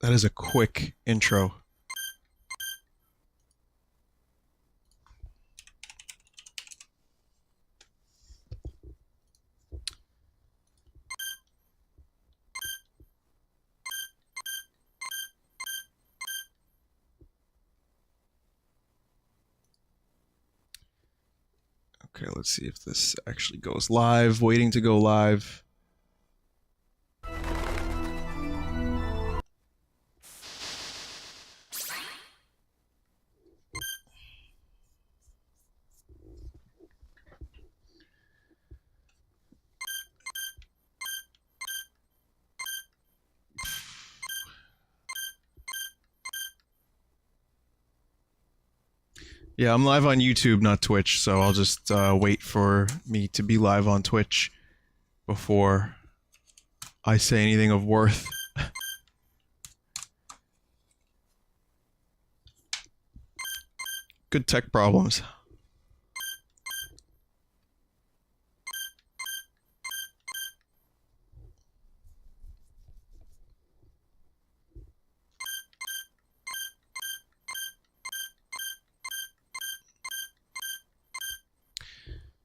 That is a quick intro. Okay, let's see if this actually goes live. Waiting to go live. Yeah, I'm live on YouTube, not Twitch, so I'll just wait for me to be live on Twitch before I say anything of worth. Good tech problems.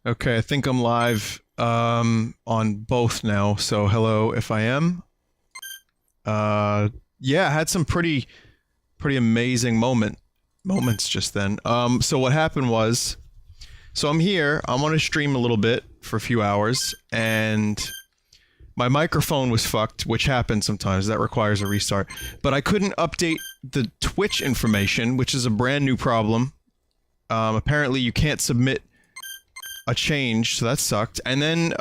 Okay, I think I'm live on both now, so hello if I am. Yeah, I had some pretty amazing moments just then. So what happened was, so I'm here, I'm on a stream a little bit for a few hours, and my microphone was fucked, which happens sometimes, that requires a restart. But I couldn't update the Twitch information, which is a brand new problem. Apparently you can't submit a change, so that sucked. And then,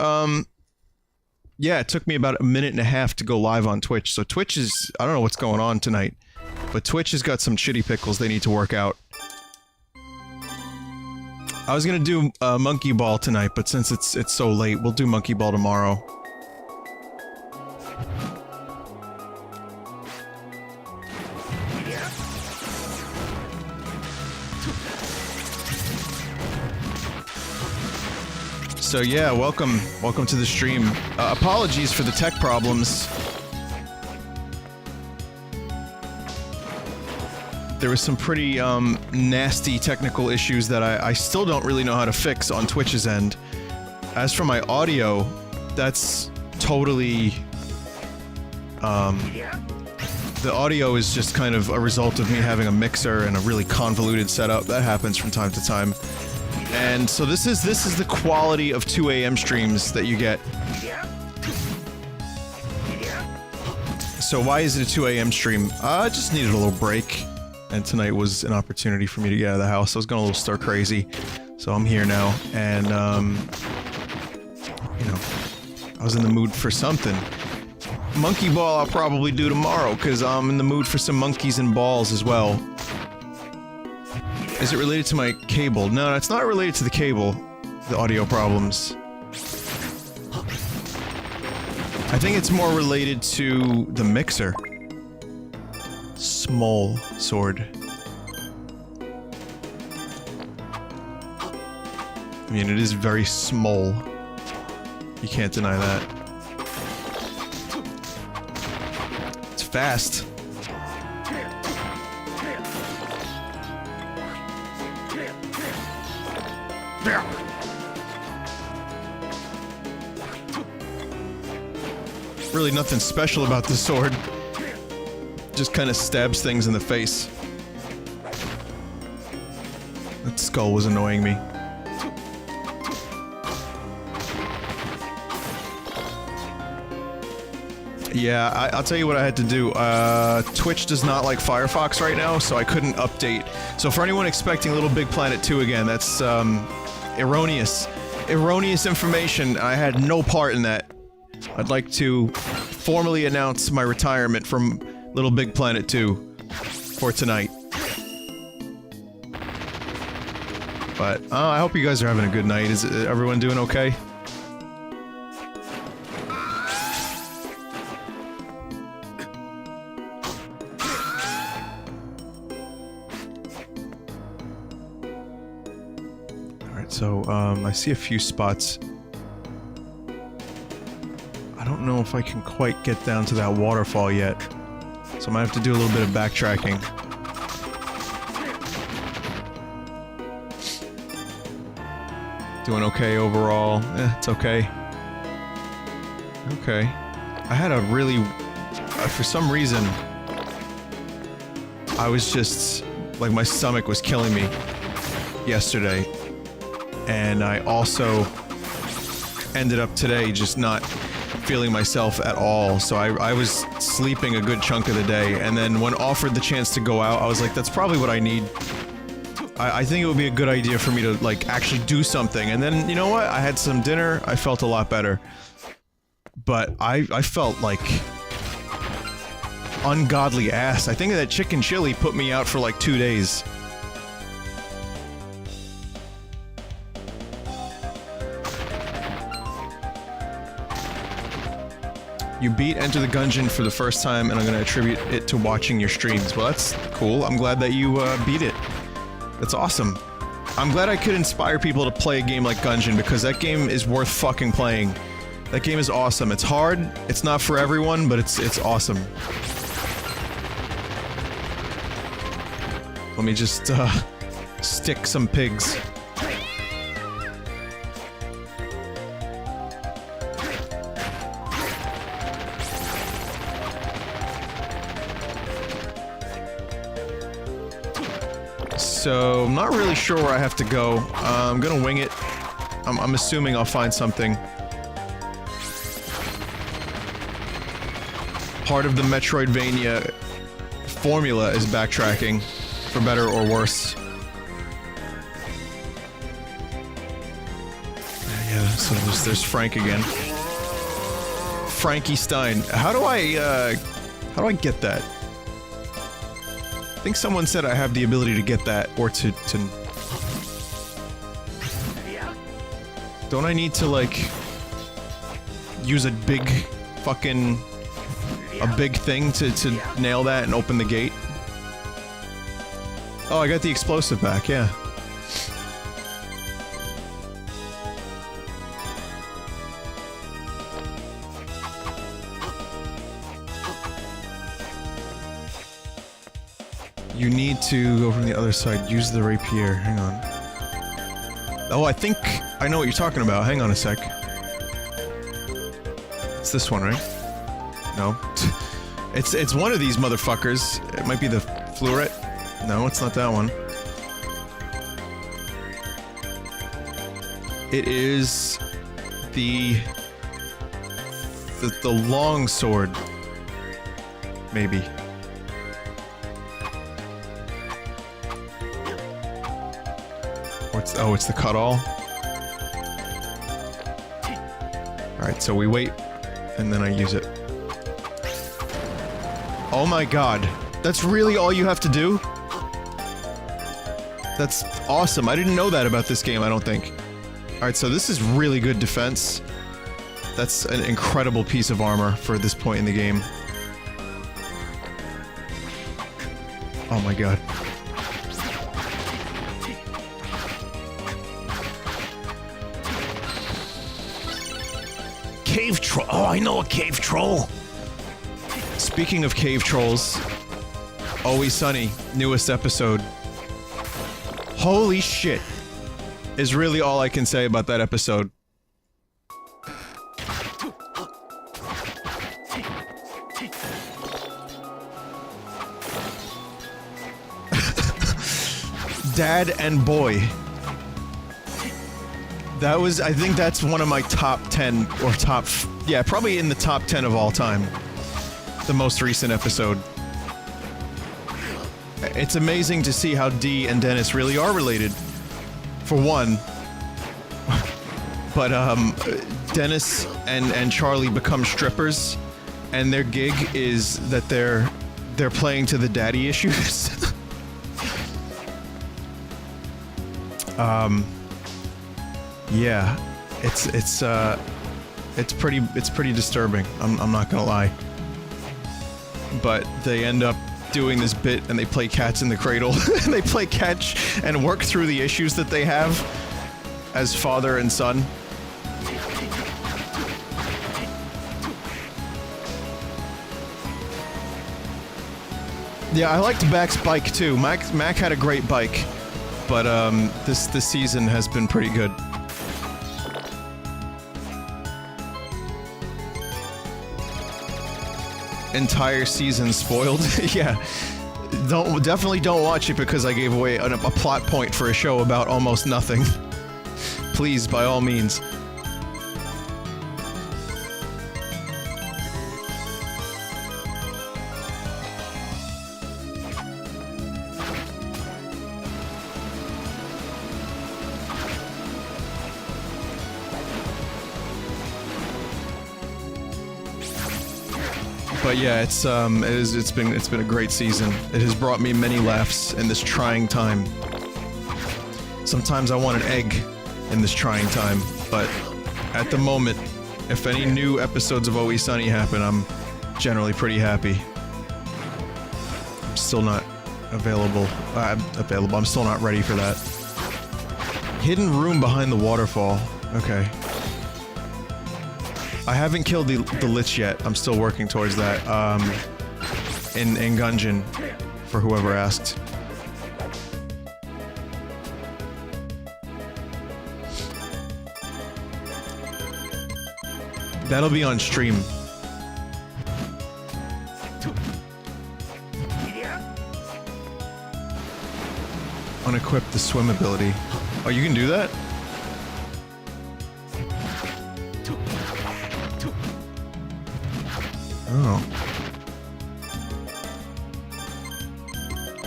yeah, it took me about a minute and a half to go live on Twitch. So Twitch is, I don't know what's going on tonight, but Twitch has got some shitty pickles they need to work out. I was gonna do Monkey Ball tonight, but since it's so late, we'll do Monkey Ball tomorrow. So yeah, welcome to the stream. Apologies for the tech problems. There was some pretty nasty technical issues that I still don't really know how to fix on Twitch's end. As for my audio, that's totally... the audio is just kind of a result of me having a mixer and a really convoluted setup. That happens from time to time. And so this is the quality of 2 AM streams that you get. So why is it a 2 AM stream? I just needed a little break, and tonight was an opportunity for me to get out of the house. I was going a little stir crazy, so I'm here now, and you know, I was in the mood for something. Monkey Ball I'll probably do tomorrow, because I'm in the mood for some monkeys and balls as well. Is it related to my cable? No, it's not related to the cable, the audio problems. I think it's more related to the mixer. Small sword. I mean, it is very small. You can't deny that. It's fast. Really nothing special about this sword. Just kind of stabs things in the face. That skull was annoying me. Yeah, I'll tell you what I had to do. Twitch does not like Firefox right now, so I couldn't update. So for anyone expecting Little Big Planet 2 again, that's, erroneous. Erroneous information. I had no part in that. I'd like to formally announce my retirement from Little Big Planet 2 for tonight. But, I hope you guys are having a good night. Is everyone doing okay? Alright, so, I see a few spots. I don't know if I can quite get down to that waterfall yet. So I might have to do a little bit of backtracking. Doing okay overall. It's okay. Okay. I had a really... for some reason... I was just... like, my stomach was killing me yesterday. And I also ended up today just not feeling myself at all. So I was sleeping a good chunk of the day. And then when offered the chance to go out, I was like, that's probably what I need. I think it would be a good idea for me to, like, actually do something. And then, you know what? I had some dinner. I felt a lot better. But I felt like ungodly ass. I think that chicken chili put me out for like 2 days. You beat Enter the Gungeon for the first time, and I'm gonna attribute it to watching your streams. Well, that's cool. I'm glad that you beat it. That's awesome. I'm glad I could inspire people to play a game like Gungeon, because that game is worth fucking playing. That game is awesome. It's hard, it's not for everyone, but it's awesome. Let me just, stick some pigs. So, I'm not really sure where I have to go. I'm gonna wing it. I'm assuming I'll find something. Part of the Metroidvania formula is backtracking, for better or worse. Yeah, so there's Frank again. Frankie Stein. How do I get that? I think someone said I have the ability to get that, or to... Don't I need to, like... use a big fucking... a big thing to nail that and open the gate? Oh, I got the explosive back, yeah. You need to go from the other side. Use the rapier. Hang on. Oh, I think I know what you're talking about. Hang on a sec. It's this one, right? No. It's one of these motherfuckers. It might be the fluorite. No, it's not that one. It is the long sword. Maybe. Oh, it's the cut-all? Alright, so we wait, and then I use it. Oh my god. That's really all you have to do? That's awesome. I didn't know that about this game, I don't think. Alright, so this is really good defense. That's an incredible piece of armor for this point in the game. Oh my god. Cave troll. Oh, I know a cave troll. Speaking of cave trolls, Always Sunny, newest episode. Holy shit, is really all I can say about that episode. Dad and boy. That was, I think that's one of my top 10, or top, yeah, probably in the top 10 of all time. The most recent episode. It's amazing to see how Dee and Dennis really are related. For one. But, Dennis and Charlie become strippers, and their gig is that they're playing to the daddy issues. Yeah, it's pretty disturbing. I'm not gonna lie. But they end up doing this bit, and they play cats in the cradle. And they play catch and work through the issues that they have as father and son. Yeah, I liked Mac's bike too. Mac had a great bike, but this season has been pretty good. Entire season spoiled. Yeah, definitely don't watch it because I gave away a plot point for a show about almost nothing. Please, by all means. But yeah, it's been a great season. It has brought me many laughs in this trying time. Sometimes I want an egg in this trying time, but at the moment, if any new episodes of Always Sunny happen, I'm generally pretty happy. I'm still not available. I'm still not ready for that. Hidden room behind the waterfall. Okay. I haven't killed the Lich yet. I'm still working towards that. In Gungeon, for whoever asked. That'll be on stream. Unequip the swim ability. Oh, you can do that? Oh.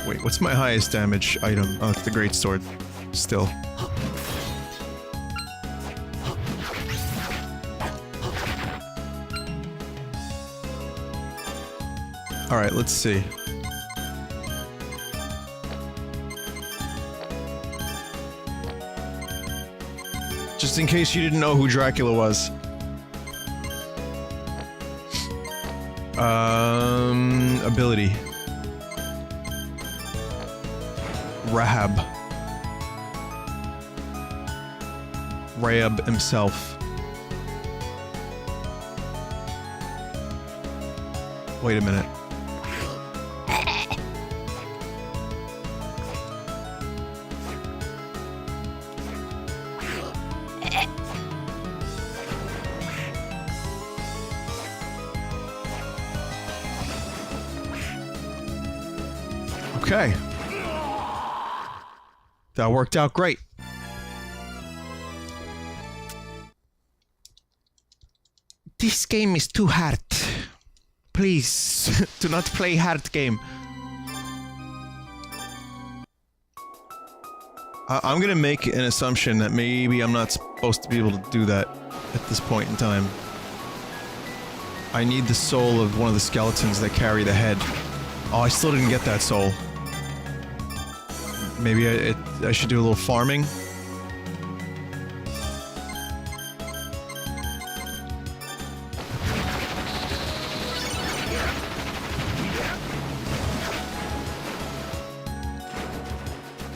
Wait, what's my highest damage item? Oh, it's the greatsword. Still. Alright, let's see. Just in case you didn't know who Dracula was. Ability. Rahab. Rahab himself. Wait a minute. Okay. That worked out great. This game is too hard. Please, do not play hard game. I'm gonna make an assumption that maybe I'm not supposed to be able to do that at this point in time. I need the soul of one of the skeletons that carry the head. Oh, I still didn't get that soul. Maybe I should do a little farming.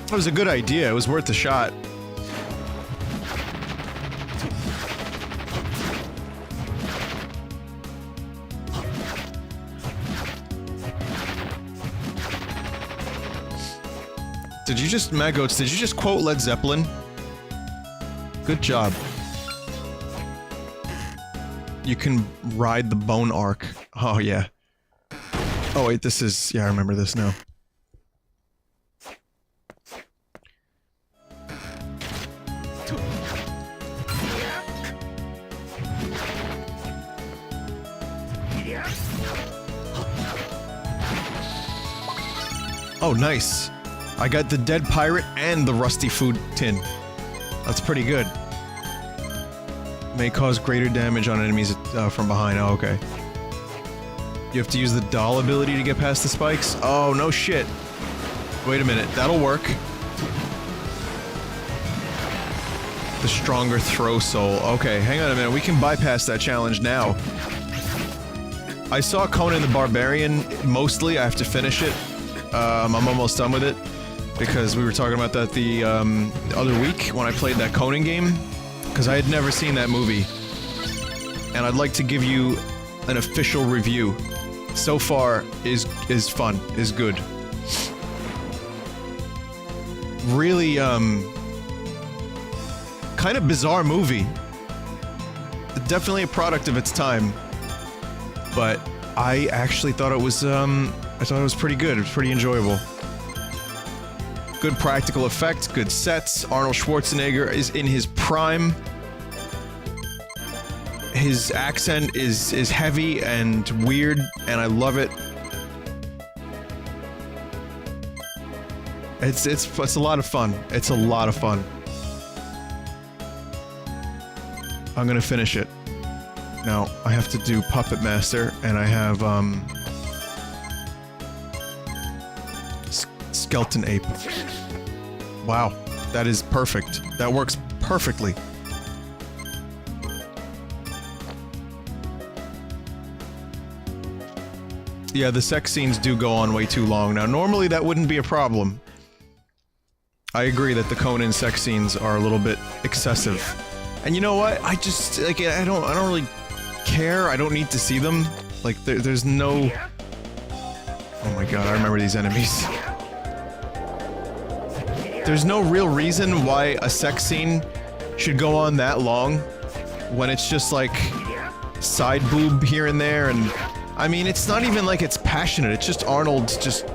It was a good idea. It was worth a shot. Did you just, Maggoats, did you just quote Led Zeppelin? Good job. You can ride the bone arc. Oh, yeah. Oh, wait, this is... Yeah, I remember this now. Oh, nice. I got the dead pirate and the rusty food tin. That's pretty good. May cause greater damage on enemies from behind. Oh, okay. You have to use the doll ability to get past the spikes? Oh, no shit. Wait a minute. That'll work. The stronger throw soul. Okay, hang on a minute. We can bypass that challenge now. I saw Conan the Barbarian mostly. I have to finish it. I'm almost done with it. Because we were talking about that the other week when I played that Conan game. Because I had never seen that movie. And I'd like to give you an official review so far is fun, is good. Really, kind of bizarre movie. Definitely a product of its time. But I actually thought it was, pretty good. It was pretty enjoyable. Good practical effects, good sets. Arnold Schwarzenegger is in his prime. His accent is heavy and weird, and I love it. It's a lot of fun. It's a lot of fun. I'm gonna finish it. Now, I have to do Puppet Master, and I have, Skeleton Ape. Wow, that is perfect. That works perfectly. Yeah, the sex scenes do go on way too long. Now, normally that wouldn't be a problem. I agree that the Conan sex scenes are a little bit excessive. And you know what? I just, like, I don't really care. I don't need to see them. Like, there's no... Oh my god, I remember these enemies. There's no real reason why a sex scene should go on that long when it's just like side boob here and there, and I mean, it's not even like it's passionate, it's just Arnold just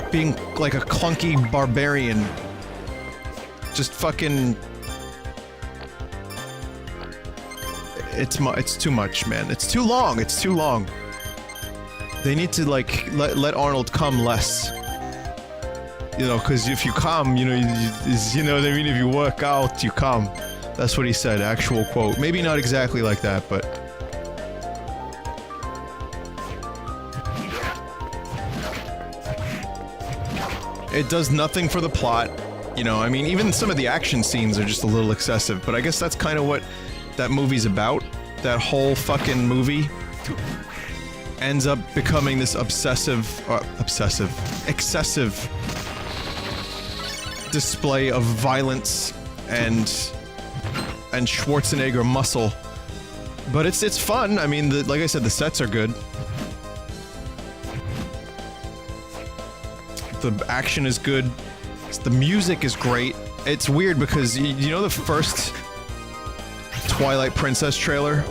being like a clunky barbarian. Just fucking... It's too much, man. It's too long, it's too long. They need to, like, let Arnold come less. You know, because if you come, you know, you know what I mean? If you work out, you come. That's what he said, actual quote. Maybe not exactly like that, but... It does nothing for the plot. You know, I mean, even some of the action scenes are just a little excessive, but I guess that's kind of what that movie's about. That whole fucking movie ends up becoming this excessive display of violence and Schwarzenegger muscle. But it's fun. I mean, like I said, the sets are good. The action is good. The music is great. It's weird because you know the first Twilight Princess trailer?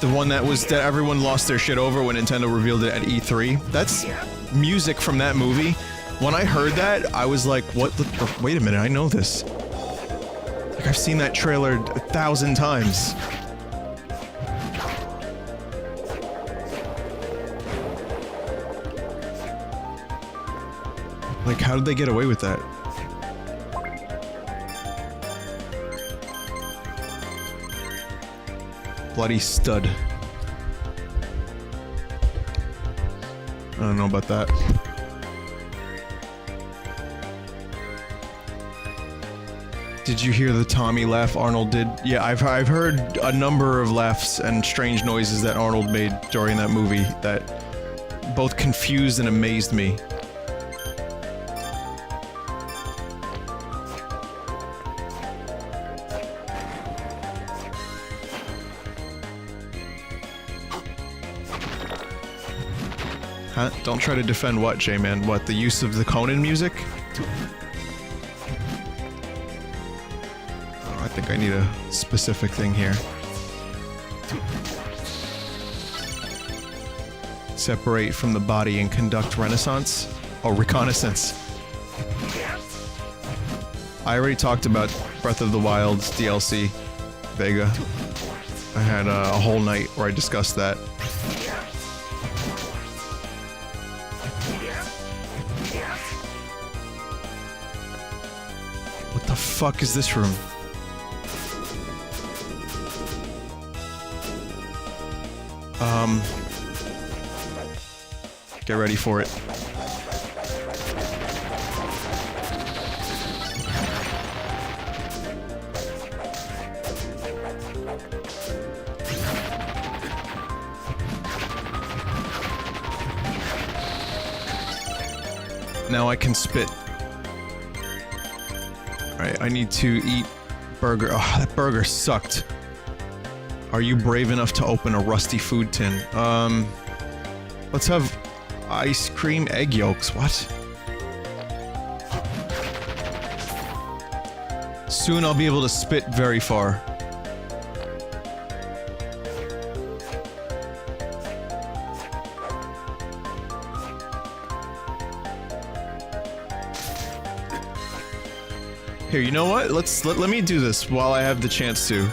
The one that everyone lost their shit over when Nintendo revealed it at E3? That's music from that movie. When I heard that, I was like, what the wait a minute, I know this. Like, I've seen that trailer 1,000 times. Like, how did they get away with that? Bloody stud. I don't know about that. Did you hear the Tommy laugh Arnold did? Yeah, I've heard a number of laughs and strange noises that Arnold made during that movie that both confused and amazed me. Huh? Don't try to defend what, J-Man? What, the use of the Conan music? Oh, I think I need a specific thing here. Separate from the body and conduct renaissance? Oh, reconnaissance. I already talked about Breath of the Wild's DLC, Vega. I had a whole night where I discussed that. What the fuck is this room? Get ready for it. Now I can spit. Alright, I need to eat burger. Oh, that burger sucked. Are you brave enough to open a rusty food tin? Let's have ice cream egg yolks. What? Soon I'll be able to spit very far. Here, you know what? Let me do this while I have the chance to.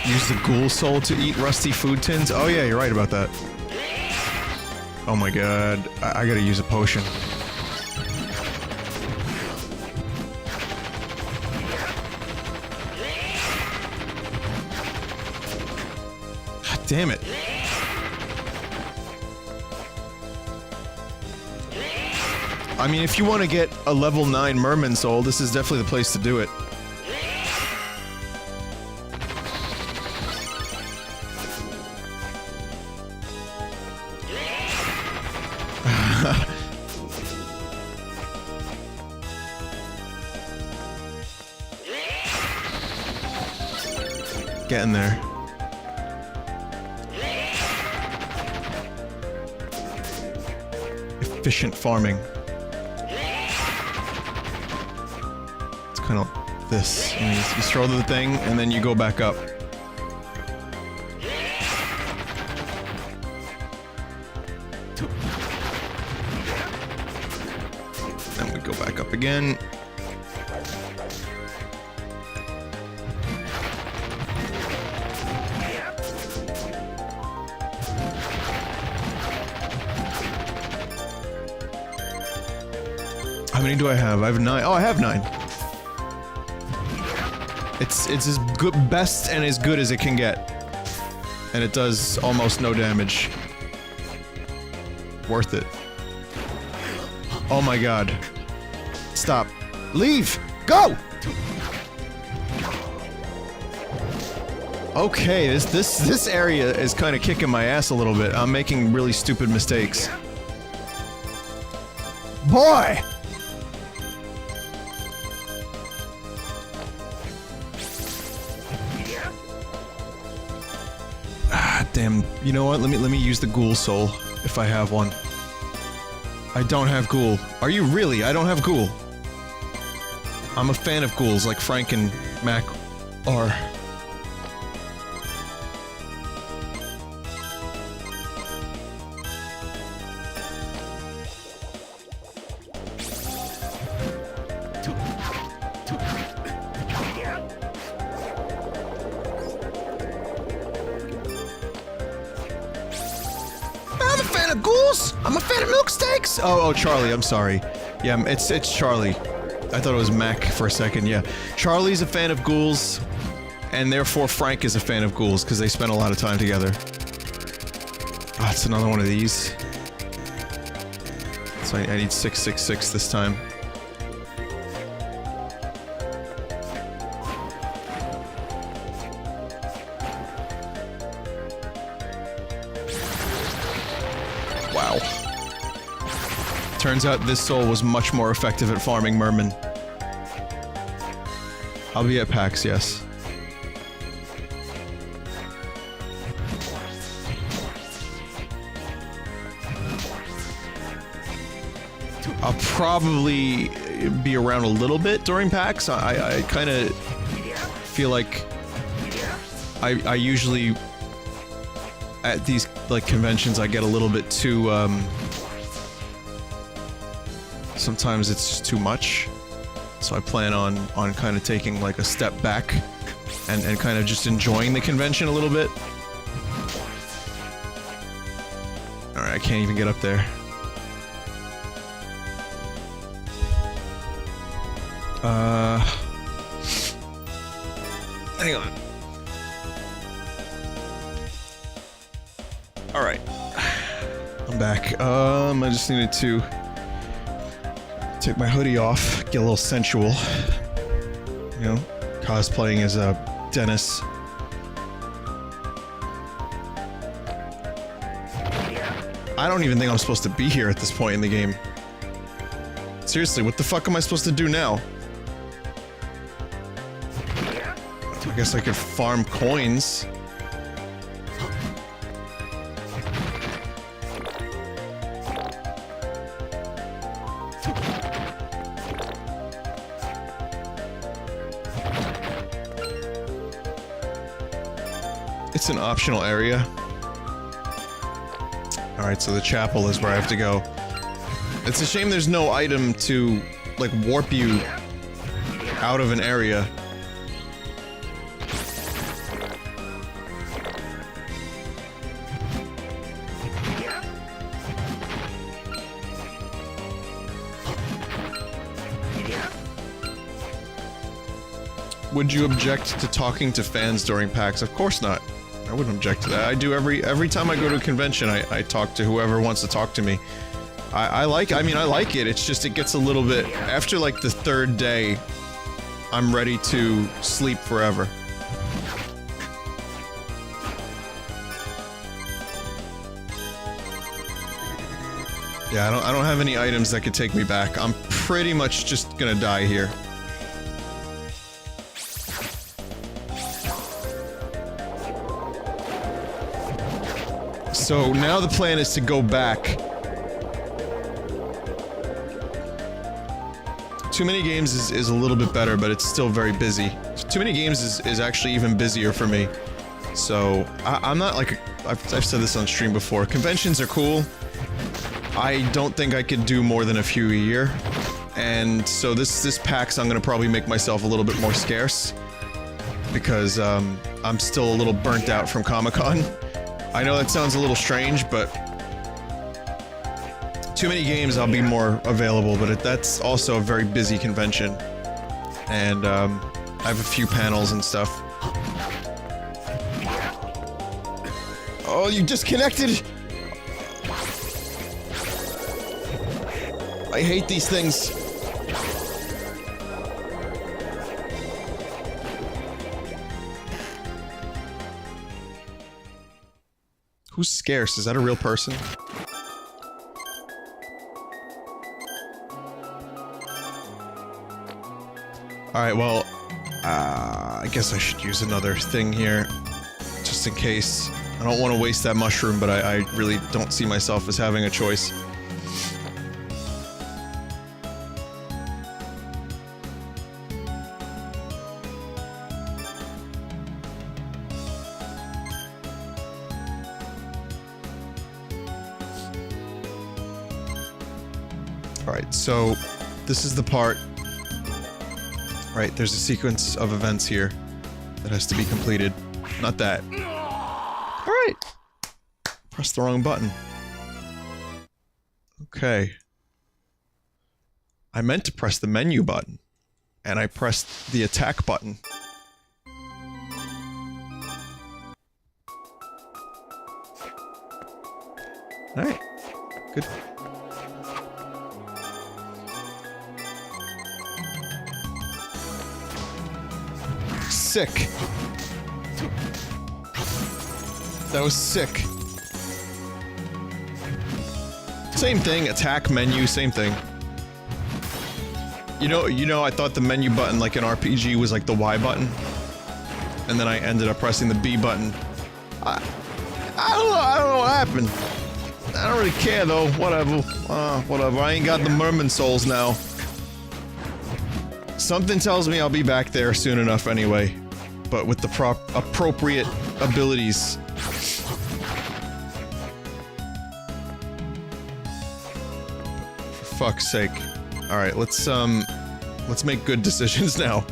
Use the ghoul soul to eat rusty food tins? Oh yeah, you're right about that. Oh my god, I gotta use a potion. God damn it. I mean, if you want to get a level 9 merman soul, this is definitely the place to do it. Get in there. Efficient farming. Kind of this. You throw the thing, and then you go back up. Then we go back up again. How many do I have? I have 9. Oh, I have 9. It's as good, best and as good as it can get. And it does almost no damage. Worth it. Oh my god. Stop. Leave! Go! Okay, this area is kind of kicking my ass a little bit. I'm making really stupid mistakes. Boy! Damn, you know what? Let me use the ghoul soul, if I have one. I don't have ghoul. Are you really? I don't have ghoul. I'm a fan of ghouls, like Frank and Mac are. I'm a fan of milk steaks! Oh, Charlie, I'm sorry. Yeah, it's Charlie. I thought it was Mac for a second, yeah. Charlie's a fan of ghouls, and therefore Frank is a fan of ghouls, because they spend a lot of time together. Ah, it's another one of these. So I need 666 this time. Wow. Turns out this soul was much more effective at farming mermen. I'll be at PAX, yes. I'll probably be around a little bit during PAX. I kind of feel like I usually at these like conventions I get a little bit too sometimes it's just too much. So I plan on kind of taking like a step back and kind of just enjoying the convention a little bit. Alright, I can't even get up there. Hang on. Alright. I'm back. I just needed to take my hoodie off, get a little sensual. You know, cosplaying as a Dennis. I don't even think I'm supposed to be here at this point in the game. Seriously, what the fuck am I supposed to do now? I guess I could farm coins. It's an optional area. Alright, so the chapel is where I have to go. It's a shame there's no item to, like, warp you out of an area. Would you object to talking to fans during PAX? Of course not. I wouldn't object to that. I do every time I go to a convention, I talk to whoever wants to talk to me. I like it, it's just it gets a little bit... After, like, the third day, I'm ready to sleep forever. Yeah, I don't have any items that could take me back. I'm pretty much just gonna die here. So now the plan is to go back. Too Many Games is a little bit better, but it's still very busy. Too Many Games is actually even busier for me. So, I'm not like... I've said this on stream before. Conventions are cool. I don't think I could do more than a few a year. And so this PAX I'm gonna probably make myself a little bit more scarce. Because, I'm still a little burnt out from Comic-Con. I know that sounds a little strange, but... Too Many Games I'll be more available, but that's also a very busy convention. And, I have a few panels and stuff. Oh, you disconnected! I hate these things. Who's scarce? Is that a real person? Alright, well, I guess I should use another thing here, just in case. I don't want to waste that mushroom, but I really don't see myself as having a choice. Alright, so this is the part. Right, there's a sequence of events here that has to be completed. Not that. Alright! Press the wrong button. Okay. I meant to press the menu button. And I pressed the attack button. Alright. Good. Sick. That was sick. Same thing, attack, menu, same thing. You know, I thought the menu button, like an RPG, was like the Y button. And then I ended up pressing the B button. I don't know what happened. I don't really care though, whatever. Whatever, I ain't got the merman souls now. Something tells me I'll be back there soon enough anyway. But with the appropriate abilities. For fuck's sake. Alright, let's make good decisions now.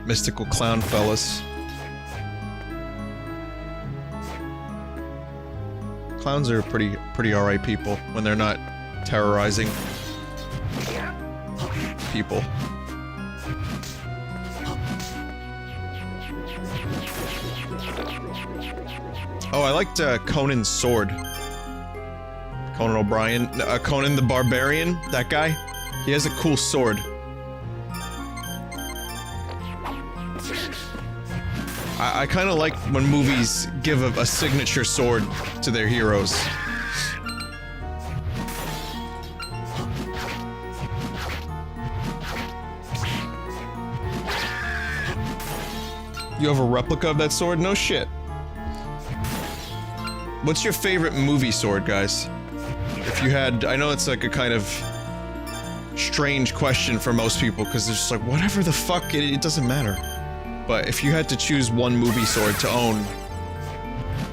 Mystical clown fellas. Clowns are pretty alright people when they're not terrorizing people. Oh, I liked Conan's sword. Conan O'Brien, Conan the Barbarian, that guy. He has a cool sword. I kind of like when movies give a signature sword to their heroes. You have a replica of that sword? No shit. What's your favorite movie sword, guys? If you had... I know it's like a kind of strange question for most people, because they're just like, whatever the fuck, it doesn't matter. But if you had to choose one movie sword to own,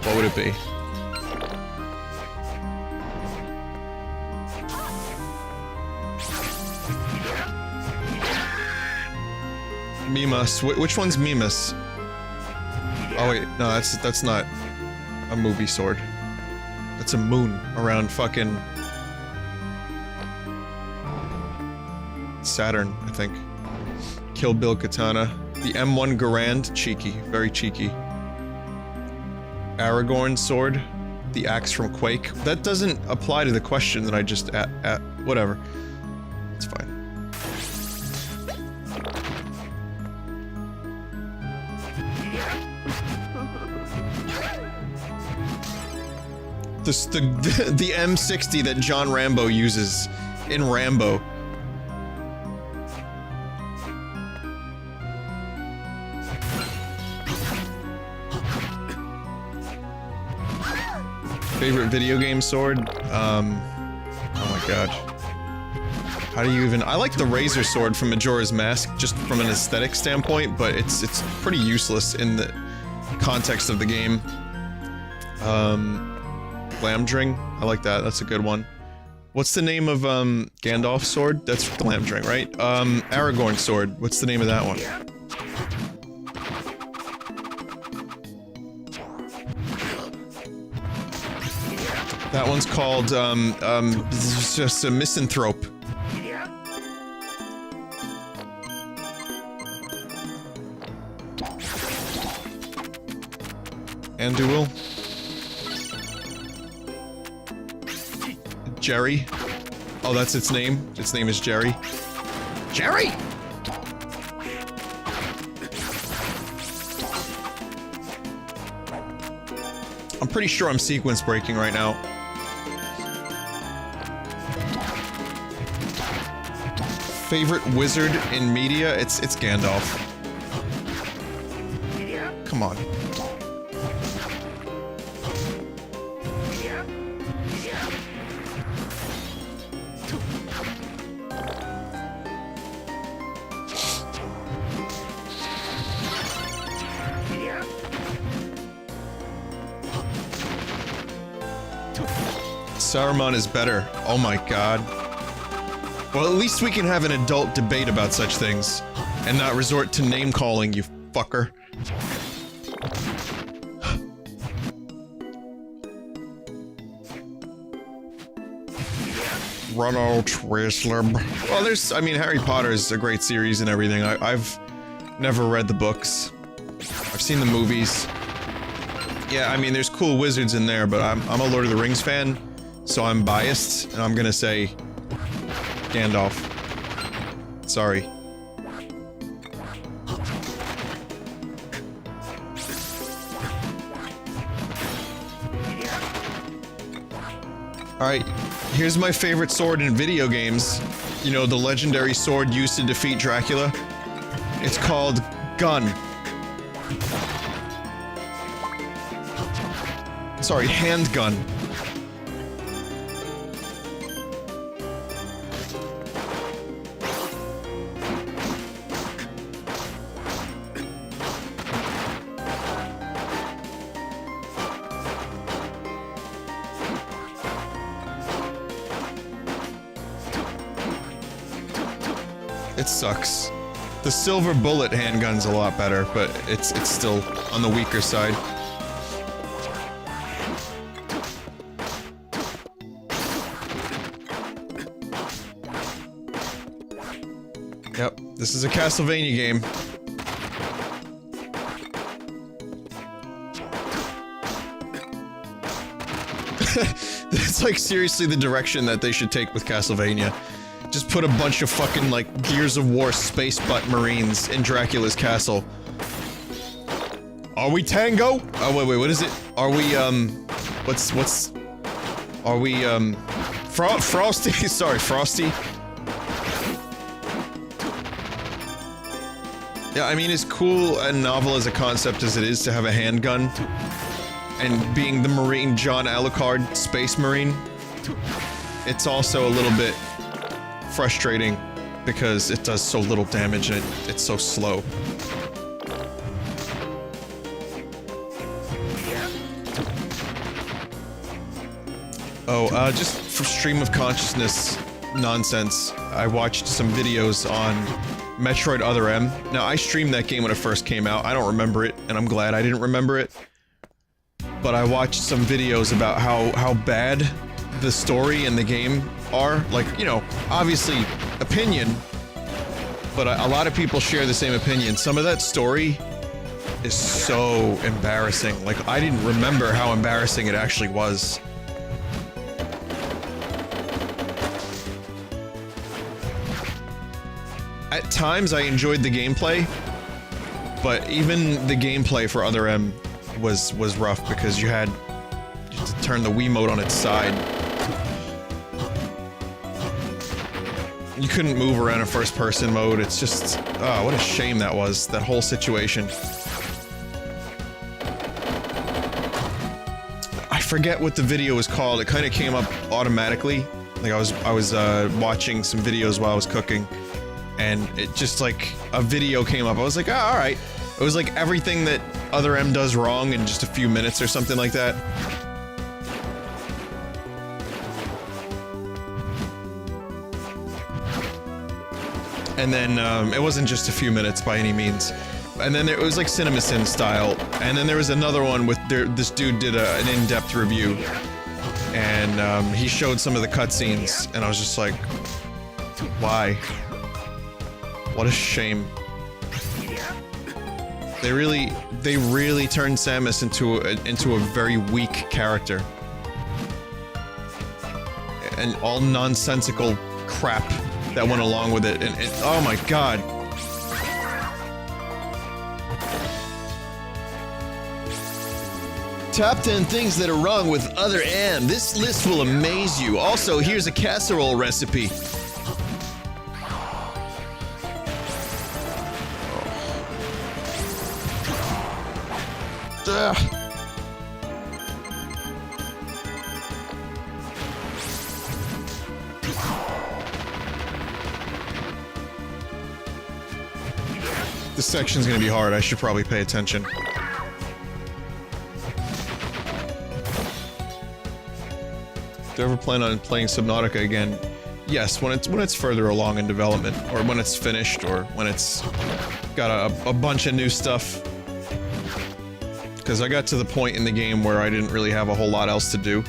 what would it be? Mimas. Which one's Mimas? Oh wait, no, that's not a movie sword. That's a moon around fucking Saturn, I think. Kill Bill Katana. The M1 Garand, cheeky, very cheeky. Aragorn sword, the axe from Quake. That doesn't apply to the question that I just whatever. It's fine. The M60 that John Rambo uses in Rambo. Favorite video game sword? Oh my god. How do you even... I like the Razor Sword from Majora's Mask, just from an aesthetic standpoint, but it's pretty useless in the context of the game. Glamdring? I like that, that's a good one. What's the name of, Gandalf's sword? That's Glamdring, right? Aragorn's sword, what's the name of that one? That one's called, it's just a misanthrope. Anduil. Jerry. Oh, that's its name? Its name is Jerry. Jerry! I'm pretty sure I'm sequence breaking right now. Favorite wizard in media? It's Gandalf. Come on. Saruman is better. Oh my god. Well, at least we can have an adult debate about such things, and not resort to name-calling, you fucker. Ronald Weasley. Well, there's... I mean, Harry Potter is a great series and everything. I've never read the books. I've seen the movies. Yeah, I mean, there's cool wizards in there, but I'm a Lord of the Rings fan, so I'm biased, and I'm gonna say Gandalf. Sorry. Alright, here's my favorite sword in video games. You know, the legendary sword used to defeat Dracula? It's called Gun. Sorry, handgun. It sucks. The silver bullet handgun's a lot better, but it's still on the weaker side. Yep, this is a Castlevania game. That's like seriously the direction that they should take with Castlevania. Just put a bunch of fucking, like, Gears of War space butt marines in Dracula's castle. Are we Tango? Oh, wait, what is it? Are we, are we, Frosty? Sorry, Frosty. Yeah, I mean, as cool and novel as a concept as it is to have a handgun, and being the Marine John Alucard Space Marine, it's also a little bit frustrating because it does so little damage and it's so slow. Oh, just for stream of consciousness nonsense, I watched some videos on Metroid Other M. Now, I streamed that game when it first came out. I don't remember it, and I'm glad I didn't remember it. But I watched some videos about how bad the story and the game are. Like, you know, obviously, opinion, but a lot of people share the same opinion. Some of that story is so embarrassing. Like, I didn't remember how embarrassing it actually was. At times, I enjoyed the gameplay, but even the gameplay for Other M was rough because you had to turn the Wiimote on its side. You couldn't move around in first-person mode. It's just, oh, what a shame that was, that whole situation. I forget what the video was called. It kind of came up automatically. Like, I was watching some videos while I was cooking. And it just, like, a video came up. I was like, oh, alright. It was like everything that Other M does wrong in just a few minutes or something like that. And then, it wasn't just a few minutes by any means. And then it was like CinemaSin style. And then there was another one with, this dude did an in-depth review. And, he showed some of the cutscenes. And I was just like, why? What a shame. They really turned Samus into a very weak character. And all nonsensical crap that went along with it, and oh my god. Top 10 things that are wrong with Other M. This list will amaze you. Also, here's a casserole recipe. Ugh. This section's gonna be hard. I should probably pay attention. Do you ever plan on playing Subnautica again? Yes, when it's further along in development, or when it's finished, or when it's got a bunch of new stuff. Because I got to the point in the game where I didn't really have a whole lot else to do.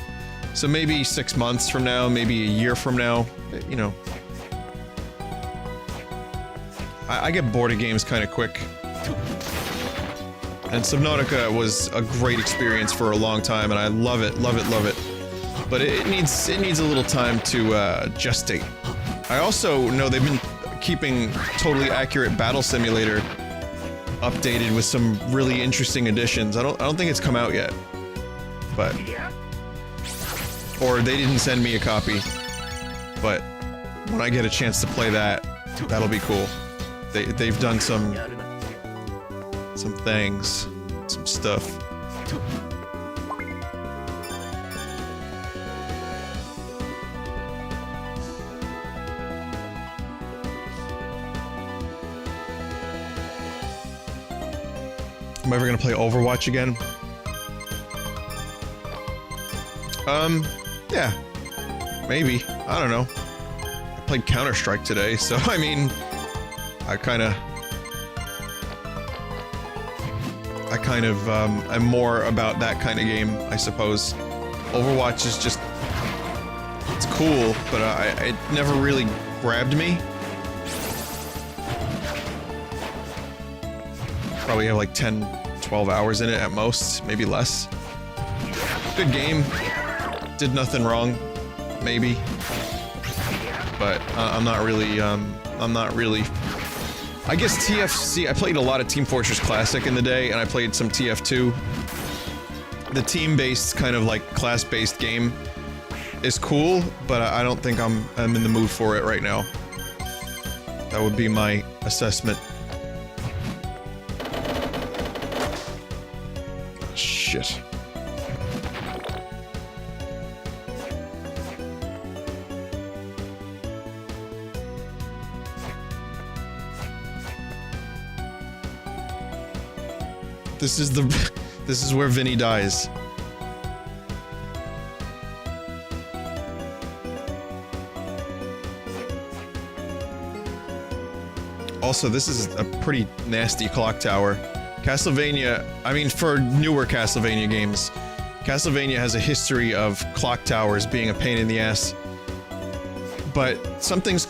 So maybe 6 months from now, maybe a year from now, you know. I get bored of games kind of quick. And Subnautica was a great experience for a long time, and I love it, love it, love it. But it needs a little time to gestate. I also know they've been keeping Totally Accurate Battle Simulator updated with some really interesting additions. I don't think it's come out yet, but or they didn't send me a copy. But when I get a chance to play that, that'll be cool. They've done some things, some stuff. Am I ever gonna play Overwatch again? Yeah. Maybe. I don't know. I played Counter-Strike today, so I mean, I kind of am more about that kind of game, I suppose. Overwatch is just, it's cool, but it never really grabbed me. Probably have like 10, 12 hours in it at most, maybe less. Good game. Did nothing wrong, maybe. But I'm not really I guess TFC, I played a lot of Team Fortress Classic in the day, and I played some TF2. The team-based, kind of like class-based game is cool, but I don't think I'm in the mood for it right now. That would be my assessment. Oh, shit. This is where Vinny dies. Also, this is a pretty nasty clock tower. Castlevania, I mean, for newer Castlevania games, Castlevania has a history of clock towers being a pain in the ass. But something's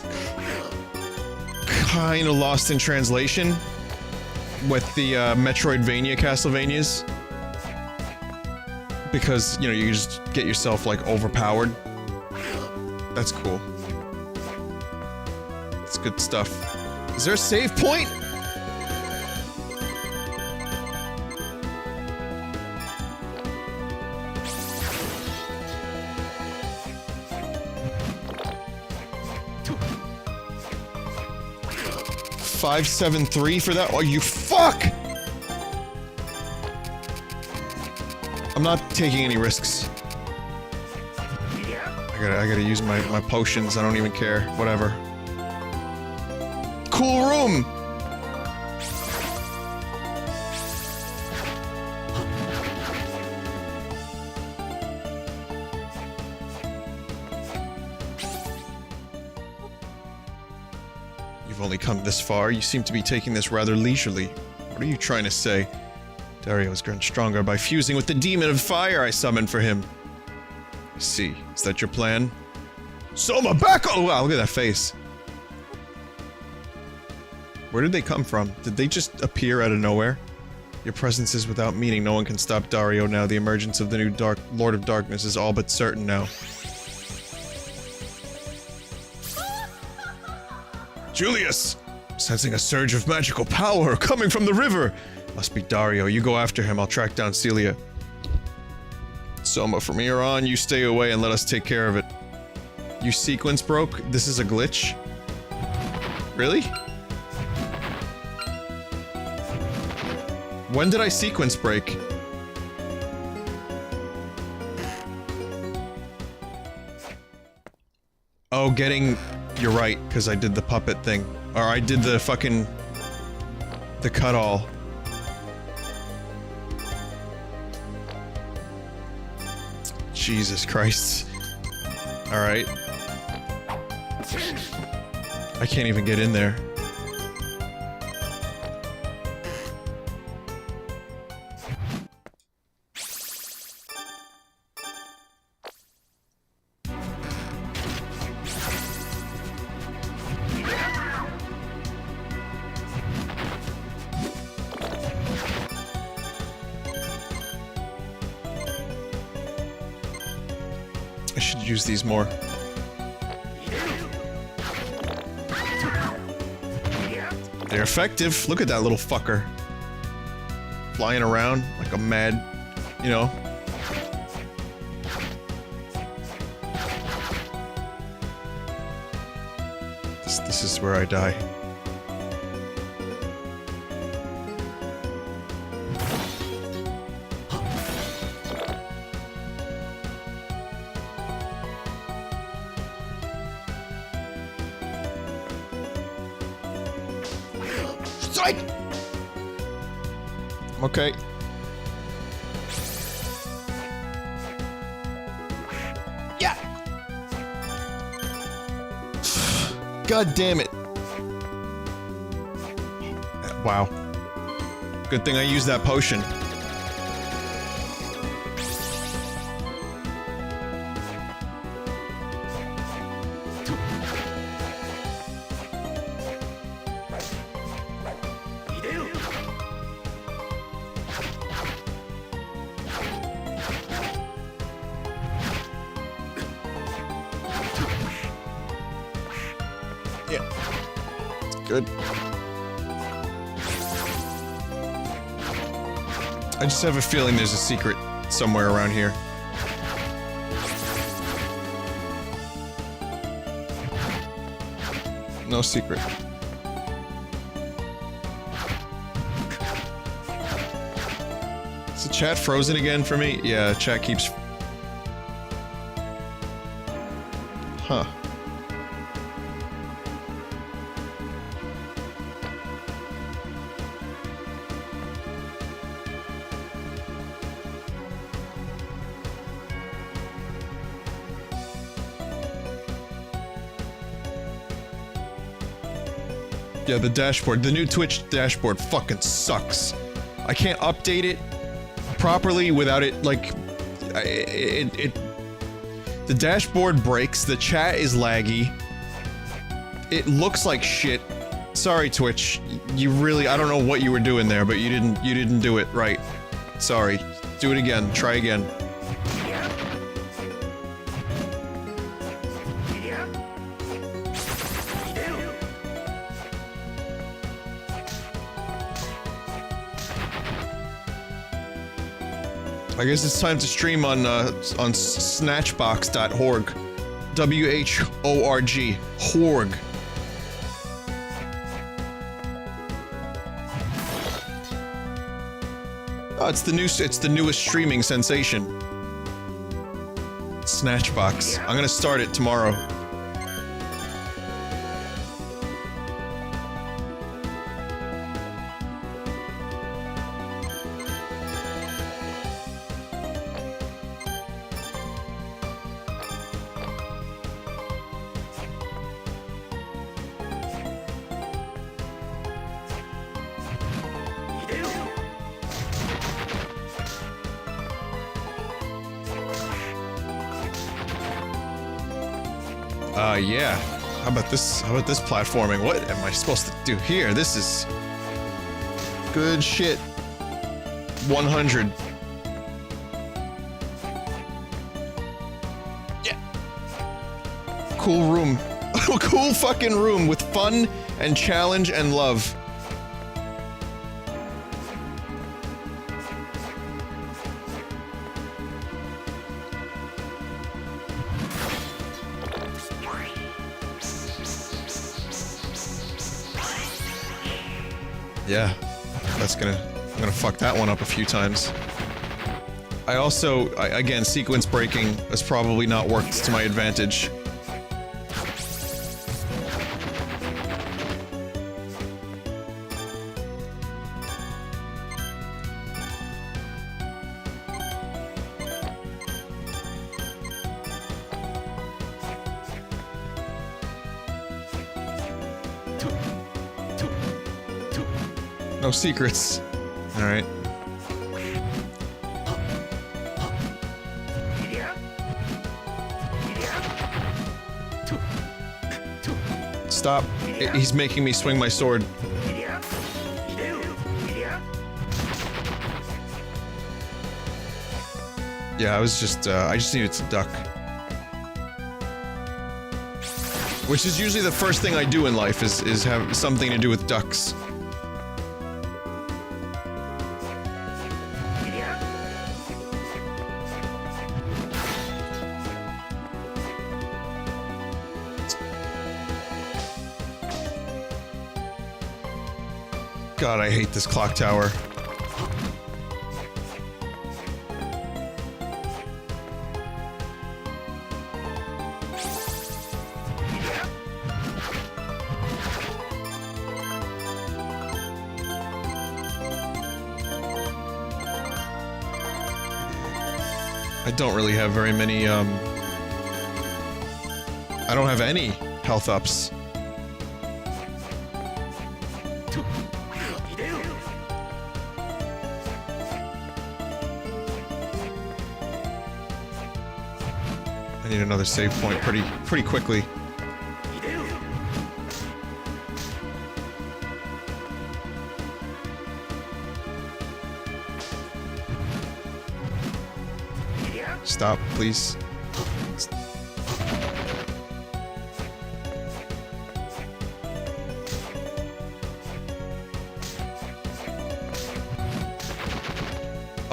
kind of lost in translation with the Metroidvania Castlevanias, because, you know, you just get yourself, like, overpowered. That's cool. It's good stuff. Is there a save point? $573 for that? Oh, you fuck! I'm not taking any risks. I gotta use my potions. I don't even care. Whatever. Cool room! You've only come this far. You seem to be taking this rather leisurely. What are you trying to say? Dario has grown stronger by fusing with the demon of fire I summoned for him. I see. Is that your plan? Soma, back! Oh, wow, look at that face. Where did they come from? Did they just appear out of nowhere? Your presence is without meaning. No one can stop Dario now. The emergence of the new Lord of Darkness is all but certain now. Julius! Sensing a surge of magical power coming from the river! Must be Dario. You go after him. I'll track down Celia. Soma, from here on, you stay away and let us take care of it. You sequence broke? This is a glitch? Really? When did I sequence break? Oh, getting... You're right, because I did the puppet thing. Or I did the fucking... the cut-all. Jesus Christ. Alright. I can't even get in there. I should use these more. They're effective. Look at that little fucker. Flying around like a mad, you know. This is where I die. Okay. Yeah. God damn it. Wow. Good thing I used that potion. Good. I just have a feeling there's a secret somewhere around here. No secret. Is the chat frozen again for me? Yeah, chat keeps... Huh. Yeah, the dashboard. The new Twitch dashboard fucking sucks. I can't update it properly without it, like... The dashboard breaks, the chat is laggy. It looks like shit. Sorry, Twitch. You really... I don't know what you were doing there, but you didn't do it right. Sorry. Do it again. Try again. I guess it's time to stream on snatchbox.org. W-H-O-R-G. Horg. Oh, it's the newest streaming sensation. Snatchbox. I'm gonna start it tomorrow. Yeah. How about this platforming? What am I supposed to do here? This is... good shit. 100. Yeah. Cool room. Cool fucking room with fun and challenge and love. Yeah, I'm gonna fuck that one up a few times. I also, again, sequence breaking has probably not worked to my advantage. No secrets. Alright. Stop. He's making me swing my sword. Yeah, I just needed to duck. Which is usually the first thing I do in life, is have something to do with ducks. God, I hate this clock tower. I don't really have very many, I don't have any health ups. I need another save point pretty quickly. Stop, please.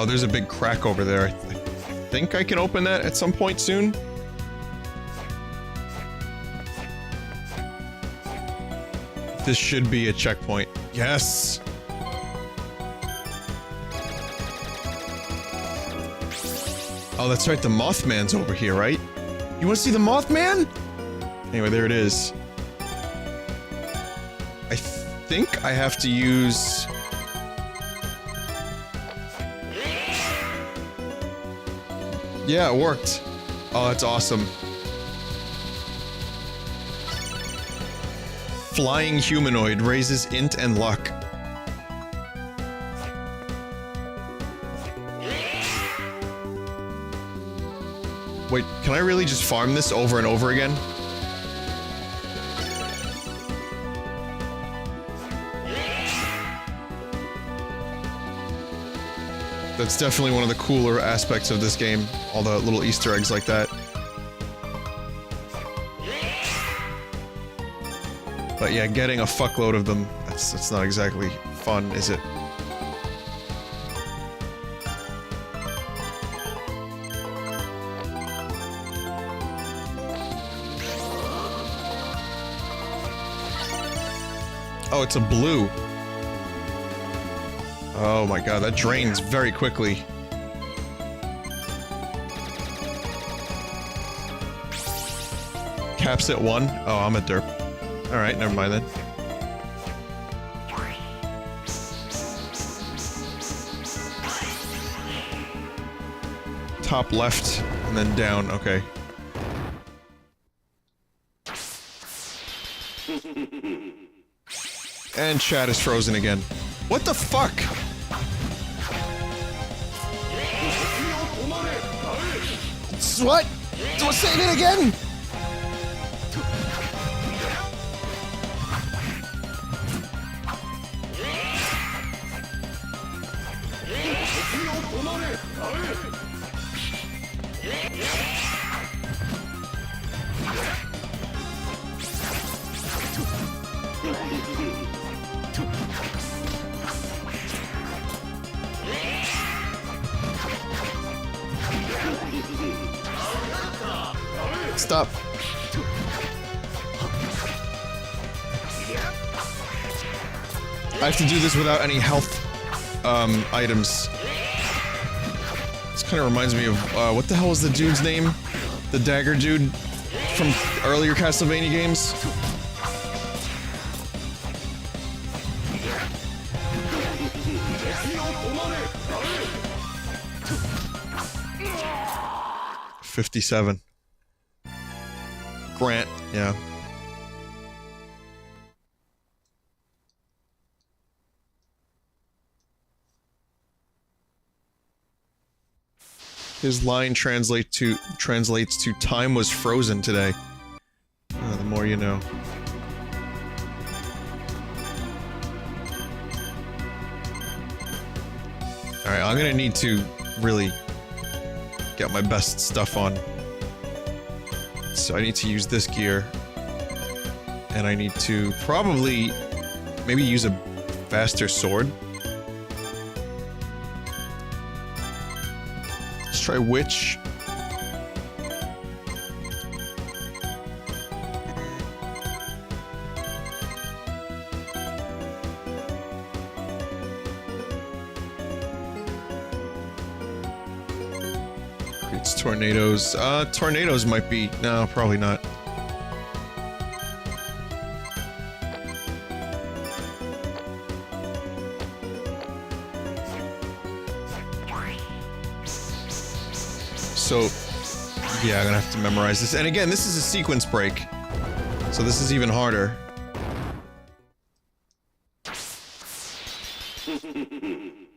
Oh, there's a big crack over there. I think I can open that at some point soon. This should be a checkpoint. Yes! Oh, that's right, the Mothman's over here, right? You wanna see the Mothman? Anyway, there it is. I think I have to use... Yeah, it worked. Oh, that's awesome. Flying humanoid raises int and luck. Wait, can I really just farm this over and over again? That's definitely one of the cooler aspects of this game. All the little Easter eggs like that. But yeah, getting a fuckload of them, that's not exactly fun, is it? Oh, it's a blue. Oh my god, that drains very quickly. Caps at 1? Oh, I'm a derp. Alright, never mind then. Top left, and then down, okay. And chat is frozen again. What the fuck? What? Say it again! Stop. I have to do this without any health, items. This kind of reminds me of, what the hell was the dude's name? The dagger dude from earlier Castlevania games? $57. Grant, yeah. His line translates to time was frozen today. The more you know. Alright, I'm gonna need to really get my best stuff on. So I need to use this gear. And I need to probably maybe use a faster sword. Let's try Witch. Creates tornadoes. Tornadoes might be... No, probably not. So, yeah, I'm gonna have to memorize this. And again, this is a sequence break. So this is even harder.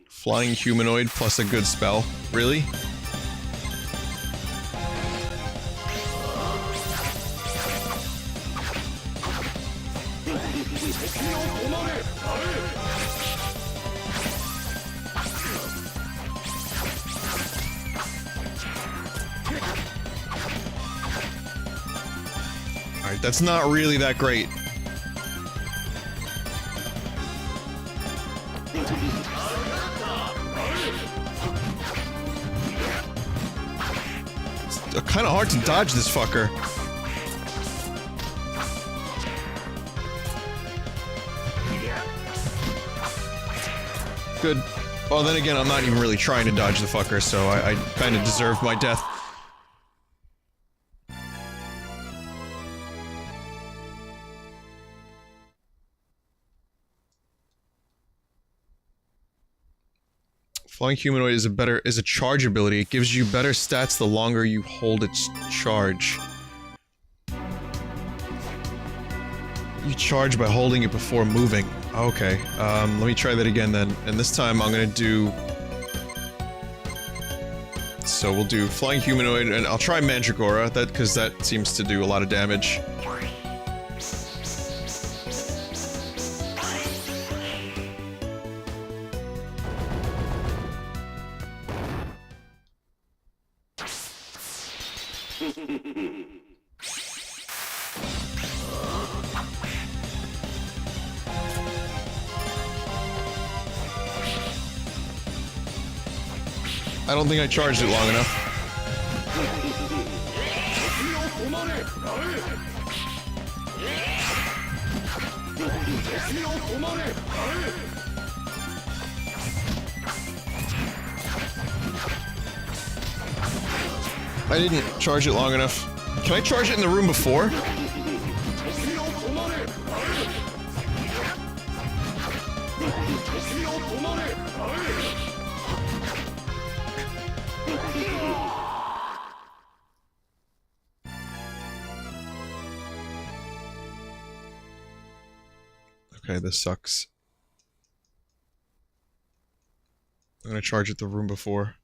Flying humanoid plus a good spell. Really? Alright, that's not really that great. kind of hard to dodge this fucker. Good. Well, then again, I'm not even really trying to dodge the fucker, so I kind of deserve my death. Flying humanoid is a charge ability. It gives you better stats the longer you hold its charge. You charge by holding it before moving. Okay, let me try that again then. And this time I'm gonna do... So we'll do Flying Humanoid, and I'll try Mandragora, because that seems to do a lot of damage. I don't think I charged it long enough. I didn't charge it long enough. Can I charge it in the room before? Okay, this sucks. I'm gonna charge it the room before.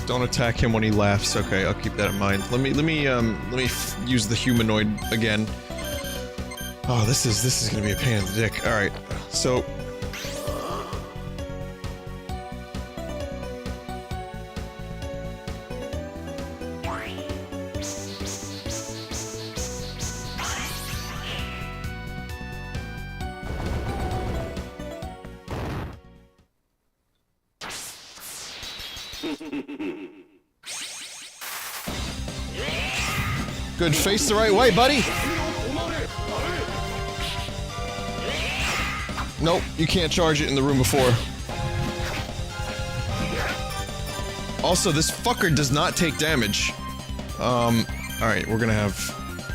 Don't attack him when he laughs. Okay, I'll keep that in mind. Let me use the humanoid again. Oh, this is gonna be a pain in the dick. All right, so. Good, face the right way, buddy! Nope, you can't charge it in the room before. Also, this fucker does not take damage. Alright, we're gonna have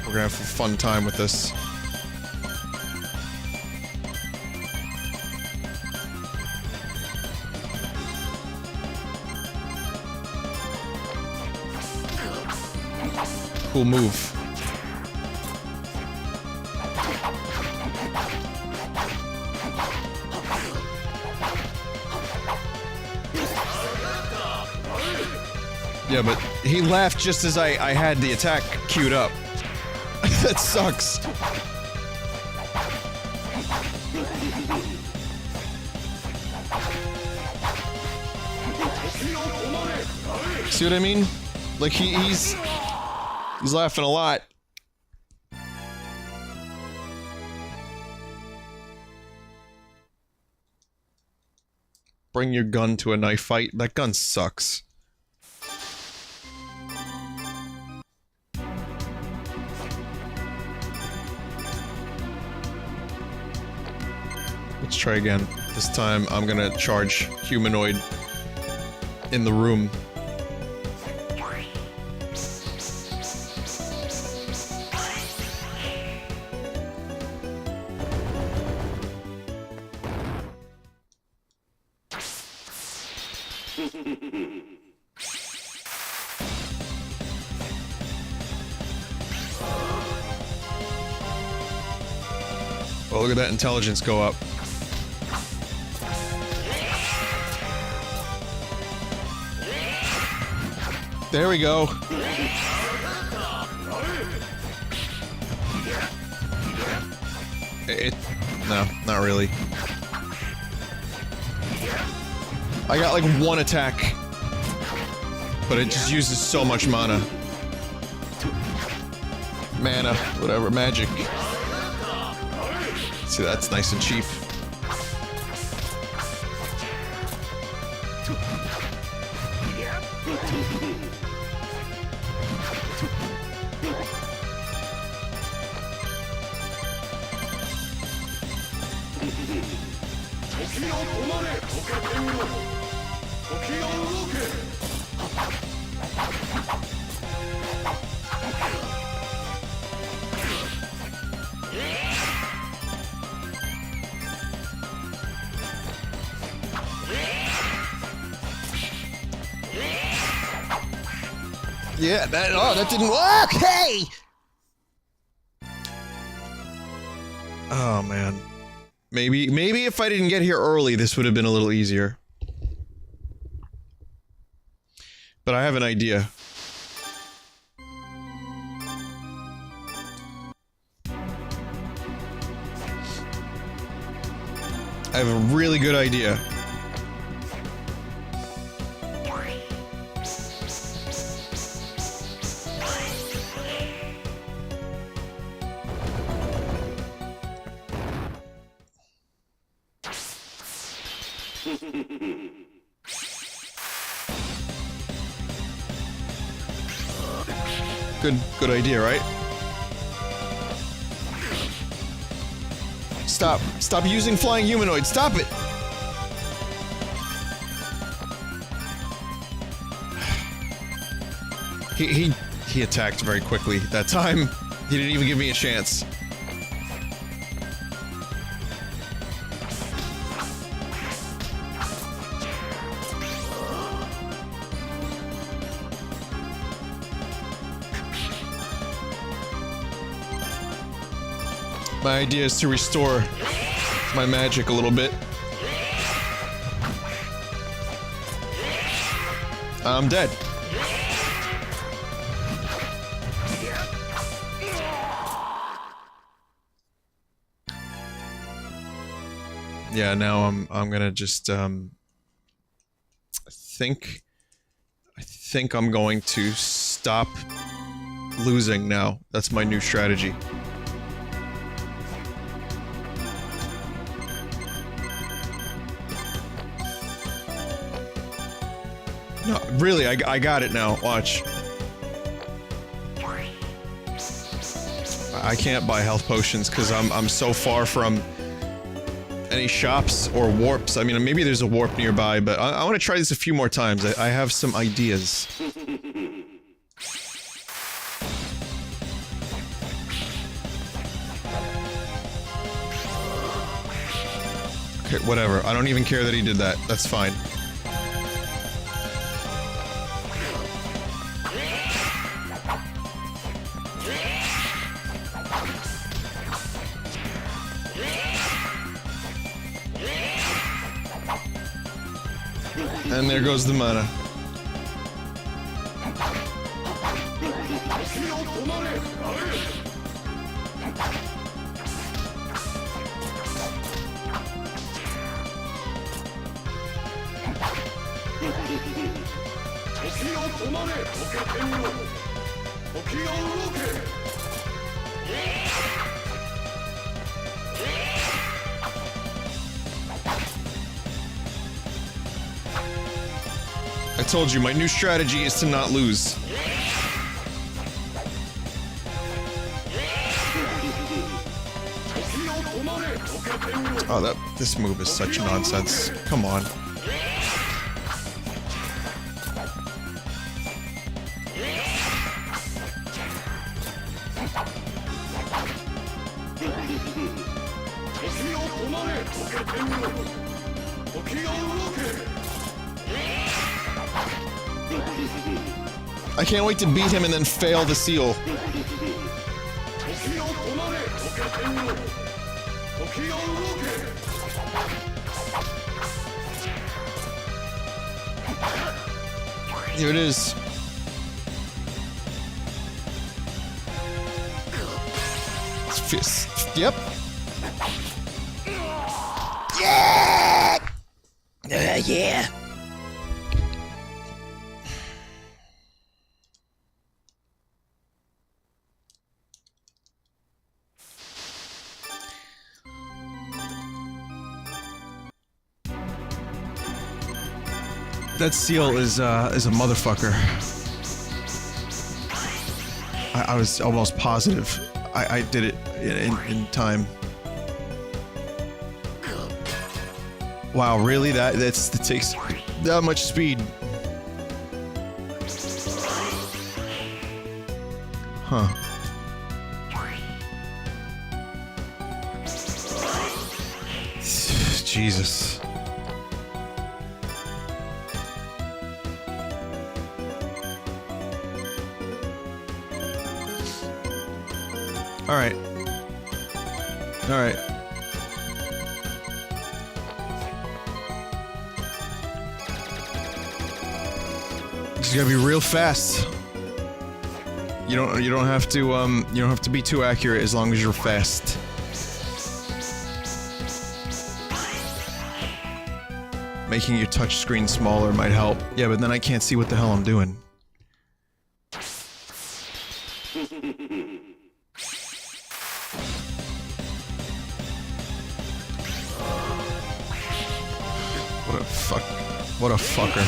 a fun time with this. Cool move. Yeah, but he laughed just as I had the attack queued up. That sucks. See what I mean? Like he's laughing a lot. Bring your gun to a knife fight. That gun sucks. Let's try again. This time I'm gonna charge humanoid in the room. Well, look at that intelligence go up. There we go. No, not really. I got like one attack, but it just uses so much mana. Mana, whatever, magic. See, that's nice and cheap. Yeah, that didn't work! Hey! Oh, man. Maybe if I didn't get here early, this would have been a little easier. But I have an idea. I have a really good idea. Good idea, right? Stop using flying humanoids. Stop it. He attacked very quickly that time. He didn't even give me a chance. My idea is to restore my magic a little bit. I'm dead. Yeah, now I'm gonna just I think I'm going to stop losing now. That's my new strategy. No, really, I got it now. Watch. I can't buy health potions because I'm so far from any shops or warps. I mean, maybe there's a warp nearby, but I want to try this a few more times. I have some ideas. Okay, whatever. I don't even care that he did that. That's fine. And there goes the mana. I told you, my new strategy is to not lose. Oh, this move is such nonsense. Come on. I can't wait to beat him and then fail the seal. Here it is. Fist. Yep. Yeah! Yeah. That seal is a motherfucker. I was almost positive I did it in time. Wow, really? That takes that much speed. Huh. Jesus. Alright. Alright. It's gotta be real fast. You don't have to be too accurate as long as you're fast. Making your touch screen smaller might help. Yeah, but then I can't see what the hell I'm doing. What a fuck. What a fucker.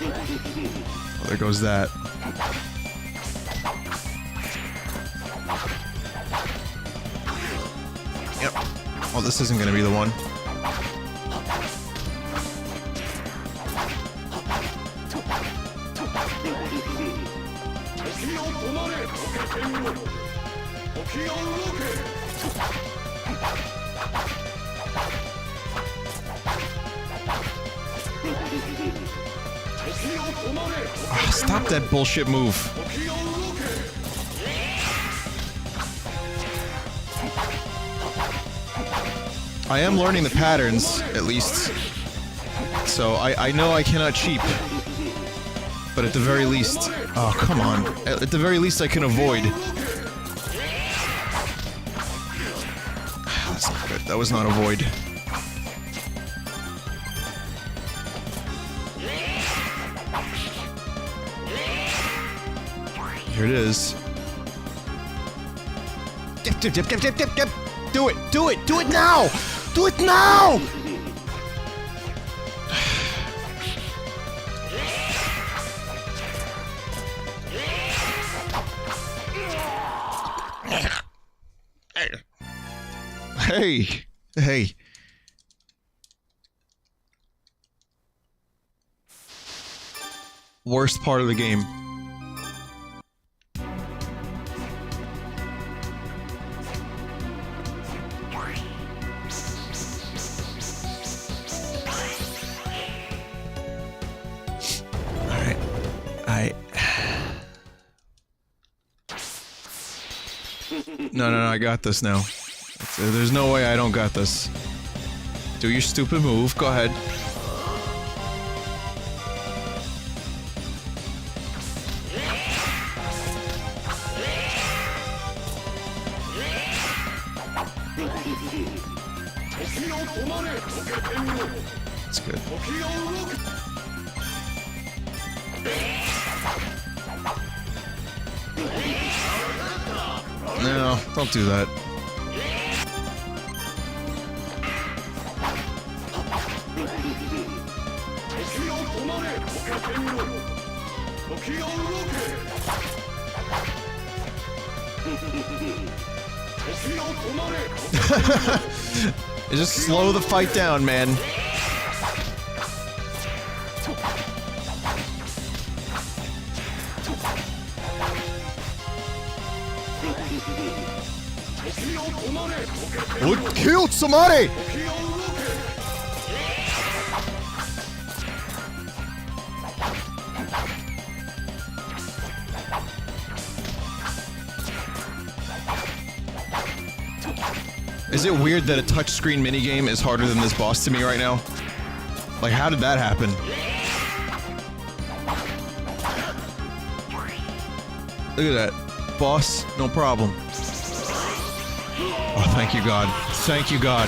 Oh, there goes that. Yep. Oh, this isn't gonna be the one. Stop that bullshit move. I am learning the patterns, at least. So I know I cannot cheat. But at the very least... Oh, come on. At the very least I can avoid. That's not good. That was not avoid. Here it is. Dip, dip, dip, dip, dip, dip, dip. Do it! Do it! Do it now! Do it now! Hey! Hey. Worst part of the game. No, I got this now. There's no way I don't got this. Do your stupid move, go ahead. That's good. No, don't do that. Just slow the fight down, man. What killed somebody? Is it weird that a touchscreen minigame is harder than this boss to me right now? Like, how did that happen? Look at that. Boss, no problem. Oh, thank you, God. Thank you, God.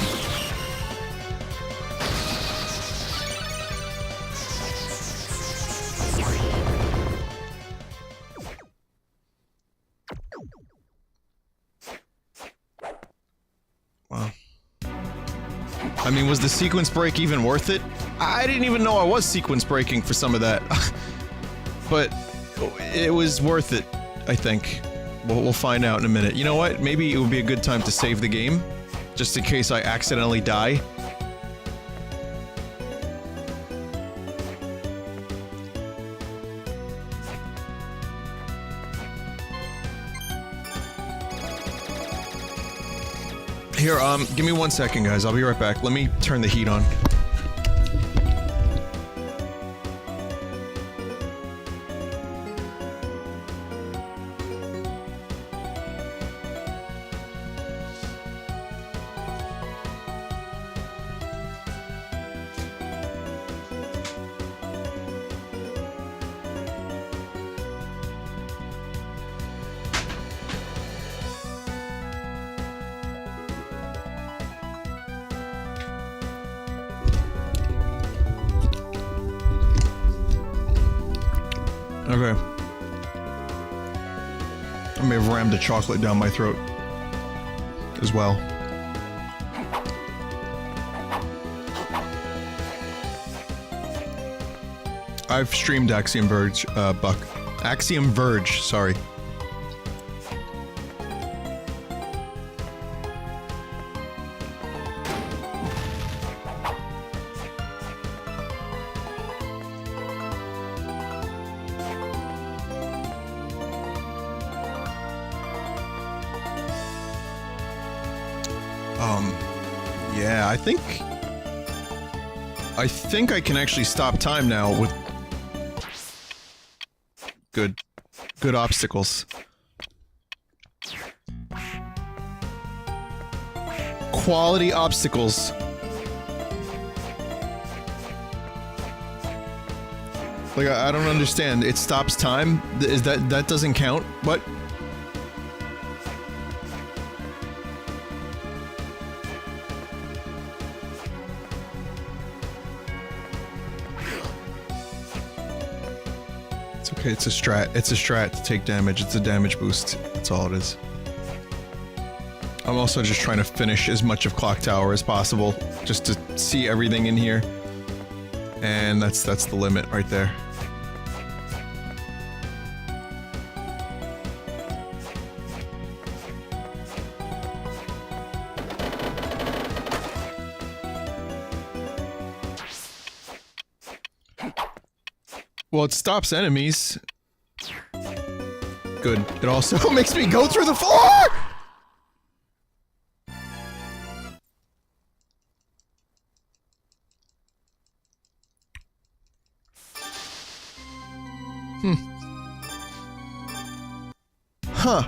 Wow. I mean, was the sequence break even worth it? I didn't even know I was sequence breaking for some of that. But... it was worth it, I think. We'll find out in a minute. You know what? Maybe it would be a good time to save the game, just in case I accidentally die. Here, give me 1 second, guys. I'll be right back. Let me turn the heat on. Okay. I may have rammed the chocolate down my throat as well. I've streamed Axiom Verge, Buck. Axiom Verge, sorry. Yeah, I think I can actually stop time now with good obstacles. Quality obstacles. Like, I don't understand. It stops time? Is that doesn't count? What? Okay, it's a strat. It's a strat to take damage. It's a damage boost. That's all it is. I'm also just trying to finish as much of Clock Tower as possible, just to see everything in here. And that's the limit right there. Well, it stops enemies. Good. It also makes me go through the floor! Huh.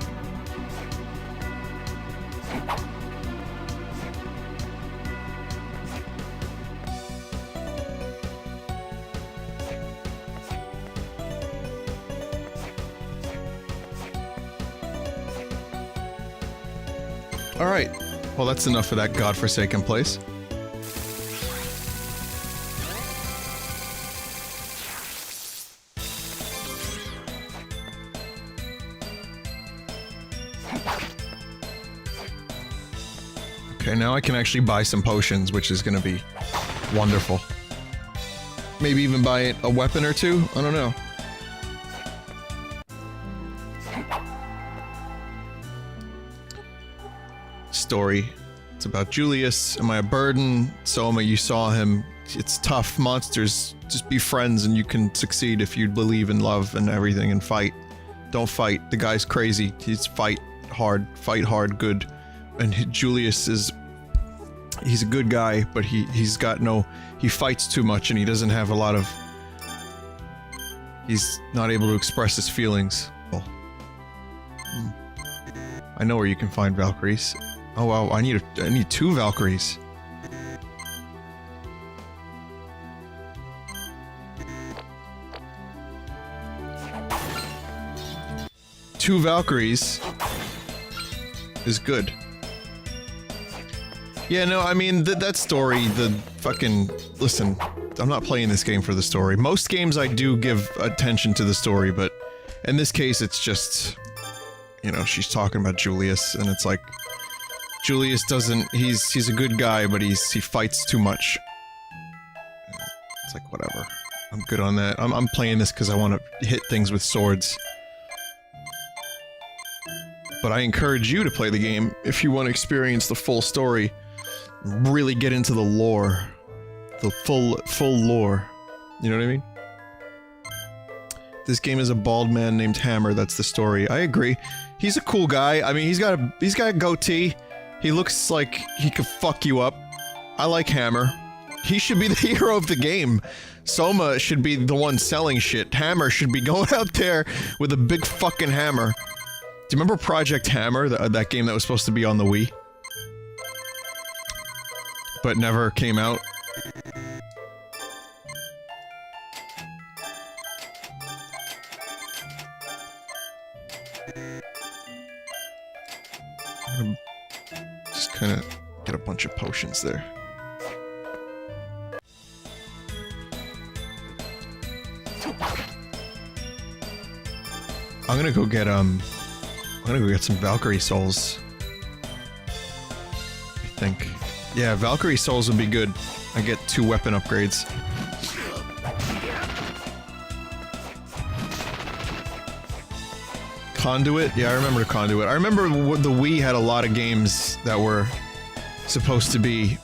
Alright. Well, that's enough of that godforsaken place. Okay, now I can actually buy some potions, which is gonna be wonderful. Maybe even buy a weapon or two? I don't know. Story. It's about Julius. Am I a burden? Soma, you saw him. It's tough. Monsters. Just be friends and you can succeed if you believe in love and everything and fight. Don't fight. The guy's crazy. He's fight hard, good. And Julius is... he's a good guy, but he's got no... he fights too much and he doesn't have a lot of... he's not able to express his feelings. Well, I know where you can find Valkyries. Oh wow, I need 2 Valkyries. Two Valkyries is good. Yeah, no, I mean, that story, the fucking... listen, I'm not playing this game for the story. Most games I do give attention to the story, but in this case it's just... you know, she's talking about Julius, and it's like... Julius doesn't... he's a good guy, but he fights too much. It's like, whatever. I'm good on that. I'm playing this because I want to hit things with swords. But I encourage you to play the game if you want to experience the full story. Really get into the lore. The full lore. You know what I mean? This game is a bald man named Hammer, that's the story. I agree. He's a cool guy. I mean, he's got a goatee. He looks like he could fuck you up. I like Hammer. He should be the hero of the game. Soma should be the one selling shit. Hammer should be going out there with a big fucking hammer. Do you remember Project Hammer, that game that was supposed to be on the Wii? But never came out? Just kind of get a bunch of potions there. I'm gonna go get some Valkyrie souls. I think. Yeah, Valkyrie souls would be good. I get 2 weapon upgrades. Conduit? Yeah, I remember Conduit. I remember the Wii had a lot of games that were supposed to be,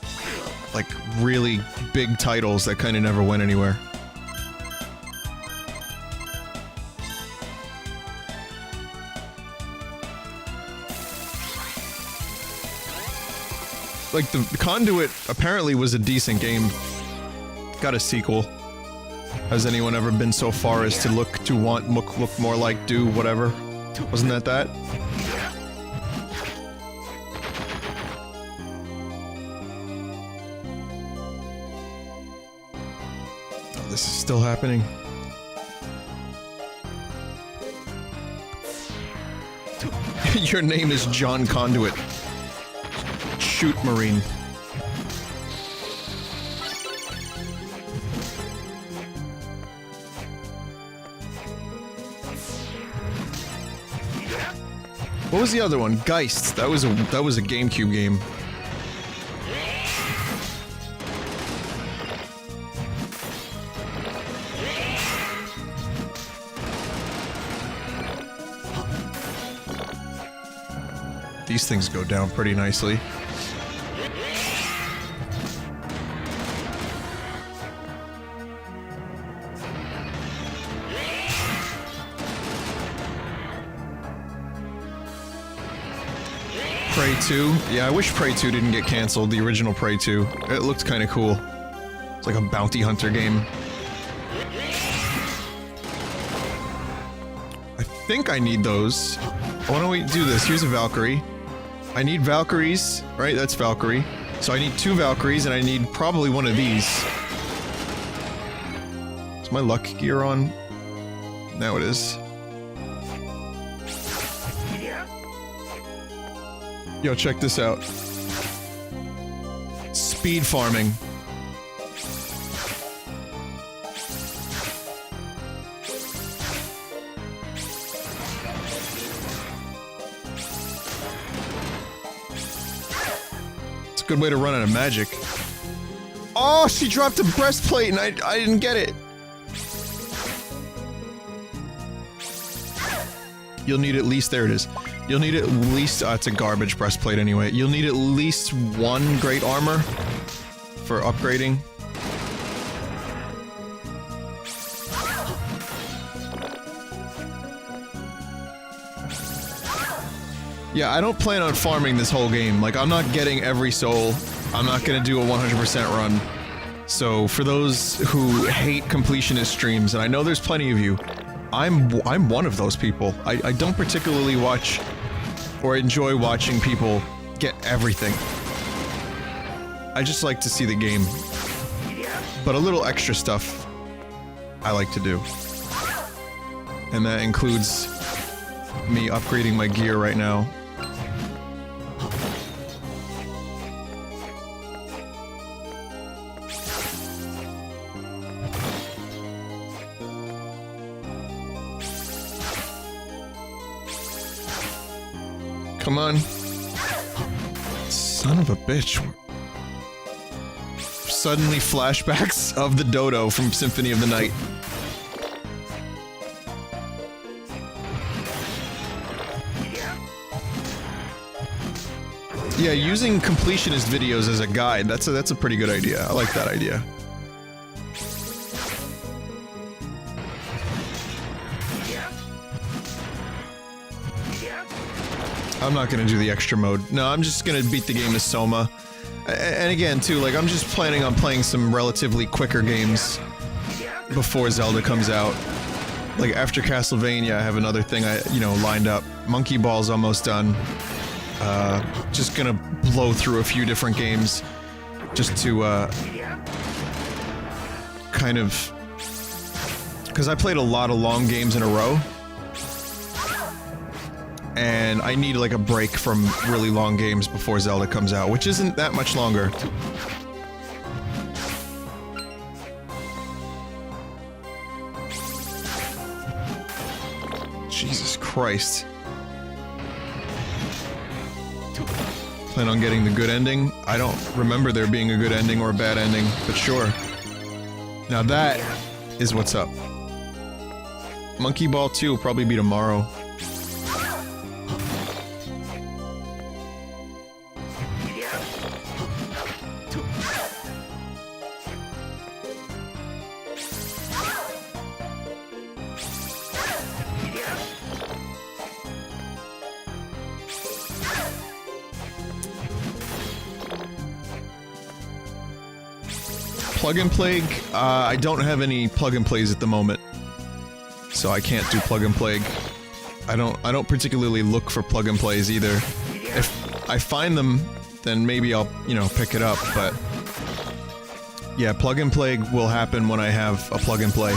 like, really big titles that kind of never went anywhere. Like, the Conduit apparently was a decent game. Got a sequel. Has anyone ever been so far as to look more like, do whatever? Wasn't that? Oh, this is still happening. Your name is John Conduit. Shoot, Marine. What was the other one? Geist. That was a GameCube game. These things go down pretty nicely. Prey 2? Yeah, I wish Prey 2 didn't get cancelled, the original Prey 2. It looked kinda cool. It's like a bounty hunter game. I think I need those. Why don't we do this? Here's a Valkyrie. I need Valkyries, right? That's Valkyrie. So I need 2 Valkyries, and I need probably one of these. Is my luck gear on? Now it is. Yo, check this out. Speed farming. It's a good way to run out of magic. Oh, she dropped a breastplate and I didn't get it. You'll need at least, there it is. You'll need at least, it's a garbage breastplate anyway. You'll need at least 1 great armor for upgrading. Yeah, I don't plan on farming this whole game. Like, I'm not getting every soul. I'm not gonna do a 100% run. So, for those who hate completionist streams, and I know there's plenty of you, I'm one of those people. I don't particularly watch or enjoy watching people get everything. I just like to see the game. But a little extra stuff I like to do. And that includes me upgrading my gear right now. Come on. Son of a bitch. suddenly flashbacks of the dodo from Symphony of the Night. Yeah, using completionist videos as a guide, that's a pretty good idea. I like that idea. I'm not gonna do the extra mode. No, I'm just gonna beat the game as Soma. And again, too, like, I'm just planning on playing some relatively quicker games before Zelda comes out. Like, after Castlevania, I have another thing lined up. Monkey Ball's almost done. Just gonna blow through a few different games just to, kind of... Because I played a lot of long games in a row. And I need, like, a break from really long games before Zelda comes out, which isn't that much longer. Jesus Christ. Plan on getting the good ending? I don't remember there being a good ending or a bad ending, but sure. Now that is what's up. Monkey Ball 2 will probably be tomorrow. Plug and Plague? I don't have any plug and plays at the moment, so I can't do plug and plague. I don't particularly look for plug and plays either. If I find them, then maybe I'll, pick it up, but... Yeah, plug and plague will happen when I have a plug and play.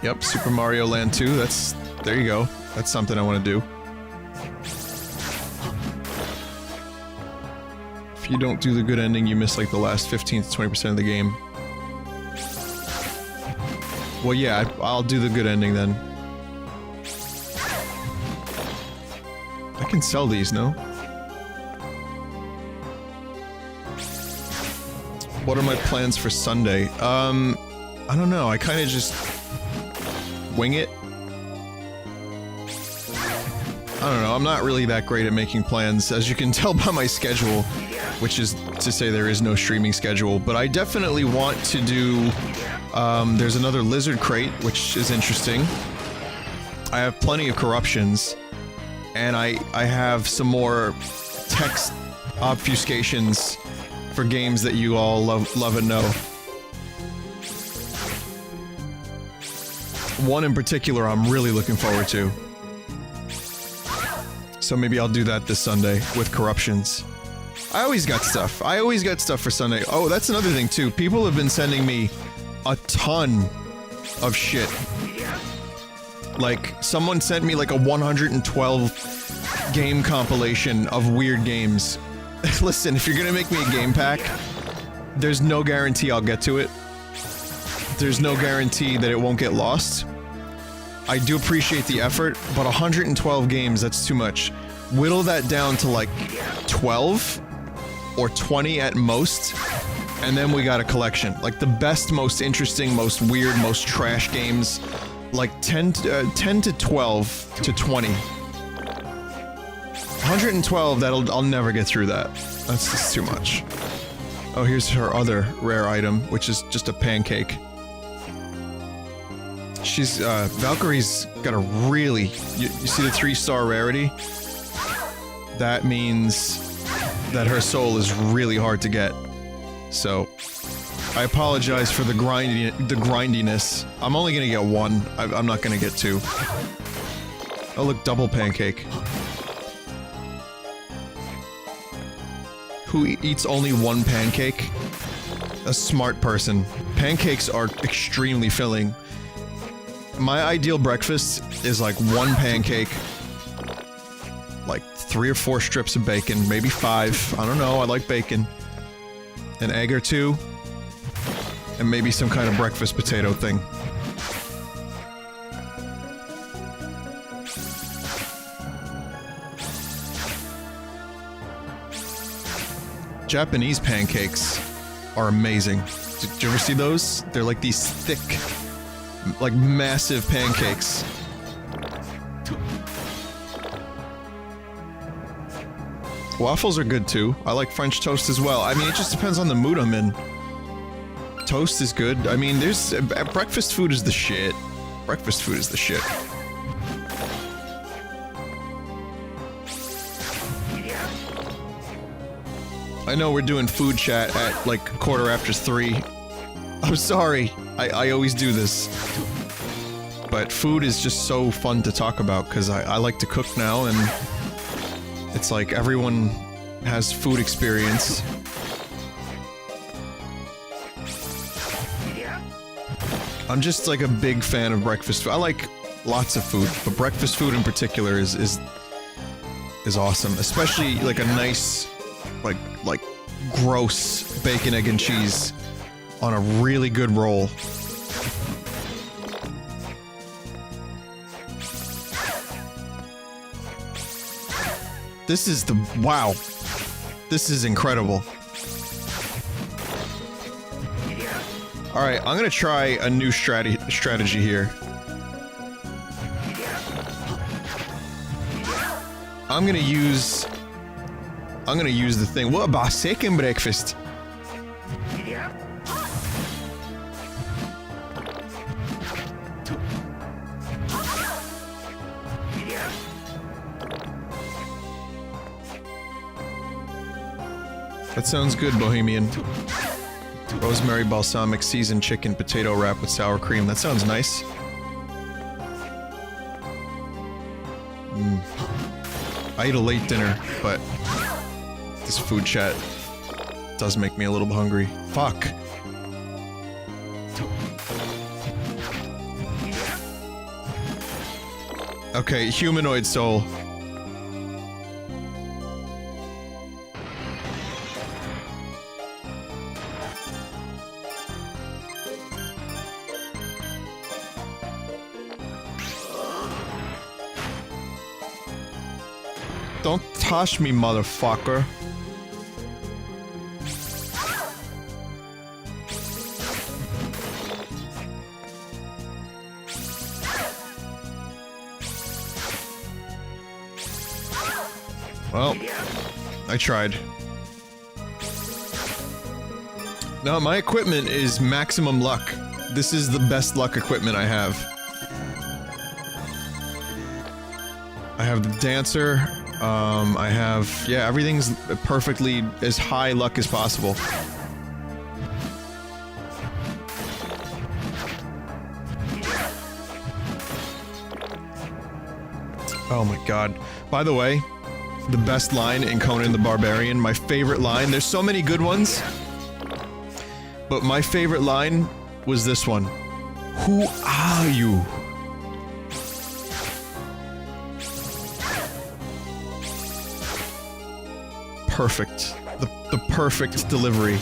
Yep, Super Mario Land 2, there you go. That's something I want to do. If you don't do the good ending, you miss like the last 15 to 20% of the game. Well, yeah, I'll do the good ending then. I can sell these, no? What are my plans for Sunday? I don't know, I kind of just wing it. I don't know, I'm not really that great at making plans, as you can tell by my schedule, which is to say there is no streaming schedule, but I definitely want to do, there's another Lizard Crate, which is interesting. I have plenty of corruptions, and I have some more text obfuscations for games that you all love and know. One in particular I'm really looking forward to. So maybe I'll do that this Sunday with corruptions. I always got stuff. I always got stuff for Sunday. Oh, that's another thing too. People have been sending me a ton of shit. Like, someone sent me like a 112 game compilation of weird games. Listen, if you're gonna make me a game pack, there's no guarantee I'll get to it. There's no guarantee that it won't get lost. I do appreciate the effort, but 112 games, that's too much. Whittle that down to like 12 or 20 at most, and then we got a collection. Like the best, most interesting, most weird, most trash games, like 10 to 12 to 20. 112, I'll never get through that. That's just too much. Oh, here's her other rare item, which is just a pancake. She's, Valkyrie's got a really... You see the 3-star rarity? That means that her soul is really hard to get. So, I apologize for the grindiness. I'm only gonna get one. I'm not gonna get two. Oh look, double pancake. Who eats only one pancake? A smart person. Pancakes are extremely filling. My ideal breakfast is like one pancake, like 3 or 4 strips of bacon, maybe 5, I don't know, I like bacon, an egg or 2, and maybe some kind of breakfast potato thing. Japanese pancakes are amazing. Did you ever see those? They're like these thick, like massive pancakes. Waffles are good too. I like French toast as well. I mean, it just depends on the mood I'm in. Toast is good. I mean, there's... breakfast food is the shit. Breakfast food is the shit. I know we're doing food chat at like 3:15. I'm sorry. I always do this. But food is just so fun to talk about because I like to cook now and it's like everyone has food experience. I'm just like a big fan of breakfast food. I like lots of food, but breakfast food in particular is awesome. Especially like a nice, like gross bacon, egg, and cheese on a really good roll. This is the... wow. This is incredible. Alright, I'm gonna try a new strategy here. I'm gonna use the thing. What about second breakfast? That sounds good, Bohemian. Rosemary balsamic seasoned chicken potato wrap with sour cream. That sounds nice. I ate a late dinner, but this food chat does make me a little hungry. Fuck. Okay, humanoid soul. Don't touch me, motherfucker. Well, I tried. Now, my equipment is maximum luck. This is the best luck equipment I have. I have the dancer. I have... yeah, everything's perfectly as high luck as possible. Oh my god. By the way, the best line in Conan the Barbarian, my favorite line, there's so many good ones, but my favorite line was this one. Who are you? Perfect. The perfect delivery.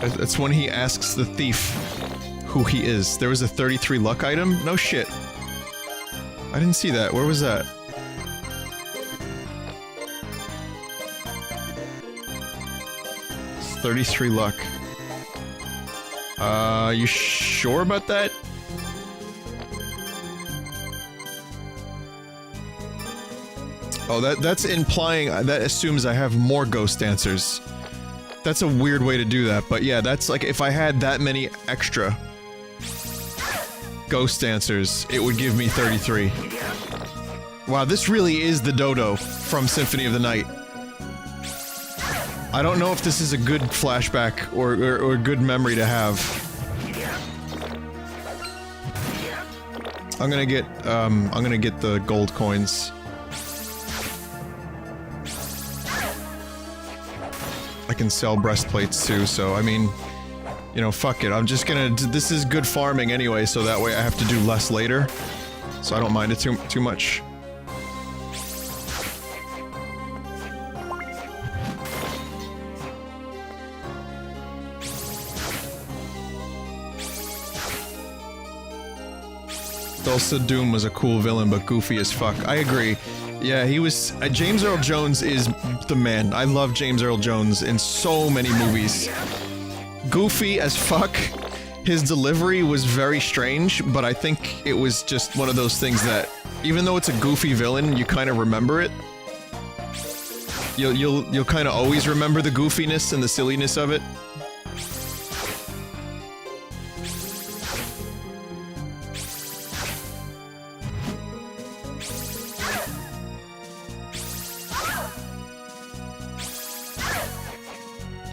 That's when he asks the thief who he is. There was a 33 luck item? No shit. I didn't see that. Where was that? It's 33 luck. You sure about that? Oh, that's implying, that assumes I have more ghost dancers. That's a weird way to do that, but yeah, that's like, if I had that many extra ghost dancers, it would give me 33. Wow, this really is the dodo from Symphony of the Night. I don't know if this is a good flashback or a good memory to have. I'm gonna get the gold coins. I can sell breastplates too, so I mean, you know, fuck it. I'm just gonna... this is good farming anyway, so that way I have to do less later. So I don't mind it too much. Dulce Doom was a cool villain, but goofy as fuck. I agree. Yeah, he was... James Earl Jones is the man. I love James Earl Jones in so many movies. Goofy as fuck. His delivery was very strange, but I think it was just one of those things that, even though it's a goofy villain, you kind of remember it. You'll kind of always remember the goofiness and the silliness of it.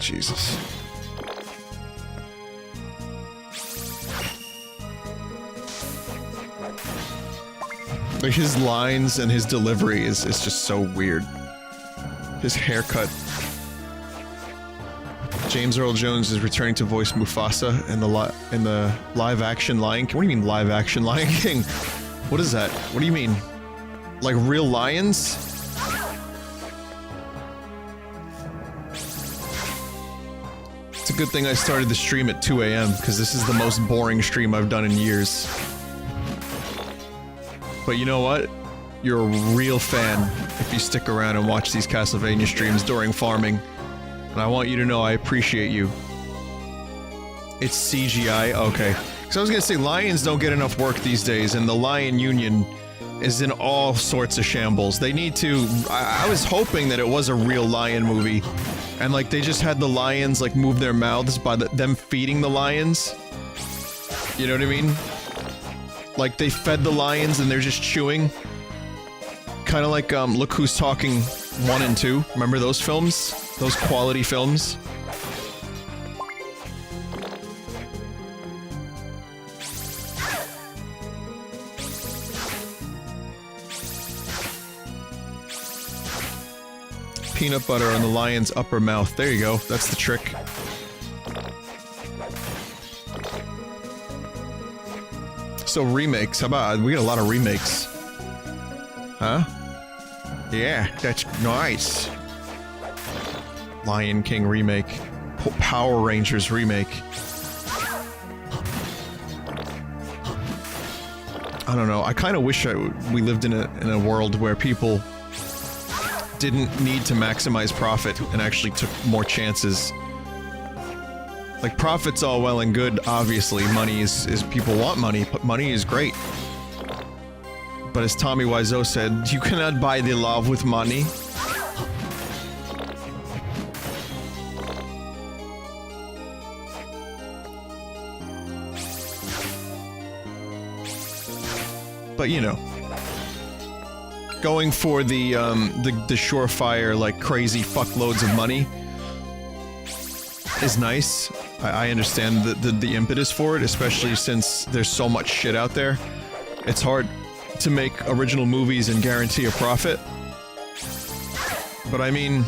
Jesus. Like, his lines and his delivery is just so weird. His haircut. James Earl Jones is returning to voice Mufasa in the live-action Lion King. What do you mean live-action Lion King? What is that? What do you mean? Like real lions? It's a good thing I started the stream at 2 AM, because this is the most boring stream I've done in years. But you know what? You're a real fan if you stick around and watch these Castlevania streams during farming. And I want you to know I appreciate you. It's CGI? Okay. Because I was gonna say, lions don't get enough work these days, and the Lion Union is in all sorts of shambles. They need to... I was hoping that it was a real lion movie. And like, they just had the lions like move their mouths by them feeding the lions. You know what I mean? Like, they fed the lions and they're just chewing. Kind of like, Look Who's Talking 1 and 2. Remember those films? Those quality films? Peanut butter on the lion's upper mouth. There you go. That's the trick. So remakes. How about... we get a lot of remakes. Huh? Yeah, that's nice. Lion King remake. Power Rangers remake. I don't know. I kind of wish we lived in a world where people didn't need to maximize profit and actually took more chances. Like, profit's all well and good, obviously. Money is people want money, but money is great. But as Tommy Wiseau said, you cannot buy the love with money. But you know, going for the surefire, like, crazy fuckloads of money is nice. I understand the impetus for it, especially since there's so much shit out there. It's hard to make original movies and guarantee a profit. But I mean,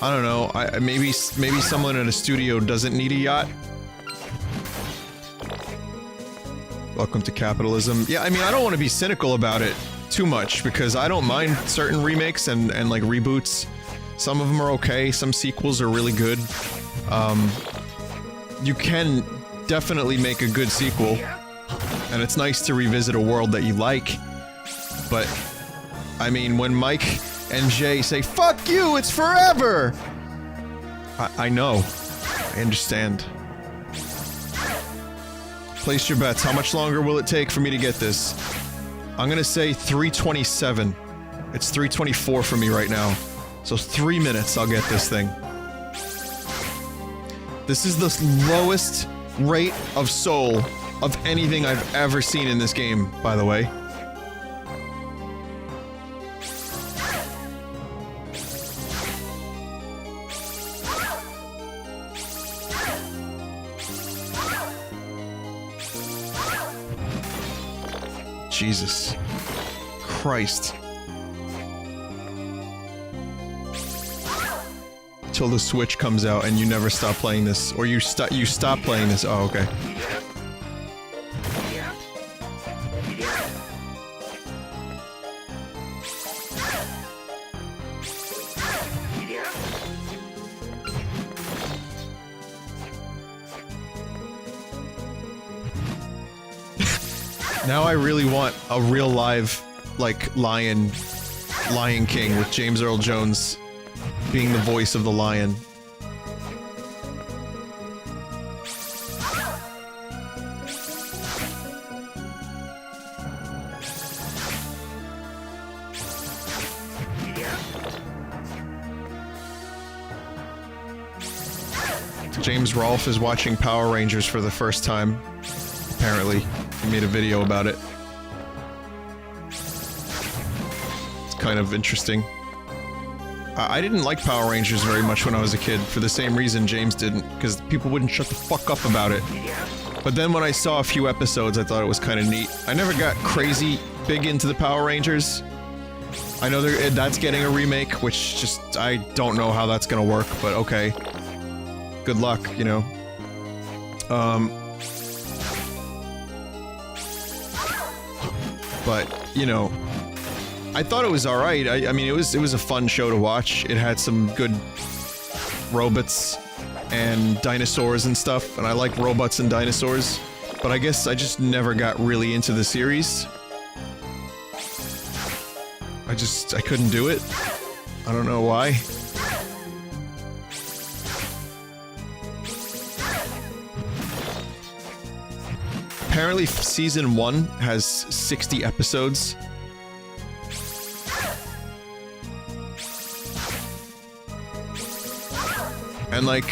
I don't know. Maybe someone in a studio doesn't need a yacht. Welcome to capitalism. Yeah, I mean, I don't want to be cynical about it too much, because I don't mind certain remakes and like reboots. Some of them are okay, some sequels are really good. You can definitely make a good sequel, and it's nice to revisit a world that you like. But, I mean, when Mike and Jay say, "Fuck you, it's forever!" I know. I understand. Place your bets. How much longer will it take for me to get this? I'm gonna say 3:27. It's 3:24 for me right now. So 3 minutes, I'll get this thing. This is the lowest rate of soul of anything I've ever seen in this game, by the way. Jesus Christ. Till the Switch comes out and you never stop playing this, or you stop playing this. Oh, okay. Now I really want a real live, like, Lion King with James Earl Jones being the voice of the lion. James Rolfe is watching Power Rangers for the first time. Apparently, he made a video about it. It's kind of interesting. I didn't like Power Rangers very much when I was a kid, for the same reason James didn't, because people wouldn't shut the fuck up about it. But then when I saw a few episodes, I thought it was kind of neat. I never got crazy big into the Power Rangers. I know that's getting a remake, which just, I don't know how that's gonna work, but okay. Good luck, you know. But, you know, I thought it was alright. I mean, it was a fun show to watch. It had some good robots and dinosaurs and stuff, and I like robots and dinosaurs, but I guess I just never got really into the series. I couldn't do it. I don't know why. Apparently, season 1 has 60 episodes. And like,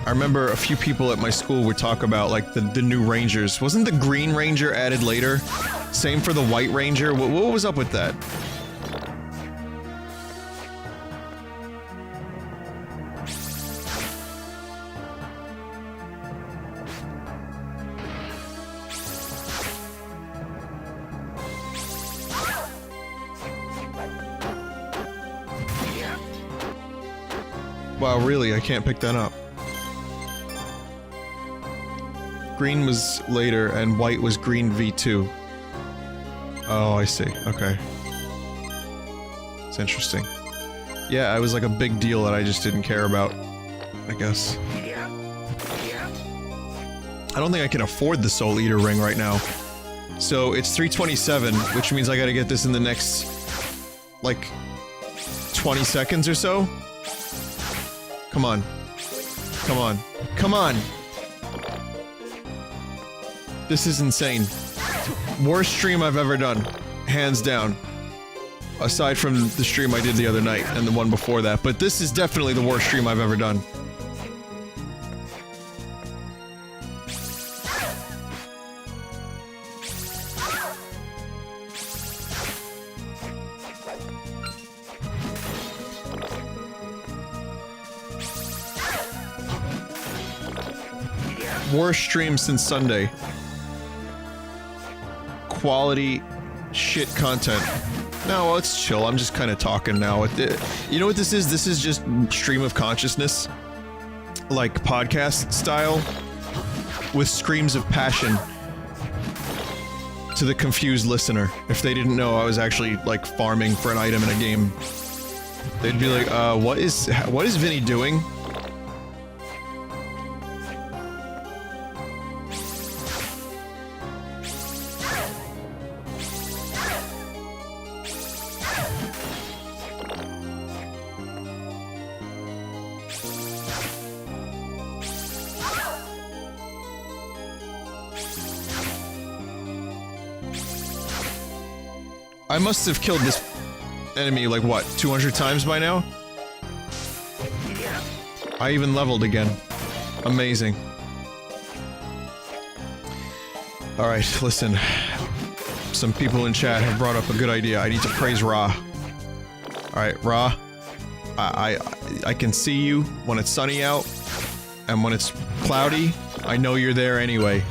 I remember a few people at my school would talk about like the new Rangers. Wasn't the Green Ranger added later? Same for the White Ranger? What was up with that? Wow, really? I can't pick that up. Green was later, and white was Green V2. Oh, I see. Okay. It's interesting. Yeah, it was like a big deal that I just didn't care about, I guess. I don't think I can afford the Soul Eater ring right now. So, it's 327, which means I gotta get this in the next, like, 20 seconds or so? Come on. Come on. Come on! This is insane. Worst stream I've ever done. Hands down. Aside from the stream I did the other night, and the one before that. But this is definitely the worst stream I've ever done. Worst stream since Sunday. Quality shit content. No, well, it's chill. I'm just kind of talking now. You know what this is? This is just stream of consciousness. Like podcast style. With screams of passion. To the confused listener. If they didn't know I was actually, like, farming for an item in a game. They'd be like, what is Vinny doing? I must have killed this enemy, like, what, 200 times by now? I even leveled again. Amazing. Alright, listen. Some people in chat have brought up a good idea. I need to praise Ra. Alright, Ra. I can see you when it's sunny out, and when it's cloudy, I know you're there anyway.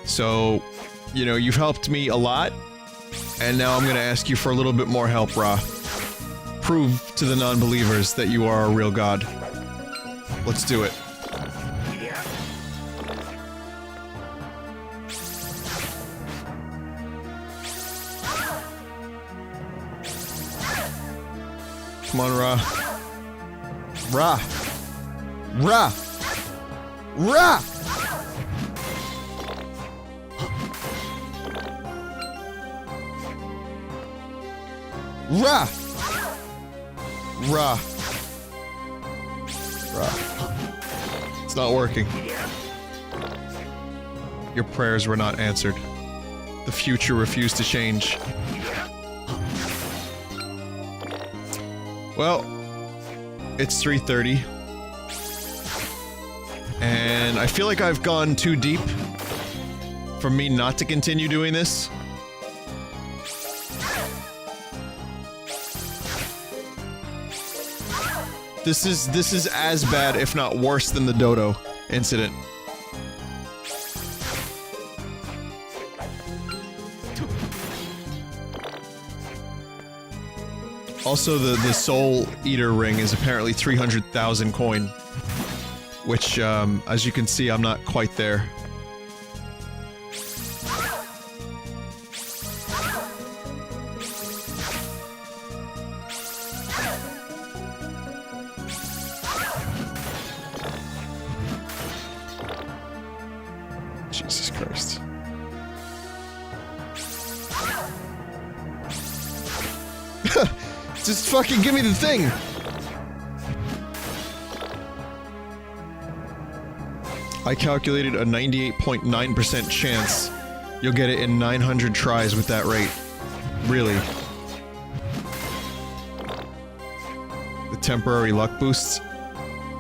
So, you know, you've helped me a lot. And now I'm gonna ask you for a little bit more help, Ra. Prove to the non-believers that you are a real god. Let's do it. Come on, Ra. Ra! Ra! Ra! Rah! Rah. Rah. It's not working. Your prayers were not answered. The future refused to change. Well, it's 3:30. And I feel like I've gone too deep for me not to continue doing this. This is as bad, if not worse, than the Dodo incident. Also, the Soul Eater ring is apparently 300,000 coin, which, as you can see, I'm not quite there. Jesus Christ. Just fucking give me the thing! I calculated a 98.9% chance you'll get it in 900 tries with that rate. Really. The temporary luck boosts?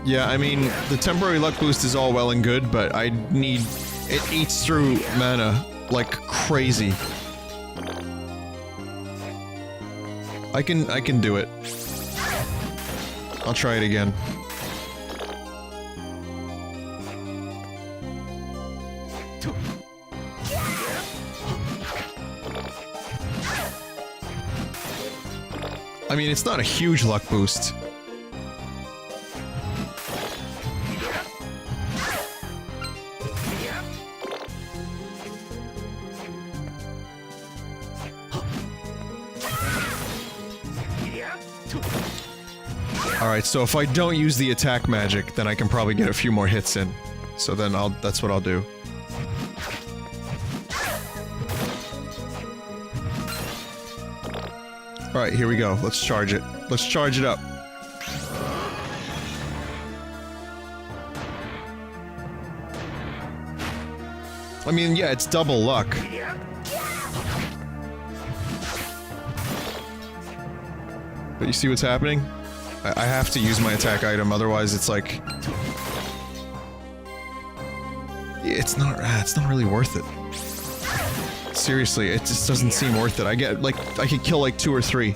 Yeah, I mean, the temporary luck boost is all well and good, but I need... It eats through mana like crazy. I can do it. I'll try it again. I mean, it's not a huge luck boost. Alright, so if I don't use the attack magic, then I can probably get a few more hits in. So then that's what I'll do. Alright, here we go. Let's charge it. Let's charge it up. I mean, yeah, it's double luck. But you see what's happening? I have to use my attack item, otherwise it's like... It's not really worth it. Seriously, it just doesn't seem worth it. I get, like, I could kill like 2 or 3.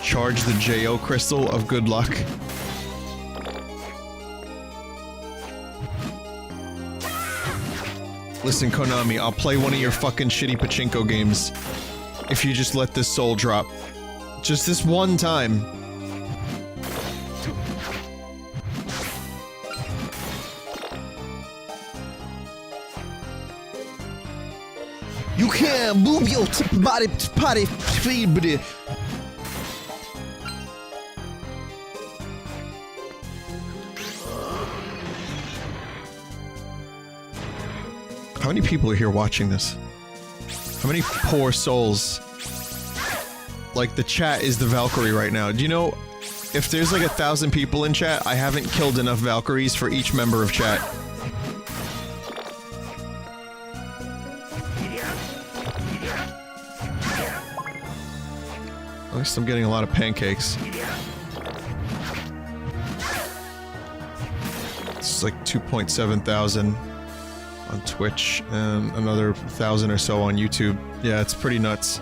Charge the JO crystal of good luck. Listen, Konami, I'll play one of your fucking shitty pachinko games if you just let this soul drop. Just this one time. You can't move your body. How many people are here watching this? How many poor souls? Like, the chat is the Valkyrie right now. Do you know, if there's like 1,000 people in chat, I haven't killed enough Valkyries for each member of chat. At least I'm getting a lot of pancakes. It's like 2.7 thousand on Twitch, and another 1,000 or so on YouTube. Yeah, it's pretty nuts.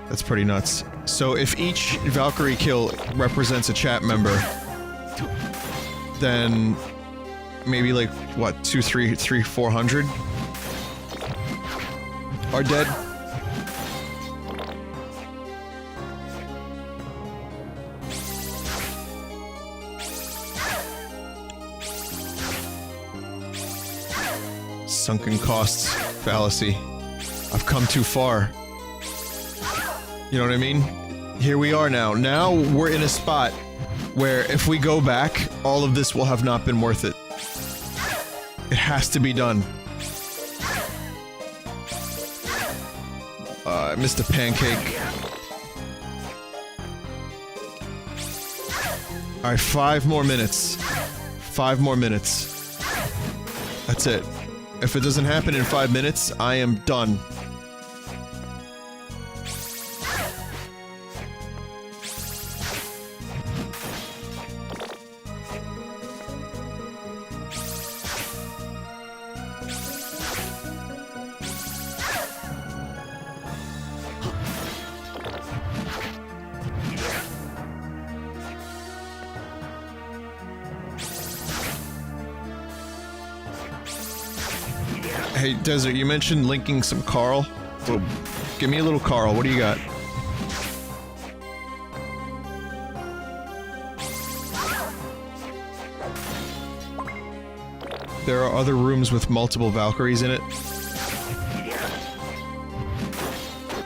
That's pretty nuts. So if each Valkyrie kill represents a chat member, then maybe like, what, 400 are dead? Sunken costs fallacy. I've come too far. You know what I mean? Here we are now. Now we're in a spot where if we go back, all of this will have not been worth it. It has to be done. I missed a pancake. Alright, 5 more minutes. 5 more minutes. That's it. If it doesn't happen in 5 minutes, I am done. Hey, Desert, you mentioned linking some Carl. Well, give me a little Carl. What do you got? There are other rooms with multiple Valkyries in it.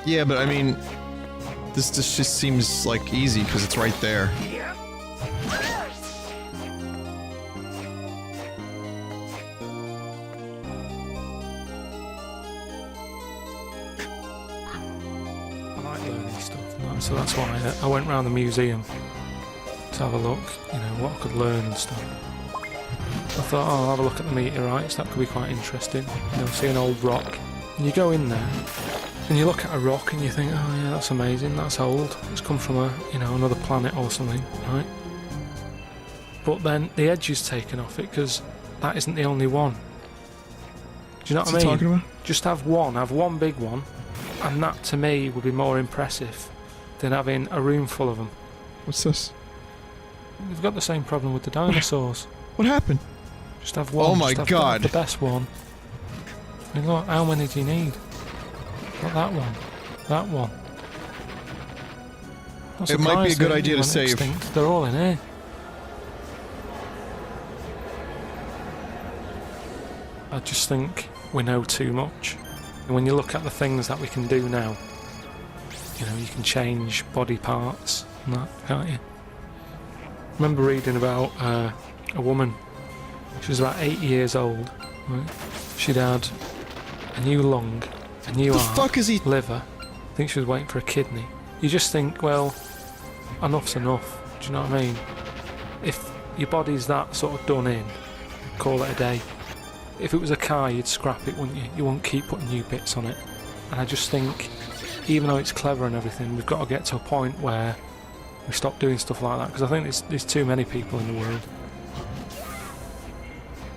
Yeah, but I mean, this just seems like easy because it's right there. So that's why I went round the museum to have a look, you know, what I could learn and stuff. I thought, oh, I'll have a look at the meteorites, that could be quite interesting. You know, see an old rock. And you go in there, and you look at a rock and you think, oh yeah, that's amazing, that's old. It's come from a, you know, another planet or something, right? But then the edge is taken off it, because that isn't the only one. Do you know what I mean? Talking about? Just have one big one, and that to me would be more impressive than having a room full of them. What's this? We've got the same problem with the dinosaurs. What happened? Just have one. Oh my god. The best one. I mean, look, how many do you need? Not that one. That one. It might be a good idea to save. Extinct. They're all in here. I just think we know too much. And when you look at the things that we can do now, you know, you can change body parts and that, can't you? I remember reading about a woman. She was about 8 years old. Right? She'd had a new lung, a new heart, liver. I think she was waiting for a kidney. You just think, well, enough's enough. Do you know what I mean? If your body's that sort of done in, call it a day. If it was a car, you'd scrap it, wouldn't you? You wouldn't keep putting new bits on it. And I just think, even though it's clever and everything, we've got to get to a point where we stop doing stuff like that, because I think there's too many people in the world.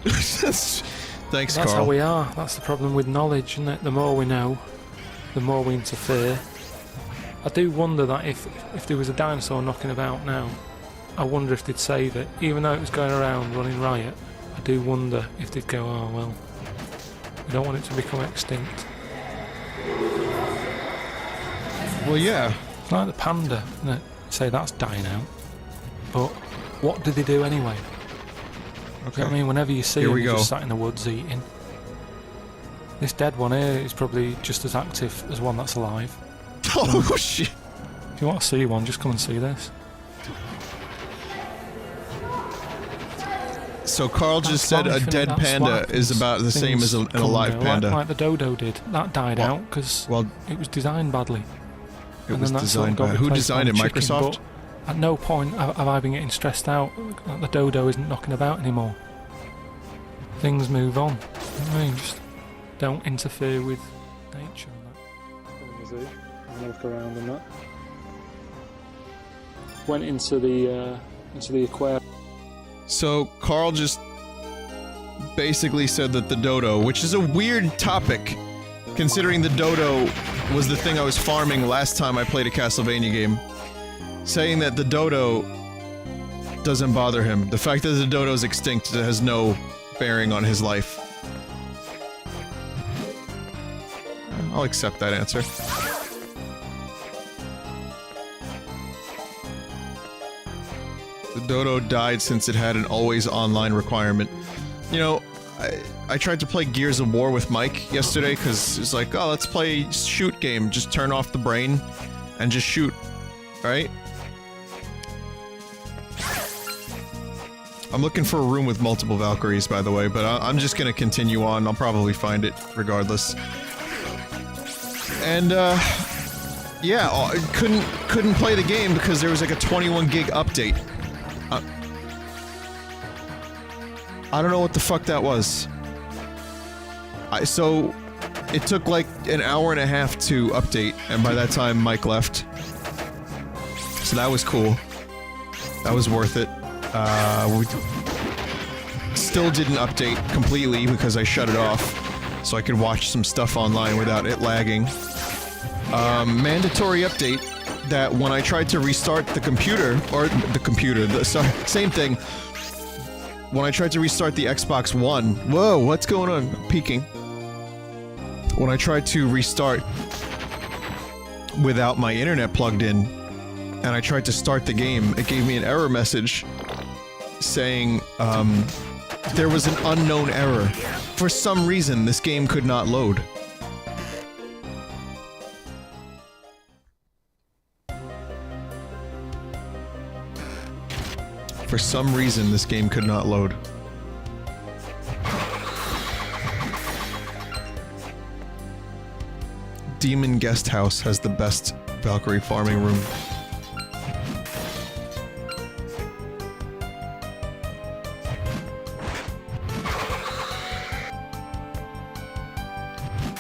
Thanks, That's Carl. how we are. That's the problem with knowledge, isn't it? The more we know, the more we interfere. I do wonder that if there was a dinosaur knocking about now, I wonder if they'd save it. Even though it was going around running riot, I do wonder if they'd go, oh well, we don't want it to become extinct. Well, yeah. It's like the panda, isn't it? Say that's dying out. But what do they do anyway? Okay. I mean, whenever you see them, they're just sat in the woods eating. This dead one here is probably just as active as one that's alive. Oh, shit. If you want to see one, just come and see this. So Carl just said a dead panda is about the same as an alive panda. Like the dodo did. That died out because it was designed badly. It was designed badly. Who designed it? Microsoft? At no point have I been getting stressed out that the dodo isn't knocking about anymore. Things move on. I mean, just don't interfere with nature and that. I'll look around and that. Went into the aquarium. So Carl just basically said that the dodo, which is a weird topic, considering the dodo was the thing I was farming last time I played a Castlevania game, saying that the dodo doesn't bother him. The fact that the dodo is extinct has no bearing on his life. I'll accept that answer. The dodo died since it had an always online requirement. You know, I tried to play Gears of War with Mike yesterday because it's like, oh, let's play shoot game. Just turn off the brain and just shoot, right? I'm looking for a room with multiple Valkyries, by the way, but I'm just gonna continue on. I'll probably find it regardless. And, yeah, couldn't play the game because there was like a 21 gig update. I don't know what the fuck that was. So, it took like an hour and a half to update, and by that time Mike left. So that was cool. That was worth it. We still didn't update completely because I shut it off, so I could watch some stuff online without it lagging. Mandatory update that when I tried to restart the computer, sorry, same thing. When I tried to restart the Xbox One, whoa, what's going on? I'm peeking. When I tried to restart without my internet plugged in, and I tried to start the game, it gave me an error message saying, there was an unknown error. For some reason, this game could not load. For some reason, this game could not load. Demon Guest House has the best Valkyrie farming room.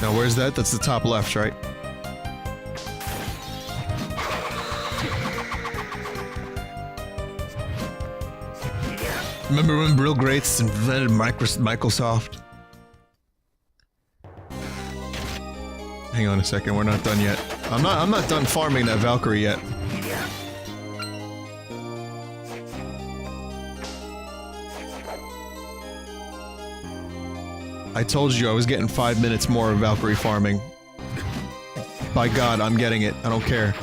Now where's that? That's the top left, right? Remember when Brill Greats invented Microsoft? Hang on a second, we're not done yet. I'm not done farming that Valkyrie yet. I told you I was getting 5 minutes more of Valkyrie farming. By God, I'm getting it. I don't care.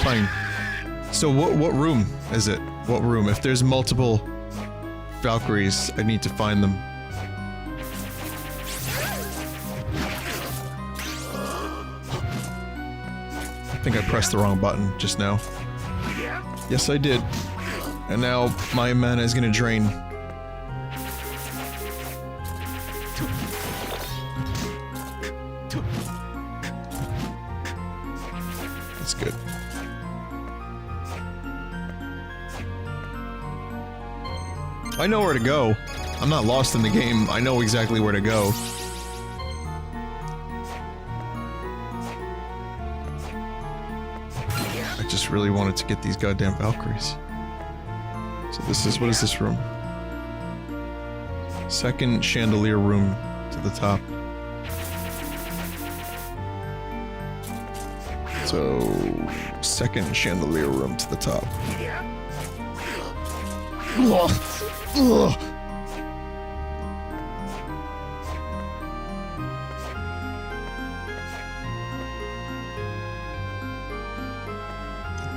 Fine. So what room is it? What room? If there's multiple Valkyries, I need to find them. I think I pressed the wrong button just now. Yes, I did. And now my mana is gonna drain. That's good. I know where to go. I'm not lost in the game. I know exactly where to go. I just really wanted to get these goddamn Valkyries. So this is, what is this room? Second chandelier room to the top. So, second chandelier room to the top. Ugh. Ugh.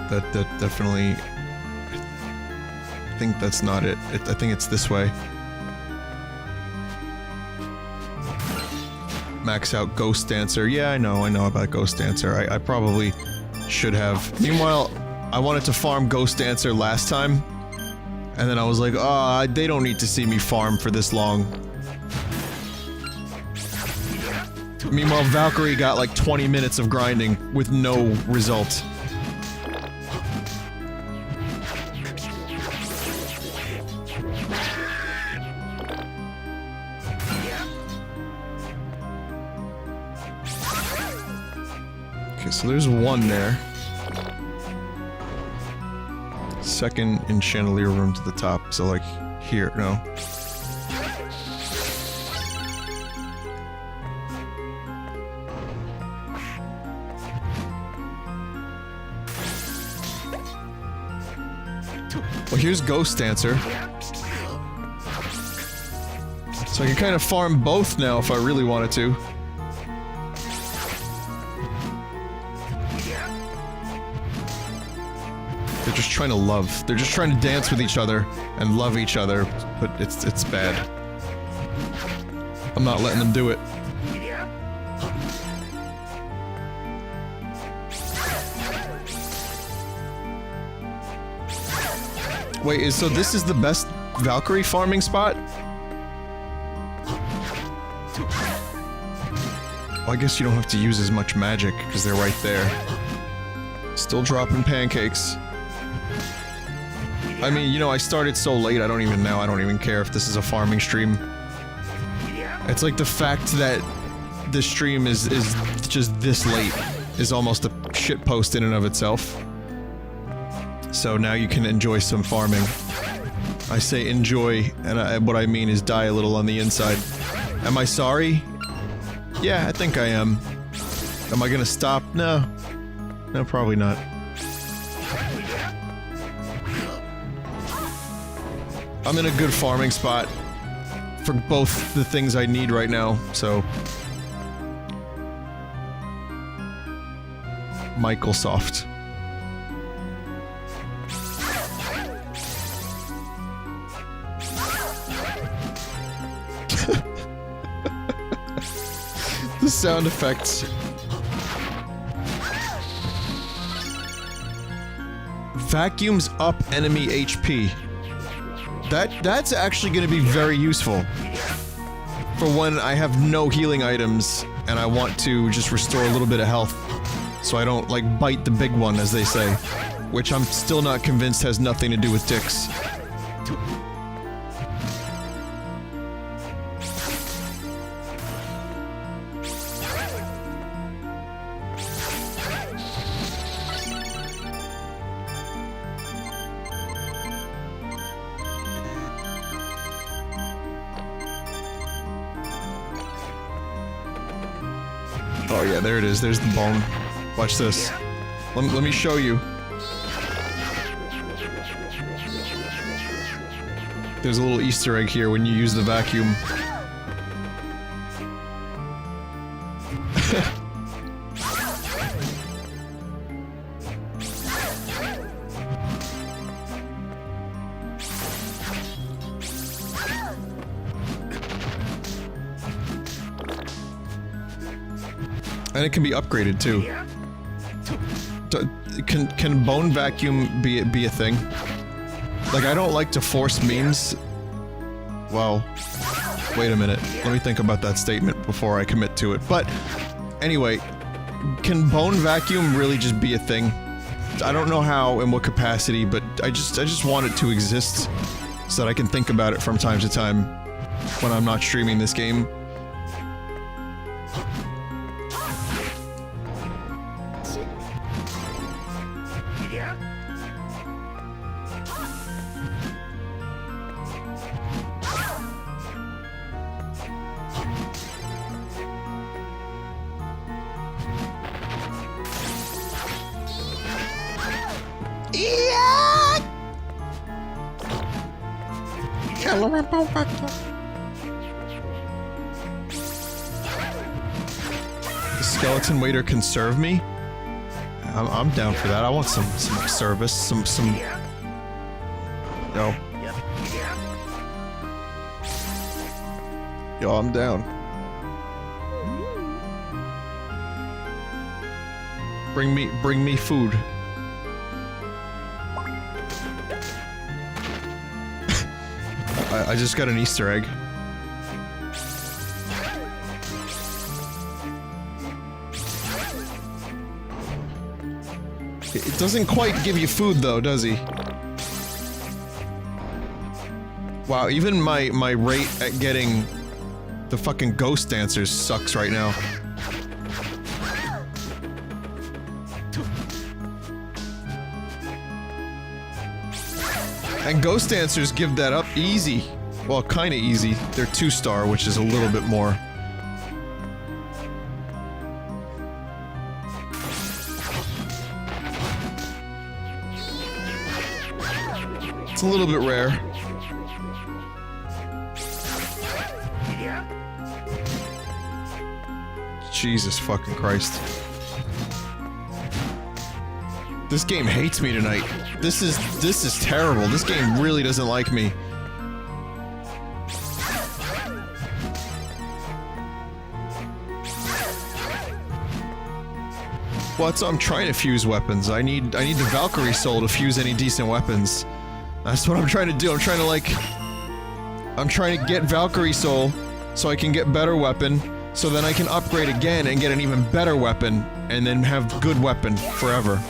That definitely... I think that's not it. I think it's this way. Max out Ghost Dancer. Yeah, I know about Ghost Dancer. I probably should have. Meanwhile, I wanted to farm Ghost Dancer last time. And then I was like, oh, they don't need to see me farm for this long. Meanwhile, Valkyrie got like 20 minutes of grinding with no result. Okay, so there's one there. Second in chandelier room to the top, so like here, no. Well, here's Ghost Dancer. So I can kind of farm both now if I really wanted to. They're just trying to love. They're just trying to dance with each other and love each other, but it's bad. I'm not letting them do it. Wait, so this is the best Valkyrie farming spot? Well, I guess you don't have to use as much magic, because they're right there. Still dropping pancakes. I mean, you know, I started so late, I don't even care if this is a farming stream. It's like the fact that this stream is just this late is almost a shitpost in and of itself. So now you can enjoy some farming. I say enjoy, and what I mean is die a little on the inside. Am I sorry? Yeah, I think I am. Am I gonna stop? No. No, probably not. I'm in a good farming spot for both the things I need right now, so... Microsoft. The sound effects. Vacuums up enemy HP. That's actually going to be very useful for when I have no healing items and I want to just restore a little bit of health so I don't, like, bite the big one, as they say, which I'm still not convinced has nothing to do with dicks. Oh yeah, there it is. There's the bone. Watch this. Let me show you. There's a little Easter egg here when you use the vacuum. And it can be upgraded too. Can bone vacuum be a thing? Like, I don't like to force memes. Well, wait a minute. Let me think about that statement before I commit to it. But anyway, can bone vacuum really just be a thing? I don't know how and what capacity, but I just want it to exist so that I can think about it from time to time when I'm not streaming this game. The skeleton waiter can serve me? I'm down for that. I want some service, some... Yo. Yo, I'm down. Bring me food. I just got an Easter egg. It doesn't quite give you food though, does he? Wow, even my rate at getting the fucking ghost dancers sucks right now. And ghost dancers give that up easy. Well, kinda easy. They're 2-star, which is a little bit more. It's a little bit rare. Jesus fucking Christ. This game hates me tonight. This is terrible. This game really doesn't like me. Well, so I'm trying to fuse weapons. I need the Valkyrie soul to fuse any decent weapons. That's what I'm trying to do. I'm trying to get Valkyrie soul so I can get better weapon, so then I can upgrade again and get an even better weapon, and then have good weapon forever.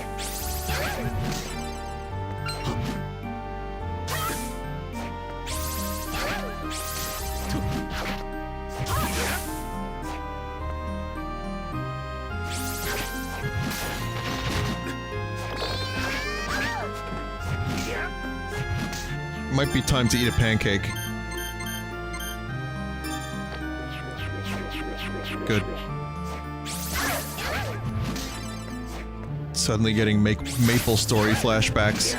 Might be time to eat a pancake. Good. Suddenly getting Maple Story flashbacks.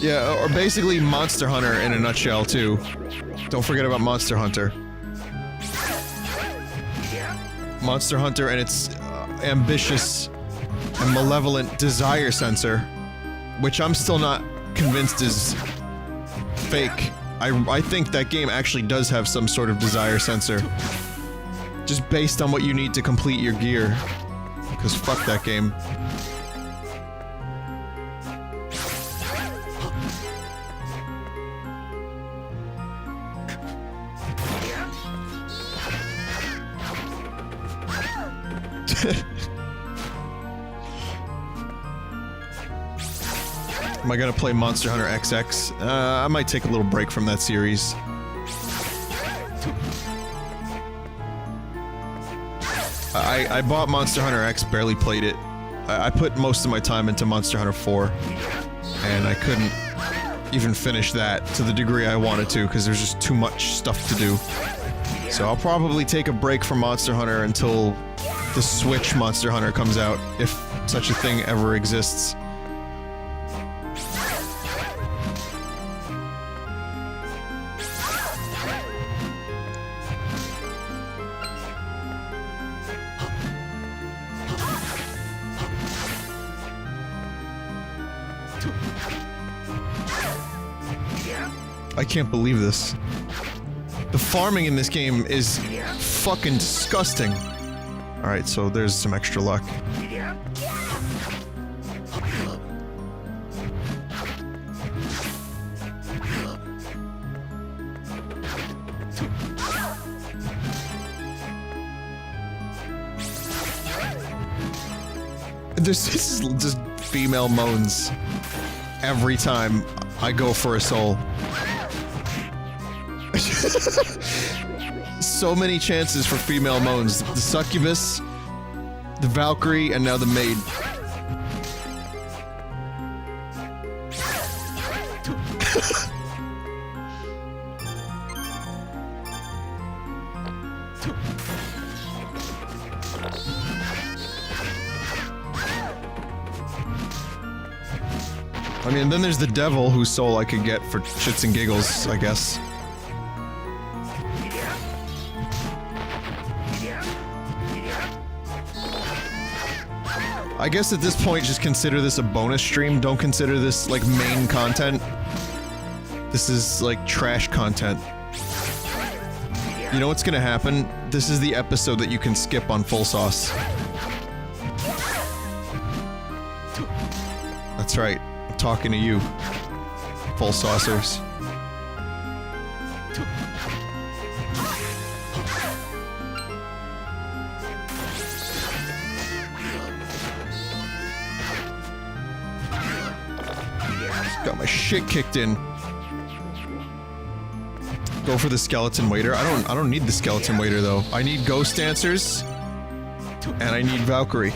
Yeah, or basically Monster Hunter in a nutshell, too. Don't forget about Monster Hunter. Monster Hunter and its ambitious and malevolent desire sensor, which I'm still not convinced is fake. I think that game actually does have some sort of desire sensor. Just based on what you need to complete your gear. Because fuck that game. Am I gonna play Monster Hunter XX? I might take a little break from that series. I bought Monster Hunter X, barely played it. I put most of my time into Monster Hunter 4, and I couldn't even finish that to the degree I wanted to, because there's just too much stuff to do. So I'll probably take a break from Monster Hunter until the Switch Monster Hunter comes out, if such a thing ever exists. I can't believe this. The farming in this game is fucking disgusting. Alright, so there's some extra luck. This is just female moans every time I go for a soul. So many chances for female moans. The succubus, the Valkyrie, and now the maid. I mean, then there's the devil whose soul I could get for shits and giggles, I guess. I guess at this point, just consider this a bonus stream. Don't consider this, like, main content. This is, like, trash content. You know what's gonna happen? This is the episode that you can skip on Full Sauce. That's right. I'm talking to you, Full Saucers. Got my shit kicked in. Go for the skeleton waiter. I don't need the skeleton waiter though. I need ghost dancers and I need Valkyrie.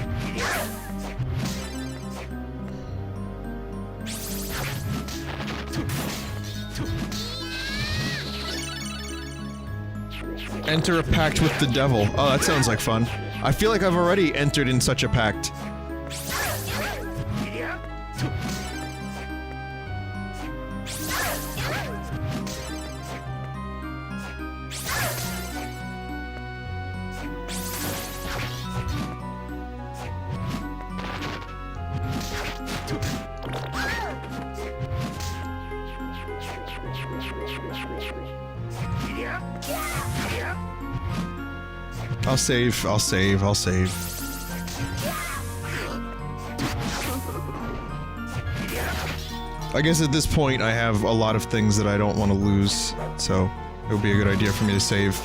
Enter a pact with the devil. Oh, that sounds like fun. I feel like I've already entered in such a pact. I'll save, I'll save, I'll save. I guess at this point I have a lot of things that I don't want to lose, so it would be a good idea for me to save.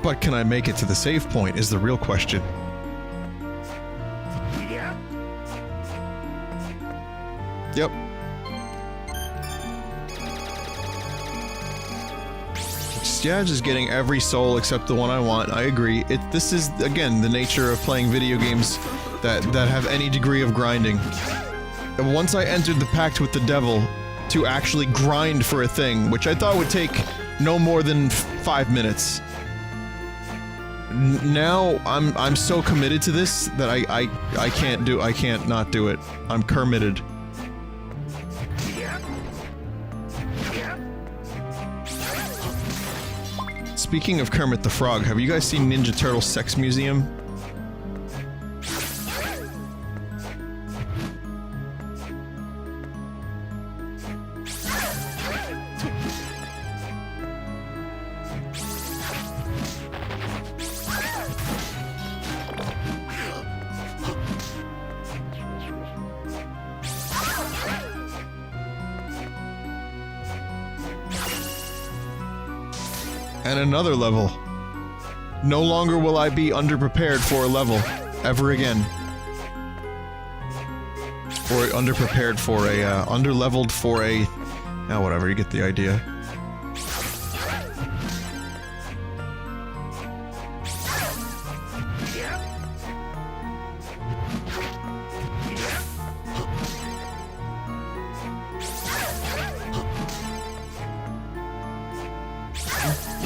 But can I make it to the save point is the real question. Yep. Just getting every soul except the one I want. I agree. This is, again, the nature of playing video games that have any degree of grinding. And once I entered the pact with the devil to actually grind for a thing, which I thought would take no more than 5 minutes. Now I'm so committed to this that I can't not do it. I'm committed. Speaking of Kermit the Frog, have you guys seen Ninja Turtle Sex Museum? And another level. No longer will I be underprepared for a level, ever again. Or underprepared for a, underleveled for a... Ah, whatever, you get the idea.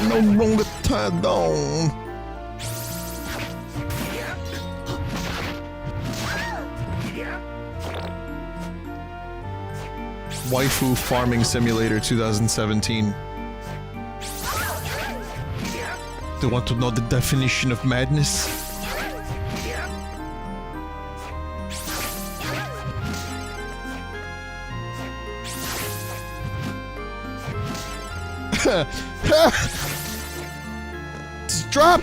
No longer tied down. Waifu Farming Simulator 2017. Do you want to know the definition of madness? Just drop!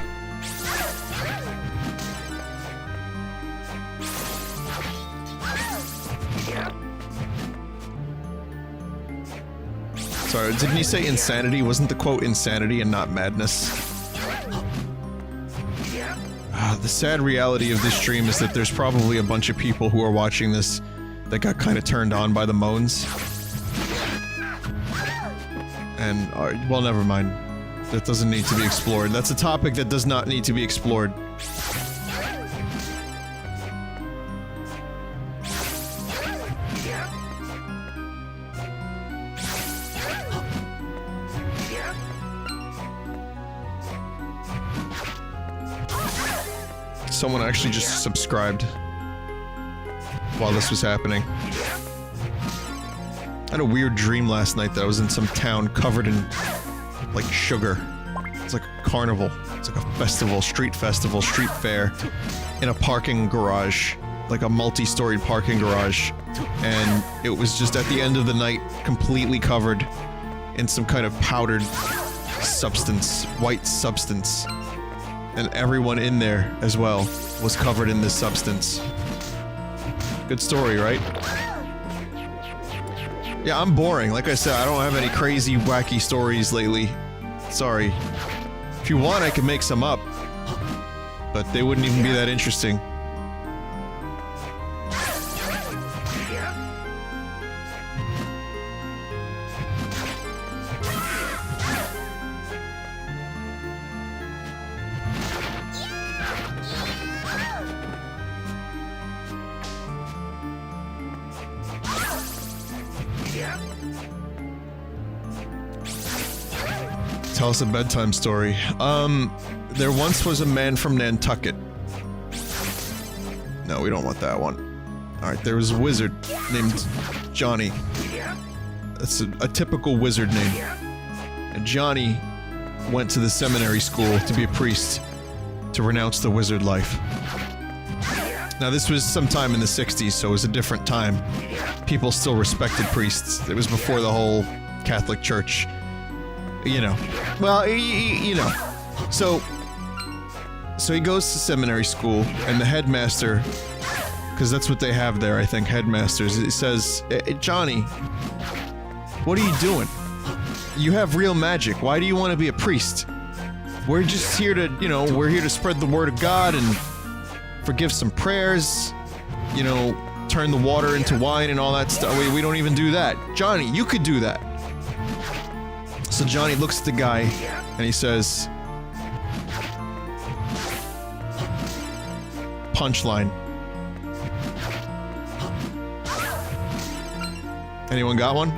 Sorry, didn't he say insanity? Wasn't the quote insanity and not madness? The sad reality of this stream is that there's probably a bunch of people who are watching this that got kind of turned on by the moans. And, well, never mind. That doesn't need to be explored. That's a topic that does not need to be explored. Someone actually just subscribed while this was happening. I had a weird dream last night that I was in some town covered in, like, sugar. It's like a carnival. It's like a festival, street fair, in a parking garage. Like a multi-storied parking garage. And it was just at the end of the night, completely covered in some kind of powdered substance, white substance. And everyone in there, as well, was covered in this substance. Good story, right? Yeah, I'm boring. Like I said, I don't have any crazy, wacky stories lately. Sorry. If you want, I can make some up. But they wouldn't even be that interesting. Tell us a bedtime story. There once was a man from Nantucket. No, we don't want that one. Alright, there was a wizard named Johnny. That's a typical wizard name. And Johnny went to the seminary school to be a priest, to renounce the wizard life. Now this was sometime in the 60s, so it was a different time. People still respected priests. It was before the whole Catholic Church. You know. Well, you know. So he goes to seminary school, and the headmaster, because that's what they have there, I think, headmasters, he says, Johnny, what are you doing? You have real magic. Why do you want to be a priest? We're just here to, you know, we're here to spread the word of God and forgive some prayers, you know, turn the water into wine and all that stuff. We don't even do that. Johnny, you could do that. So Johnny looks at the guy and he says, punchline. Anyone got one?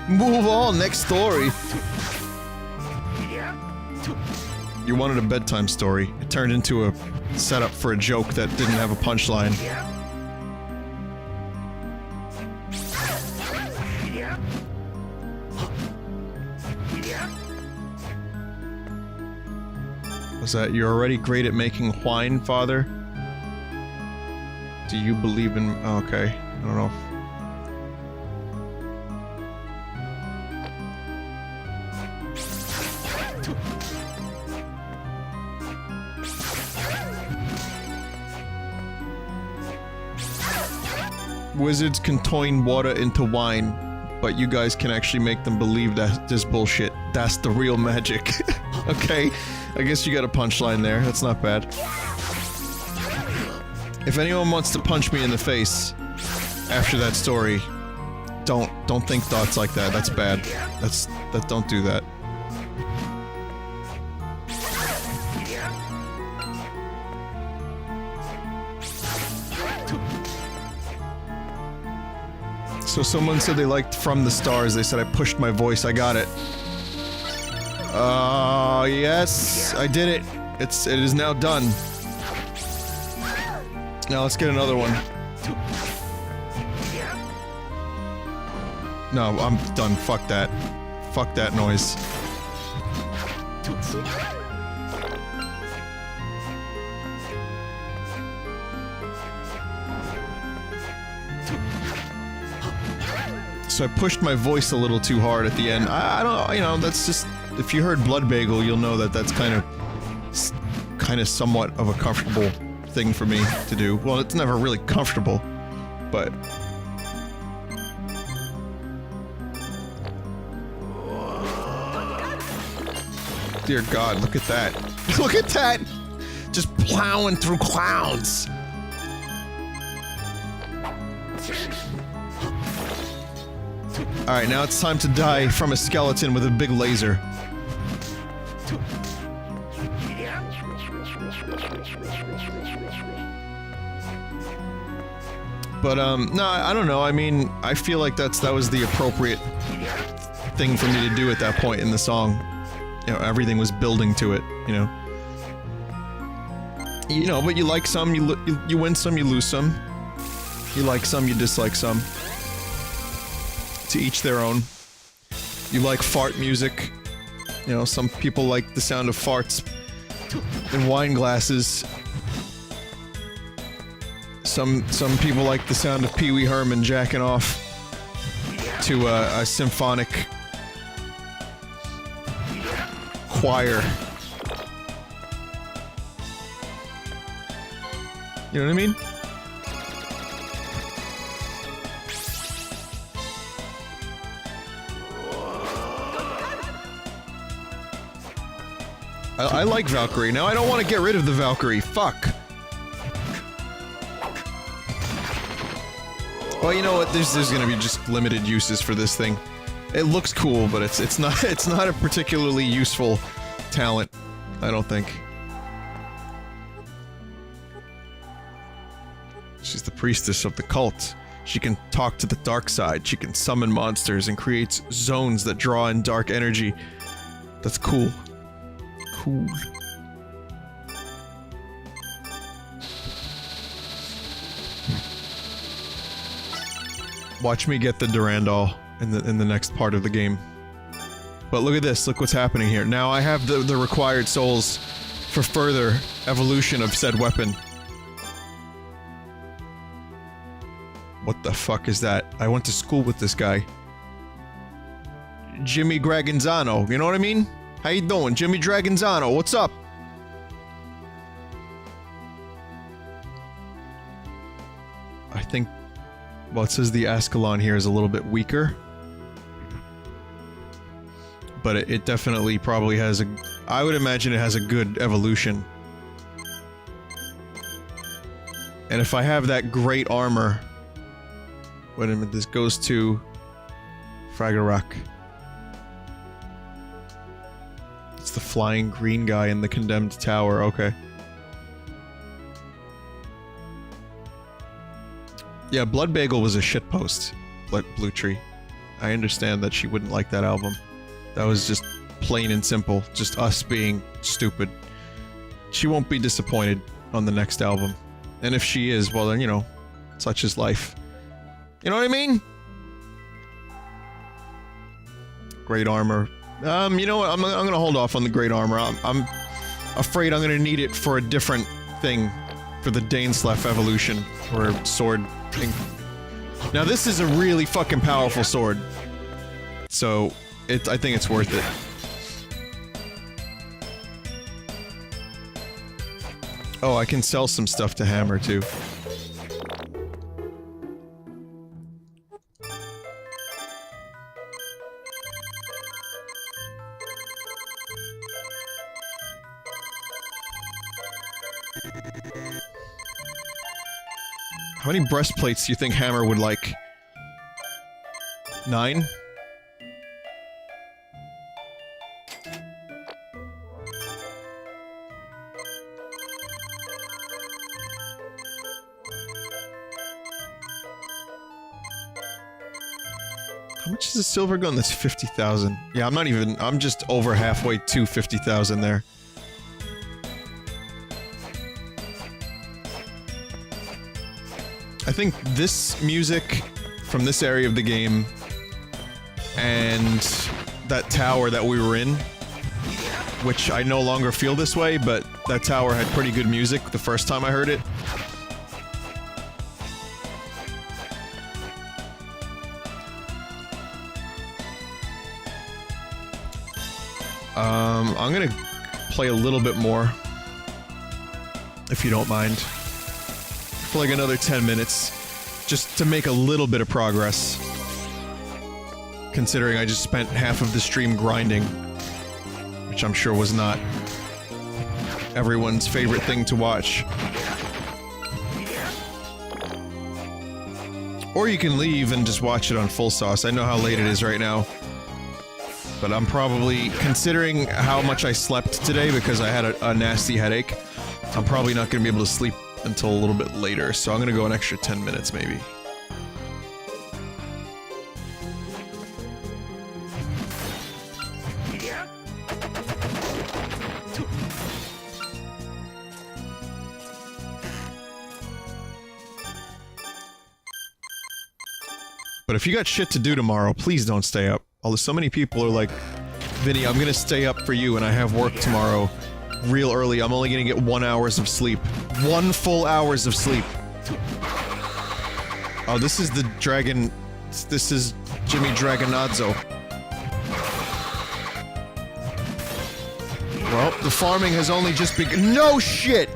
Move on, next story. You wanted a bedtime story. It turned into a setup for a joke that didn't have a punchline. Was that, you're already great at making wine, Father? Do you believe in... okay, I don't know. Wizards can turn water into wine, but you guys can actually make them believe that this bullshit. That's the real magic. Okay, I guess you got a punchline there. That's not bad. If anyone wants to punch me in the face after that story, don't think thoughts like that. That's bad. Don't do that. So someone said they liked From the Stars. They said I pushed my voice. I got it. Yes, I did it. It is now done. Now let's get another one. No, I'm done. Fuck that. Fuck that noise. So I pushed my voice a little too hard at the end. I don't, you know, that's just... If you heard Blood Bagel, you'll know that that's kind of somewhat of a comfortable thing for me to do. Well, it's never really comfortable, but... Dear God, look at that. Look at that! Just plowing through clouds! Alright, now it's time to die from a skeleton with a big laser. But, no, I don't know, I mean, I feel like that was the appropriate thing for me to do at that point in the song. You know, everything was building to it, you know. You know, but you like some, you win some, you lose some. You like some, you dislike some. To each their own. You like fart music. You know, some people like the sound of farts in wine glasses. Some people like the sound of Pee Wee Herman jacking off to a symphonic choir. You know what I mean? I like Valkyrie. Now I don't want to get rid of the Valkyrie. Fuck. Well, you know what? There's gonna be just limited uses for this thing. It looks cool, but it's not a particularly useful talent, I don't think. She's the priestess of the cult. She can talk to the dark side. She can summon monsters and creates zones that draw in dark energy. That's cool. Cool. Watch me get the Durandal in the next part of the game. But look at this, look what's happening here. Now I have the required souls for further evolution of said weapon. What the fuck is that? I went to school with this guy. Jimmy Dragonzano, you know what I mean? How you doing, Jimmy Dragonzano? What's up? I think... Well, it says the Ascalon here is a little bit weaker. But it definitely probably has a... I would imagine it has a good evolution. And if I have that great armor... Wait a minute, this goes to... Fragarak. It's the flying green guy in the condemned tower, okay. Yeah, Blood Bagel was a shitpost, Blue Tree. I understand that she wouldn't like that album. That was just plain and simple, just us being stupid. She won't be disappointed on the next album. And if she is, well then, you know, such is life. You know what I mean? Great armor. You know what, I'm gonna hold off on the great armor. I'm afraid I'm gonna need it for a different thing. For the Daneslef evolution, or sword thing. Now this is a really fucking powerful sword. So, I think it's worth it. Oh, I can sell some stuff to Hammer, too. How many breastplates do you think Hammer would like? 9? How much is a silver gun? That's 50,000. Yeah, I'm just over halfway to 50,000 there. I think this music from this area of the game and that tower that we were in, which I no longer feel this way, but that tower had pretty good music the first time I heard it. I'm gonna play a little bit more, if you don't mind. For like another 10 minutes, just to make a little bit of progress. Considering I just spent half of the stream grinding, which I'm sure was not everyone's favorite thing to watch. Or you can leave and just watch it on full sauce. I know how late it is right now. But I'm probably, considering how much I slept today because I had a nasty headache, I'm probably not going to be able to sleep until a little bit later, so I'm gonna go an extra 10 minutes maybe. But if you got shit to do tomorrow, please don't stay up. Although so many people are like, Vinny, I'm gonna stay up for you and I have work tomorrow real early. I'm only gonna get 1 hour of sleep. 1 full hour of sleep. Oh, this is the dragon... This is Jimmy Dragonazzo. Well, the farming has only just begun. No shit!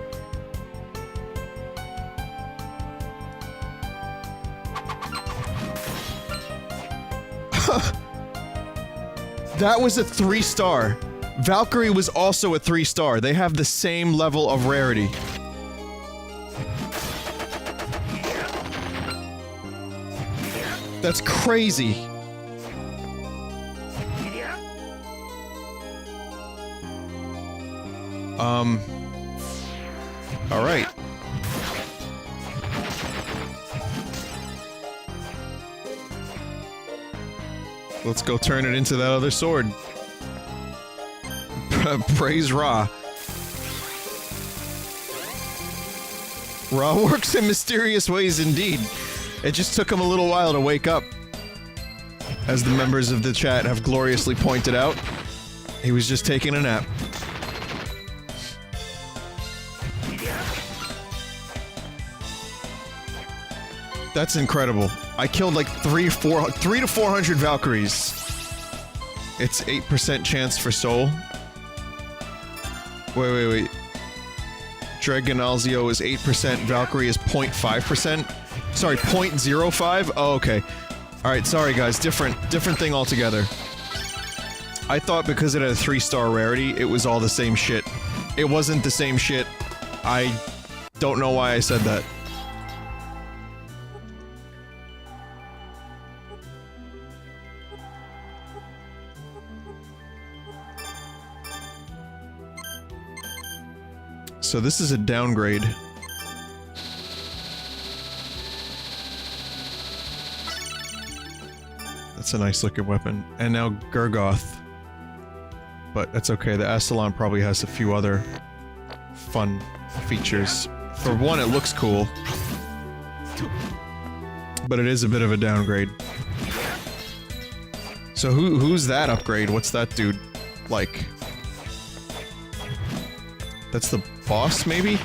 That was a 3-star. Valkyrie was also a 3-star. They have the same level of rarity. That's crazy. Alright. Let's go turn it into that other sword. Praise Ra. Ra works in mysterious ways indeed. It just took him a little while to wake up. As the members of the chat have gloriously pointed out, he was just taking a nap. That's incredible. I killed like 3 to 400 Valkyries. It's 8% chance for soul. Wait. Dragonalzio is 8%, Valkyrie is 0.5%. Sorry, 0.05? Oh, okay. Alright, sorry guys, different thing altogether. I thought because it had a 3-star rarity, it was all the same shit. It wasn't the same shit. I don't know why I said that. So this is a downgrade. That's a nice looking weapon. And now Gurgoth. But that's okay, the Astalon probably has a few other fun features. For one, it looks cool. But it is a bit of a downgrade. So who's that upgrade? What's that dude like? That's the boss, maybe?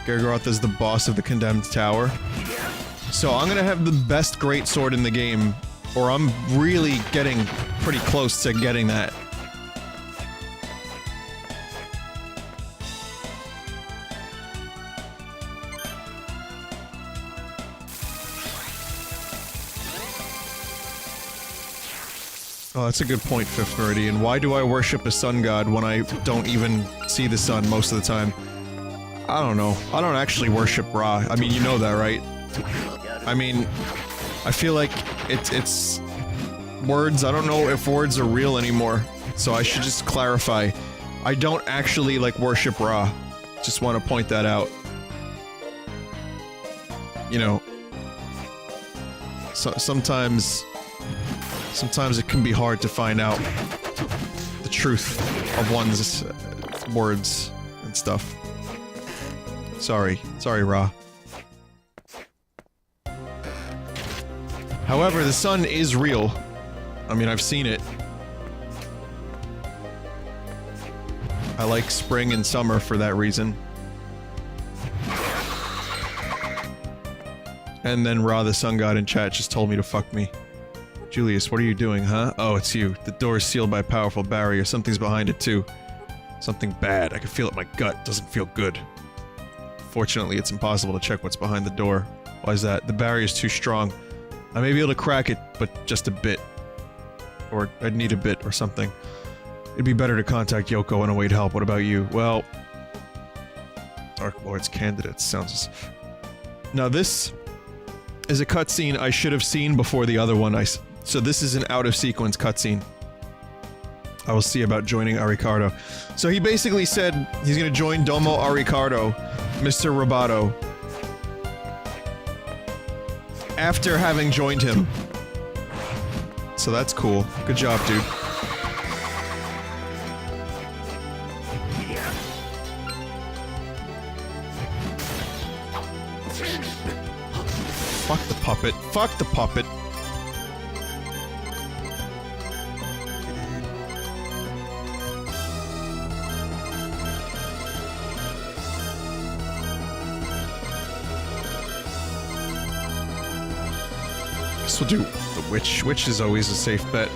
Gurgoth is the boss of the Condemned Tower. So I'm gonna have the best greatsword in the game, or I'm really getting pretty close to getting that. Oh, that's a good point, Fifth Meridian. Why do I worship a sun god when I don't even see the sun most of the time? I don't know. I don't actually worship Ra. I mean, you know that, right? I mean, I feel like it's words. I don't know if words are real anymore, so I should just clarify. I don't actually, like, worship Ra. Just want to point that out. You know, sometimes it can be hard to find out the truth of one's words and stuff. Sorry, Ra. However, the sun is real. I mean, I've seen it. I like spring and summer for that reason. And then Ra, the sun god in chat, just told me to fuck me. Julius, what are you doing, huh? Oh, it's you. The door is sealed by a powerful barrier. Something's behind it, too. Something bad. I can feel it in my gut. Doesn't feel good. Fortunately, it's impossible to check what's behind the door. Why is that? The barrier's too strong. I may be able to crack it, but just a bit. Or I'd need a bit or something. It'd be better to contact Yoko and await help. What about you? Well... Dark Lord's candidates sounds... Now this is a cutscene I should have seen before the other one. So this is an out-of-sequence cutscene. I will see about joining Aricardo. So he basically said he's gonna join Domo Aricardo, Mr. Roboto, after having joined him. So that's cool. Good job, dude. Fuck the puppet. Fuck the puppet. Guess we'll do the witch. Witch is always a safe bet.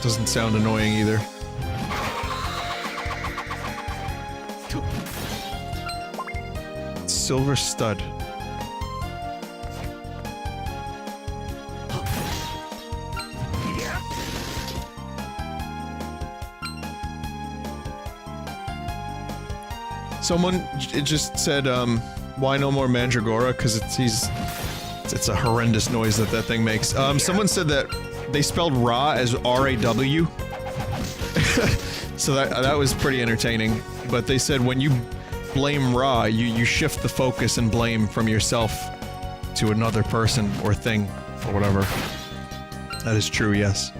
Doesn't sound annoying either. Silver stud. Someone just said, why no more Mandragora? Because it's a horrendous noise that thing makes. Someone said that they spelled Ra as R-A-W. So that was pretty entertaining. But they said when you blame Ra, you shift the focus and blame from yourself to another person or thing or whatever. That is true, yes.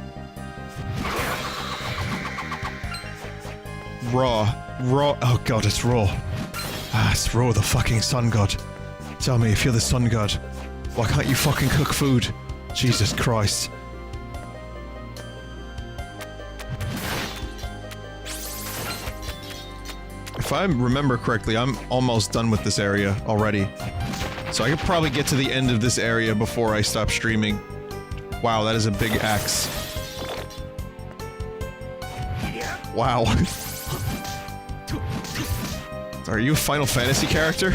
Raw. Oh god, it's raw. Ah, it's Ro, the fucking sun god. Tell me, if you're the sun god, why can't you fucking cook food? Jesus Christ. If I remember correctly, I'm almost done with this area already. So I could probably get to the end of this area before I stop streaming. Wow, that is a big axe. Wow. Are you a Final Fantasy character?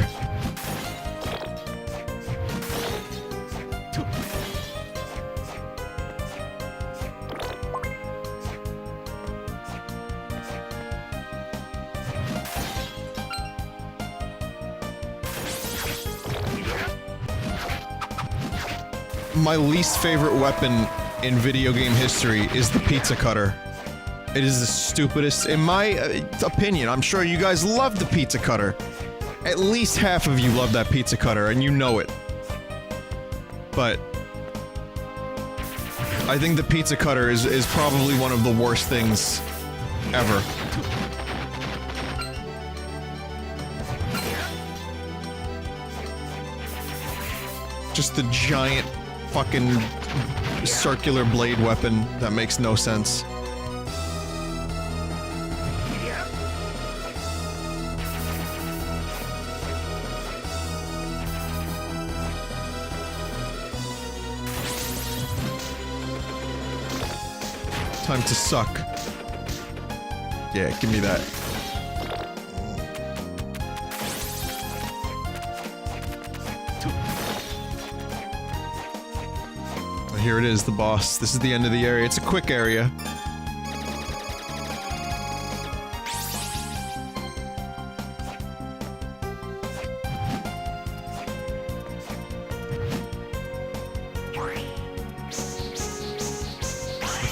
My least favorite weapon in video game history is the pizza cutter. It is the stupidest, in my opinion. I'm sure you guys love the pizza cutter. At least half of you love that pizza cutter, and you know it. But I think the pizza cutter is probably one of the worst things ever. Just the giant fucking circular blade weapon that makes no sense. Time to suck. Yeah, give me that. Here it is, the boss. This is the end of the area. It's a quick area.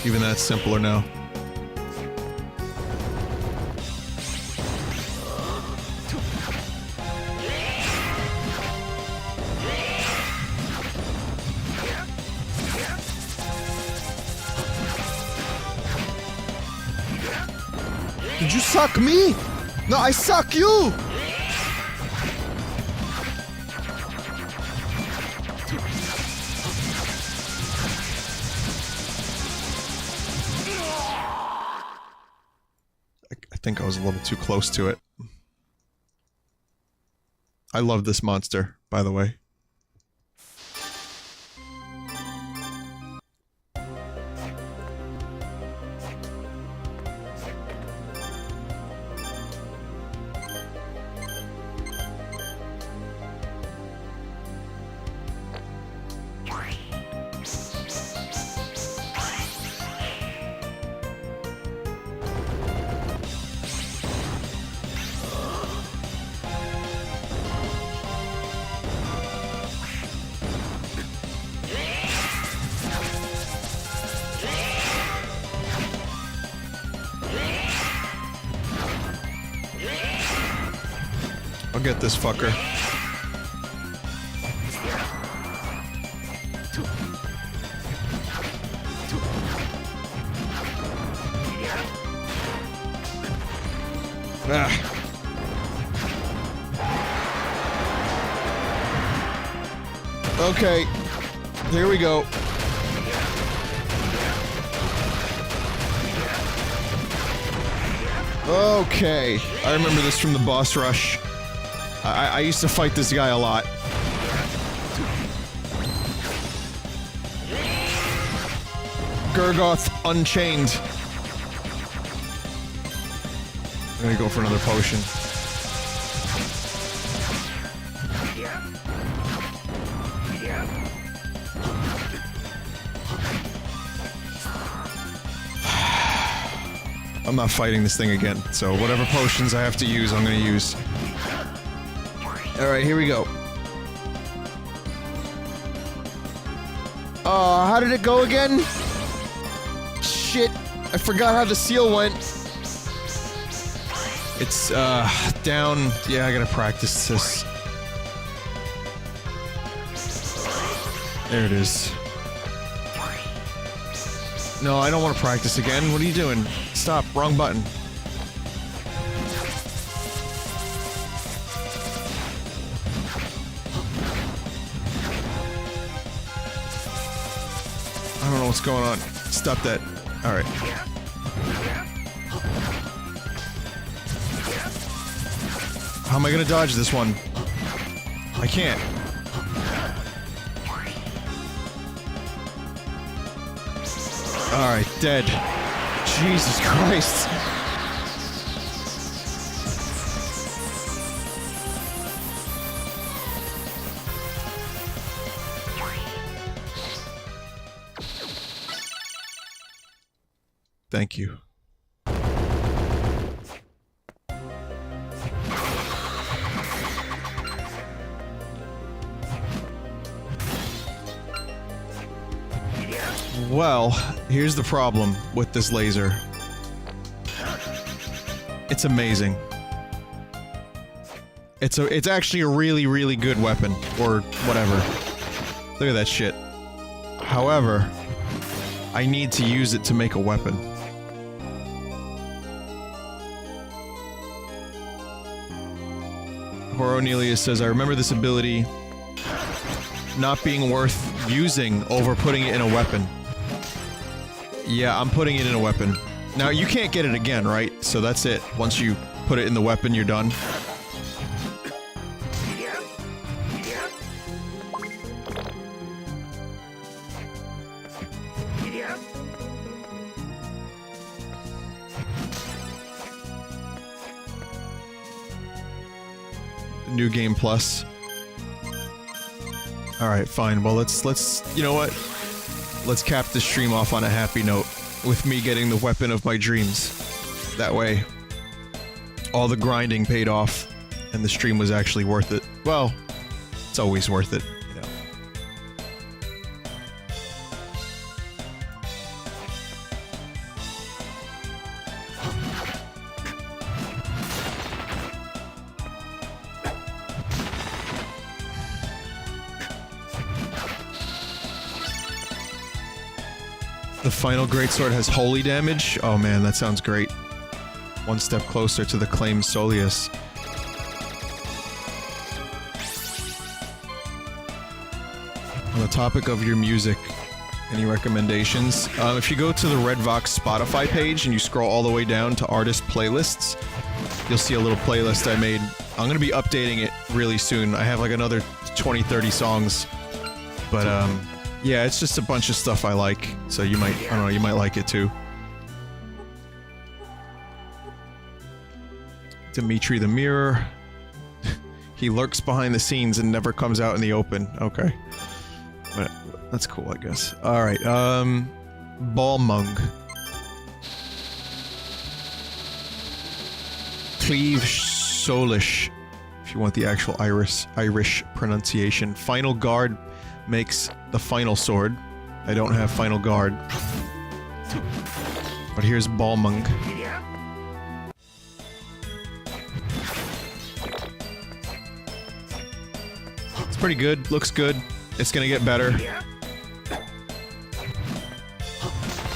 Even that's simpler now. Did you suck me? No, I suck you! I think I was a little too close to it. I love this monster, by the way. I'll get this fucker. Ah. Okay, here we go. Okay, I remember this from the boss rush. I used to fight this guy a lot. Gurgoth Unchained. I'm gonna go for another potion. I'm not fighting this thing again, so whatever potions I have to use, I'm gonna use. Alright, here we go. How did it go again? Shit, I forgot how the seal went. It's, down. Yeah, I gotta practice this. There it is. No, I don't want to practice again. What are you doing? Stop, wrong button. I don't know what's going on. Stop that. Alright. How am I gonna dodge this one? I can't. Alright, dead. Jesus Christ. Thank you. Well, here's the problem with this laser. It's amazing. It's actually a really, really good weapon, or whatever. Look at that shit. However, I need to use it to make a weapon. Horonelius says, I remember this ability not being worth using over putting it in a weapon. Yeah, I'm putting it in a weapon. Now, you can't get it again, right? So that's it. Once you put it in the weapon, you're done. New Game Plus. Alright, fine. Well, let's, you know what? Let's cap the stream off on a happy note with me getting the weapon of my dreams. That way, all the grinding paid off, and the stream was actually worth it. Well, it's always worth it, you know. The final greatsword has holy damage? Oh man, that sounds great. One step closer to the claimed Soleus. On the topic of your music, any recommendations? If you go to the Red Vox Spotify page and you scroll all the way down to artist playlists, you'll see a little playlist I made. I'm gonna be updating it really soon. I have like another 20-30 songs. But yeah, it's just a bunch of stuff I like, so you might, I don't know, you might like it too. Dimitri the Mirror. He lurks behind the scenes and never comes out in the open. Okay. But that's cool, I guess. Alright, Balmung. Cleave Solish, if you want the actual Irish pronunciation. Final Guard makes the final sword. I don't have Final Guard. But here's Balmung. It's pretty good, looks good. It's gonna get better.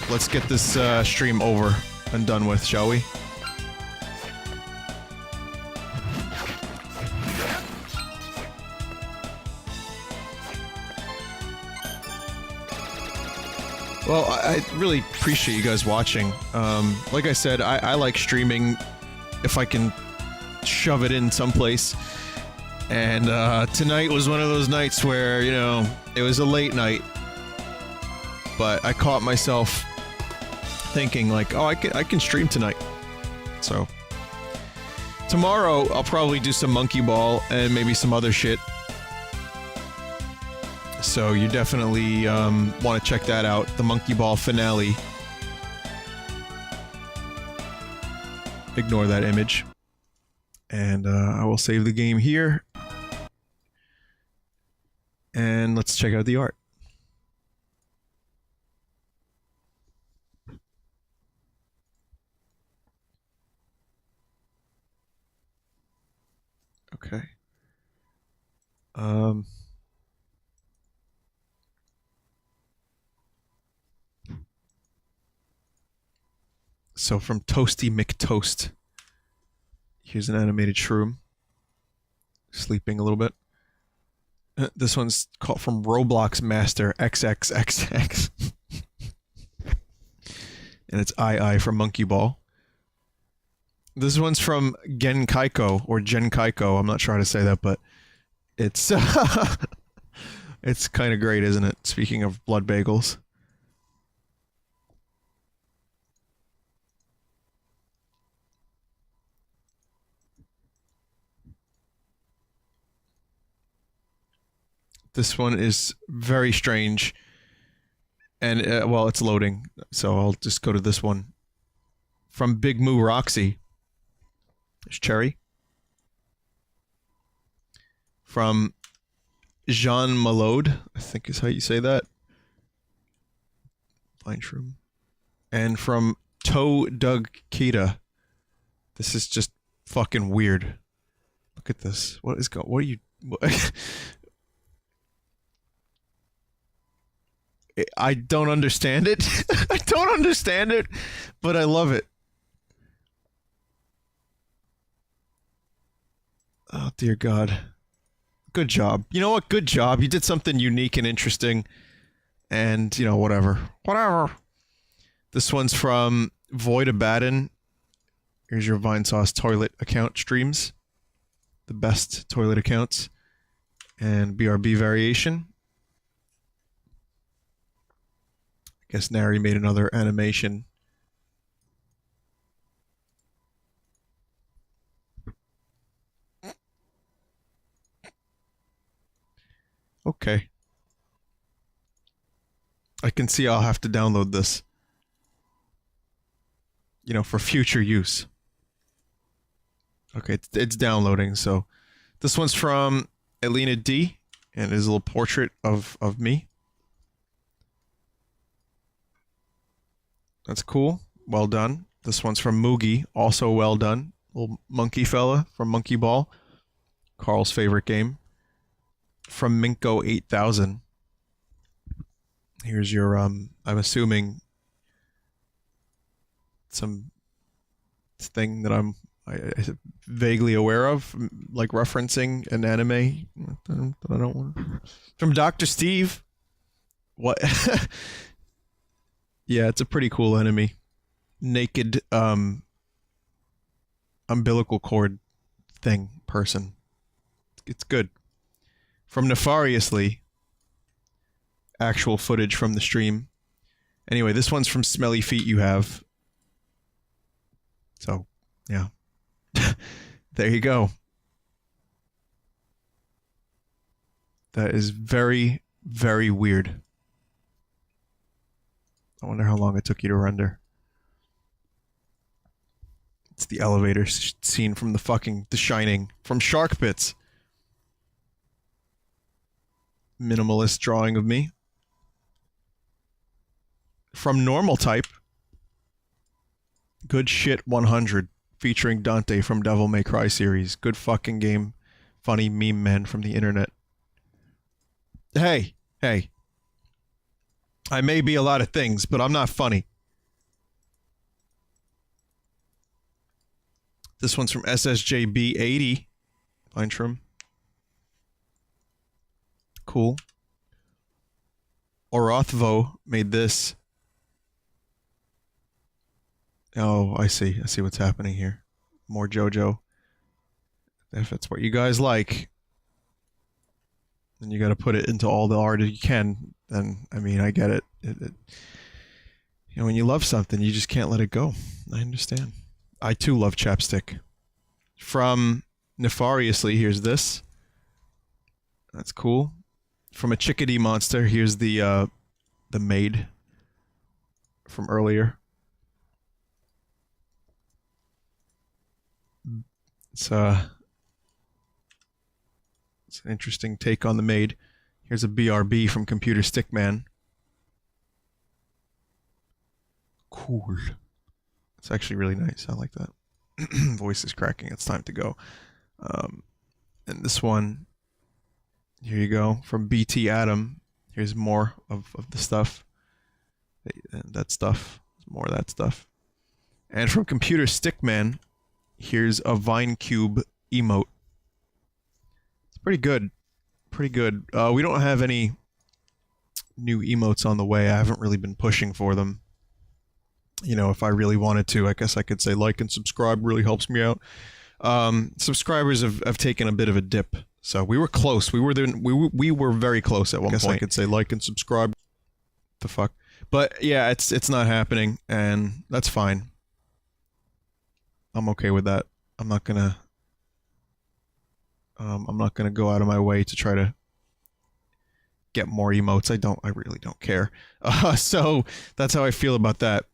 Let's get this stream over and done with, shall we? Well, I really appreciate you guys watching. Like I said, I like streaming if I can shove it in someplace. And tonight was one of those nights where, you know, it was a late night. But I caught myself thinking like, oh, I can stream tonight. So tomorrow I'll probably do some Monkey Ball and maybe some other shit. So you definitely want to check that out, the Monkey Ball finale. Ignore that image. And I will save the game here. And let's check out the art. Okay. So from Toasty McToast. Here's an animated shroom. Sleeping a little bit. This one's called from Roblox Master XXXX. And it's I from Monkey Ball. This one's from Genkaiko, or Genkaiko. I'm not sure how to say that, but it's it's kind of great, isn't it? Speaking of blood bagels. This one is very strange. And, well, it's loading, so I'll just go to this one. From Big Moo Roxy. There's Cherry. From Jean Malode, I think is how you say that. Blind Shroom. And from Toe Doug Kita. This is just fucking weird. Look at this. What are you... I don't understand it. I don't understand it, but I love it. Oh, dear God. Good job. You know what? Good job. You did something unique and interesting. And, you know, whatever. Whatever. This one's from Void Abaddon. Here's your Vinesauce toilet account streams. The best toilet accounts. And BRB variation. I guess Nary made another animation. Okay. I can see I'll have to download this. You know, for future use. Okay, it's downloading, so... This one's from Elena D, and it is a little portrait of me. That's cool. Well done. This one's from Moogie, also well done. Little monkey fella from Monkey Ball. Carl's favorite game. From Minko 8000. Here's your, I'm assuming some thing that I'm vaguely aware of, like referencing an anime that I don't want. From Dr. Steve. What? Yeah, it's a pretty cool enemy. Naked, umbilical cord thing, person. It's good. From Nefariously. Actual footage from the stream. Anyway, this one's from Smelly Feet You Have. So, yeah. There you go. That is very, very weird. I wonder how long it took you to render. It's the elevator scene from The Shining. From Shark Pits. Minimalist drawing of me. From Normal Type. Good Shit 100. Featuring Dante from Devil May Cry series. Good fucking game. Funny meme man from the internet. Hey. Hey. I may be a lot of things, but I'm not funny. This one's from SSJB80. Vineshroom. Cool. Orothvo made this. Oh, I see. I see what's happening here. More JoJo. If that's what you guys like, then you got to put it into all the art you can. Then, I mean, I get it. You know, when you love something, you just can't let it go. I understand. I too love chapstick. From Nefariously, here's this. That's cool. From a chickadee monster, here's the maid from earlier. It's an interesting take on the maid. Here's a BRB from Computer Stickman. Cool. It's actually really nice. I like that. Voice is cracking. It's time to go. And this one, here you go, from BT Adam. Here's more of the stuff. That stuff. More of that stuff. And from Computer Stickman, here's a Vine Cube emote. It's pretty good. Pretty good. We don't have any new emotes on the way. I haven't really been pushing for them. You know, if I really wanted to, I guess I could say like and subscribe really helps me out. Subscribers have taken a bit of a dip, so we were close. We were very close at one point. I could say like and subscribe. The fuck, but yeah, it's not happening, and that's fine. I'm okay with that. I'm not gonna go out of my way to try to get more emotes. I really don't care. So that's how I feel about that.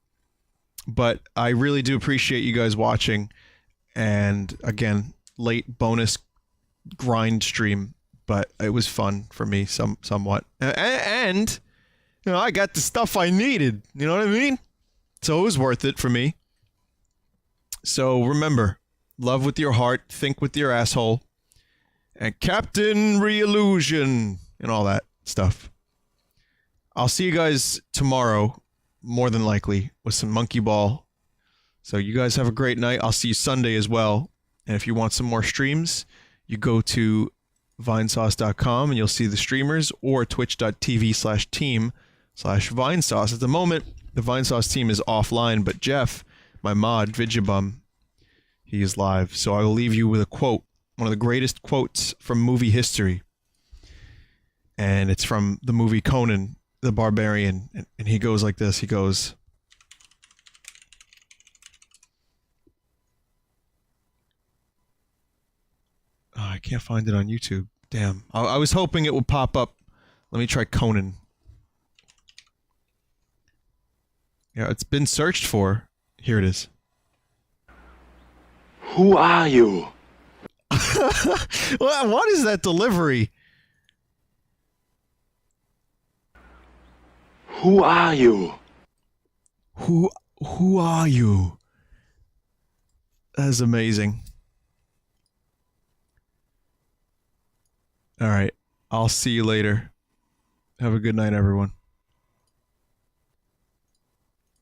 But I really do appreciate you guys watching. And again, late bonus grind stream, but it was fun for me somewhat. And you know, I got the stuff I needed. You know what I mean? So it was worth it for me. So remember, love with your heart, think with your asshole, and Captain Re-Illusion and all that stuff. I'll see you guys tomorrow, more than likely, with some Monkey Ball. So you guys have a great night. I'll see you Sunday as well. And if you want some more streams, you go to Vinesauce.com and you'll see the streamers, or twitch.tv/team/Vinesauce. At the moment, the Vinesauce team is offline, but Jeff, my mod, Vidjabum, he is live. So I will leave you with a quote, one of the greatest quotes from movie history. And it's from the movie Conan the Barbarian. And he goes like this. He goes, oh, I can't find it on YouTube. Damn. I was hoping it would pop up. Let me try Conan. Yeah, it's been searched for. Here it is. Who are you? What is that delivery? Who are you? Who are you? That is amazing. All right. I'll see you later. Have a good night, everyone.